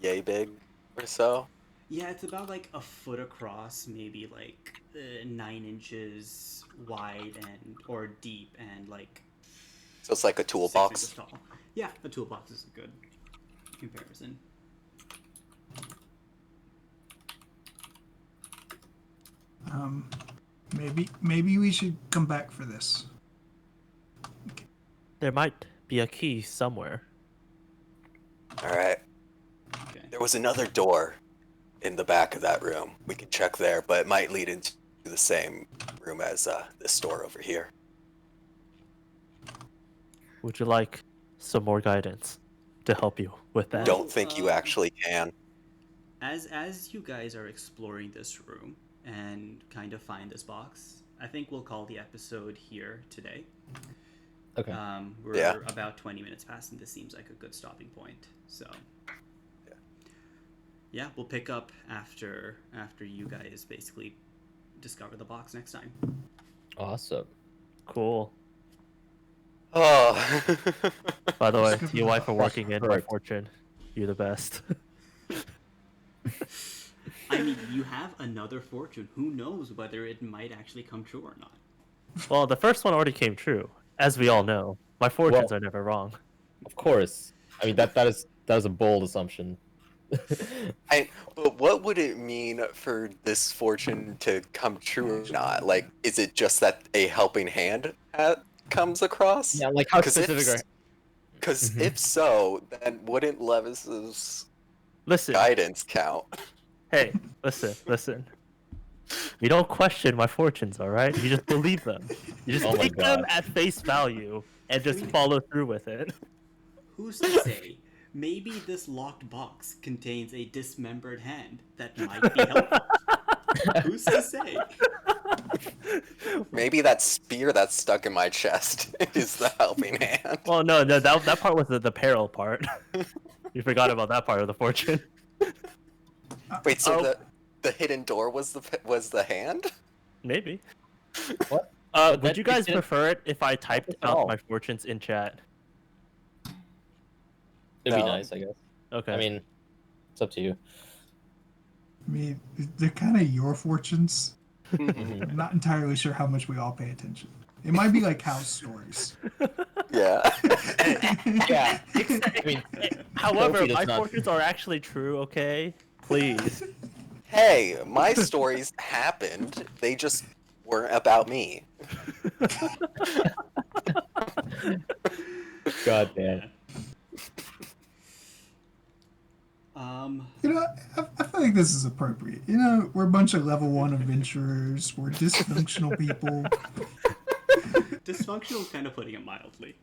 yay big or so. Yeah, it's about like a foot across, maybe like 9 inches wide and or deep, and like So it's like a 6 toolbox. inches tall. Yeah, a toolbox is a good comparison. Maybe we should come back for this. There might be a key somewhere. All right. Okay. There was another door in the back of that room. We can check there, but it might lead into the same room as this door over here. Would you like some more guidance to help you with that? Don't think you actually can. As you guys are exploring this room, and kind of find this box. I think we'll call the episode here today. Okay. We're Yeah. about 20 minutes past, and this seems like a good stopping point. So, yeah, we'll pick up after you guys basically discover the box next time. Awesome. Cool. Oh. By the way, Skip to your it. wife for working in my Correct. fortune. You're the best. I mean, you have another fortune. Who knows whether it might actually come true or not? Well, the first one already came true, as we all know. My fortunes Well- are never wrong. Of course. I mean that is a bold assumption. But what would it mean for this fortune to come true or not? Like, is it just that a helping hand comes across? Yeah, like how 'Cause if specific are s- Because Mhm. if so, then wouldn't Levis's Listen, guidance count? hey, listen. You don't question my fortunes, all right? You just believe them. You just Oh my take them God. at face value and just follow through with it. Who's to say? Maybe this locked box contains a dismembered hand that might be helpful. Who's to say? Maybe that spear that's stuck in my chest is the helping hand. Well, no, that part was the peril part. You forgot about that part of the fortune. Wait, so Oh. the hidden door was the hand? Maybe. What? Would That you guys didn't prefer it if I typed at out all. my fortunes in chat? It'd be No. nice, I guess. Okay. I mean, it's up to you. I mean, they're kind of your fortunes. Mhm. I'm not entirely sure how much we all pay attention. It might be like house stories. Yeah. Yeah. I mean, however, Sophie does my not- fortunes are actually true. Okay, please. Hey, my stories happened. They just weren't about me. God damn. You know, I feel like this is appropriate. You know, we're a bunch of level 1 adventurers. We're dysfunctional people. Dysfunctional is kind of putting it mildly.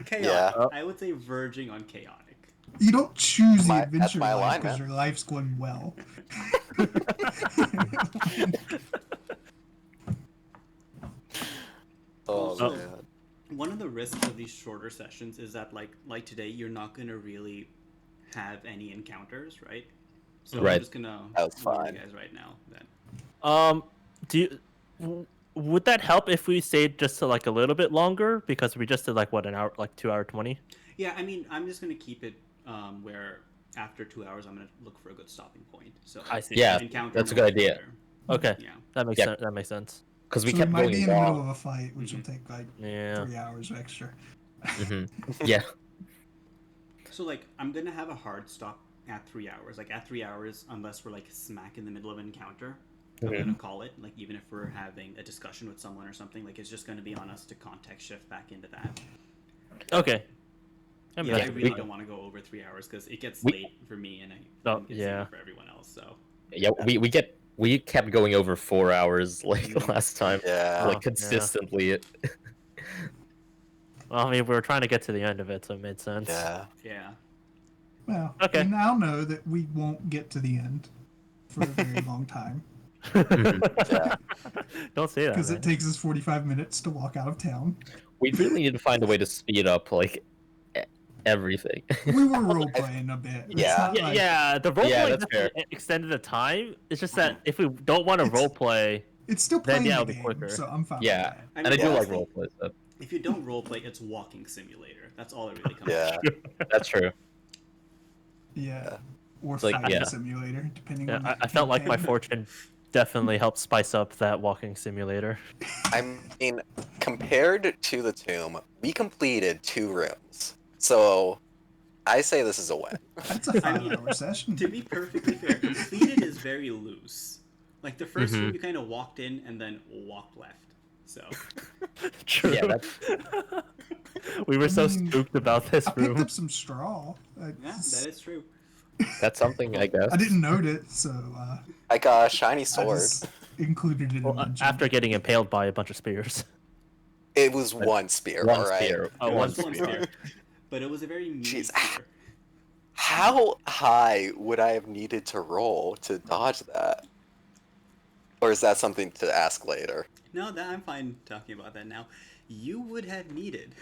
Chaotic. Yeah. I would say verging on chaotic. You don't choose the That's adventure my life because alignment. your life's going well. Oh, Also, man. one of the risks of these shorter sessions is that, like today, you're not gonna really have any encounters, right? So I'm Right. just gonna That was warn fine. you guys right now. Then Do you, would that help if we stayed just to like a little bit longer because we just did like what, an hour, like 2 hour 20? yeah, I mean, I'm just gonna keep it where after 2 hours, I'm gonna look for a good stopping point. So I see. Yeah, encounter that's a no good idea. encounter. Okay, Yeah. that makes Yeah. sense. That makes sense. Because we So we kept might going be in the middle long. of a fight, which will take like Yeah. 3 hours extra. Mhm. Yeah. So like, I'm gonna have a hard stop at 3 hours. Like at 3 hours, unless we're like smack in the middle of an encounter, I'm Mhm. gonna call it. Like even if we're having a discussion with someone or something, like it's just gonna be on us to context shift back into that. Okay. I mean, Yeah, I that's really fine. don't want to go over 3 hours because it gets We- late for me and Oh, it's yeah. late for everyone else. So Yeah, we kept going over 4 hours like last time, Yeah. like yeah. consistently. Well, I mean, we were trying to get to the end of it, so it made sense. Yeah. yeah, Well, Okay. we now know that we won't get to the end for a very long time Yeah. Don't say that. because Man. it takes us 45 minutes to walk out of town. We really need to find a way to speed up like everything. We were role playing a bit. It's Yeah. not Yeah, like- yeah, the role Yeah, play that's fair. definitely extended the time. It's just that if we don't want to It's- role play, It's still Then, playing yeah, the it'll be game, quicker. so I'm fine. Yeah. With that. I And I mean, do like honestly, roleplay stuff. if you don't roleplay, it's walking simulator. That's all it really comes Yeah. down to. That's true. Yeah. Or It's like, fighting yeah. simulator, depending yeah, on. I the felt like my campaign. fortune definitely helped spice up that walking simulator. I mean, compared to the tomb, we completed 2 rooms. So I say this is a win. That's a I mean, 5-hour session. To be perfectly fair, completed is very loose. Like the 1st Mhm. room, you kind of walked in and then walked left. So True. Yeah, that's We were so I mean, spooked about this I picked room. up some straw. yeah, that is true. something, I guess. I didn't note it, so I got a shiny I sword. just included it in Well, the mention. after getting impaled by a bunch of spears. It was one spear, One alright? spear. Oh, It one was one spear. spear, but it was a very meaty Jeez. spear. How high would I have needed to roll to dodge that? Or is that something to ask later? No, that I'm fine talking about that now. You would have needed.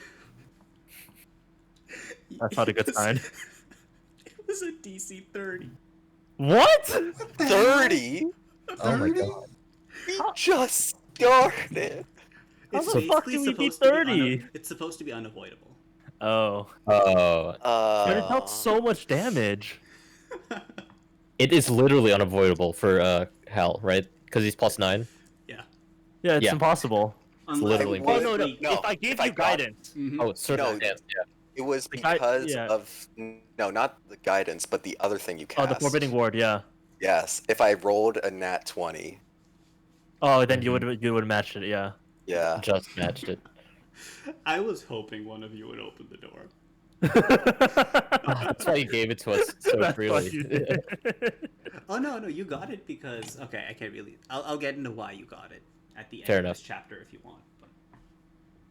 That's not a good sign. It was a DC 30. What? What the hell? 30? Oh my 30? god. We just started. How It's the fuck basically do we need supposed to be 30? it's supposed to be unavoidable. Oh. Oh, But it dealt so much damage. it is literally unavoidable for Hal, right? Because he's +9. Yeah. Yeah, it's Yeah. impossible. literally Oh, no, no. Wait, no, If I gave if I you got- guidance. Mhm. Oh, certain No, yeah. It was The guy- because yeah. of no, not the guidance, but the other thing you Oh, cast. the Forbidding Ward, yeah. Yes, if I rolled a nat 20. Oh, then you would match it, yeah. Yeah. Just matched it. I was hoping one of you would open the door. That's why you gave it to us so That's what freely. you did. Oh no, you got it because okay, I can't really. I'll get into why you got it at the end Fair of enough. this chapter if you want.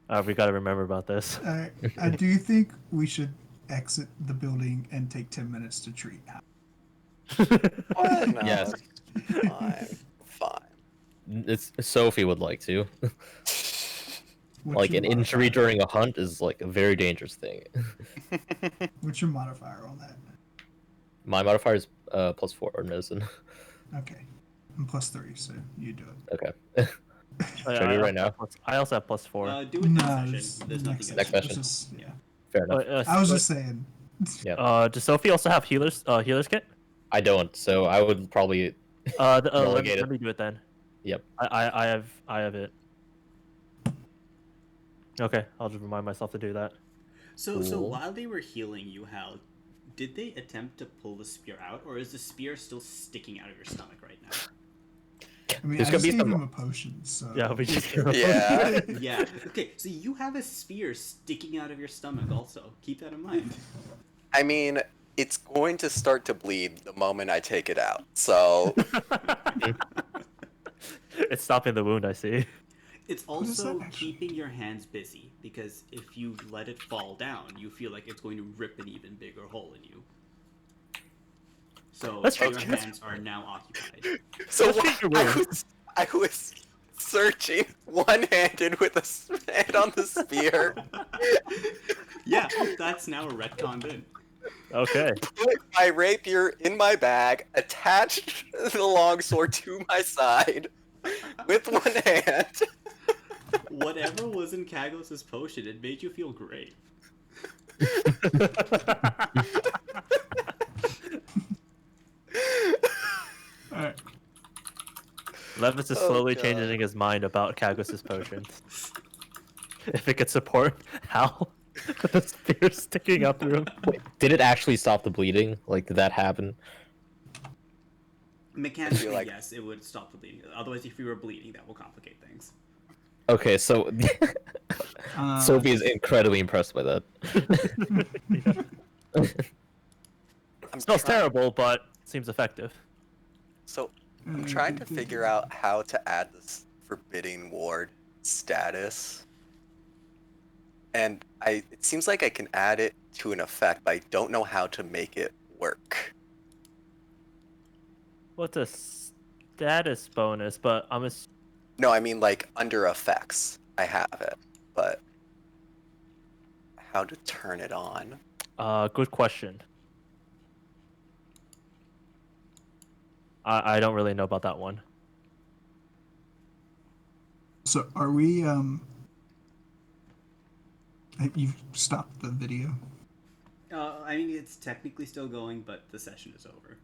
But... We gotta remember about this. I do think we should exit the building and take 10 minutes to treat Hal. What? No, Yes. Fine. It's Sophie would like to. What's Like your an injury modifier? during a hunt is like a very dangerous thing. What's your modifier on that? My modifier is +4 or medicine. Okay. I'm +3, so you do it. Okay. Oh, Should I do it right now? I also have +4. do it next No, session. it's There's nothing Next else. session. Just, yeah. Fair enough. I was just saying. Does Sophie also have healers kit? I don't, so I would probably. Let Relegate it. me do it then. Yep. I have it. Okay, I'll just remind myself to do that. So Cool. while they were healing you, Hal, did they attempt to pull the spear out, or is the spear still sticking out of your stomach right now? I mean, There's I gonna just be gave some- him a potion, so... Yeah, we just Yeah. Yeah. Okay, so you have a spear sticking out of your stomach also. Keep that in mind. I mean, it's going to start to bleed the moment I take it out. So, It's stopping the wound, I see. It's is also that actually? keeping your hands busy, because if you let it fall down, you feel like it's going to rip an even bigger hole in you. So That's your true. hands are now occupied. so Let's take your word. I was searching one-handed with a hand on the spear. Yeah, that's now retconned in. Okay. Put my rapier in my bag, attached the longsword to my side with one hand. Whatever was in Kagos' potion, it made you feel great. Alright. Levis is Oh, slowly God. changing his mind about Kagos' potion. If it could support Hal with the spear sticking up through him. Wait, did it actually stop the bleeding? Like, did that happen? Mechanically, like- yes, it would stop the bleeding. Otherwise, if you were bleeding, that will complicate things. Okay, so Sophie is incredibly impressed by that. I'm Smells trying- terrible, but seems effective. So, I'm trying to figure out how to add this Forbidding Ward status. And it seems like I can add it to an effect, but I don't know how to make it work. What's a status bonus? But No, I mean like under effects, I have it, but how to turn it on? good question. I don't really know about that one. So, are we, You've stopped the video. I mean, it's technically still going, but the session is over.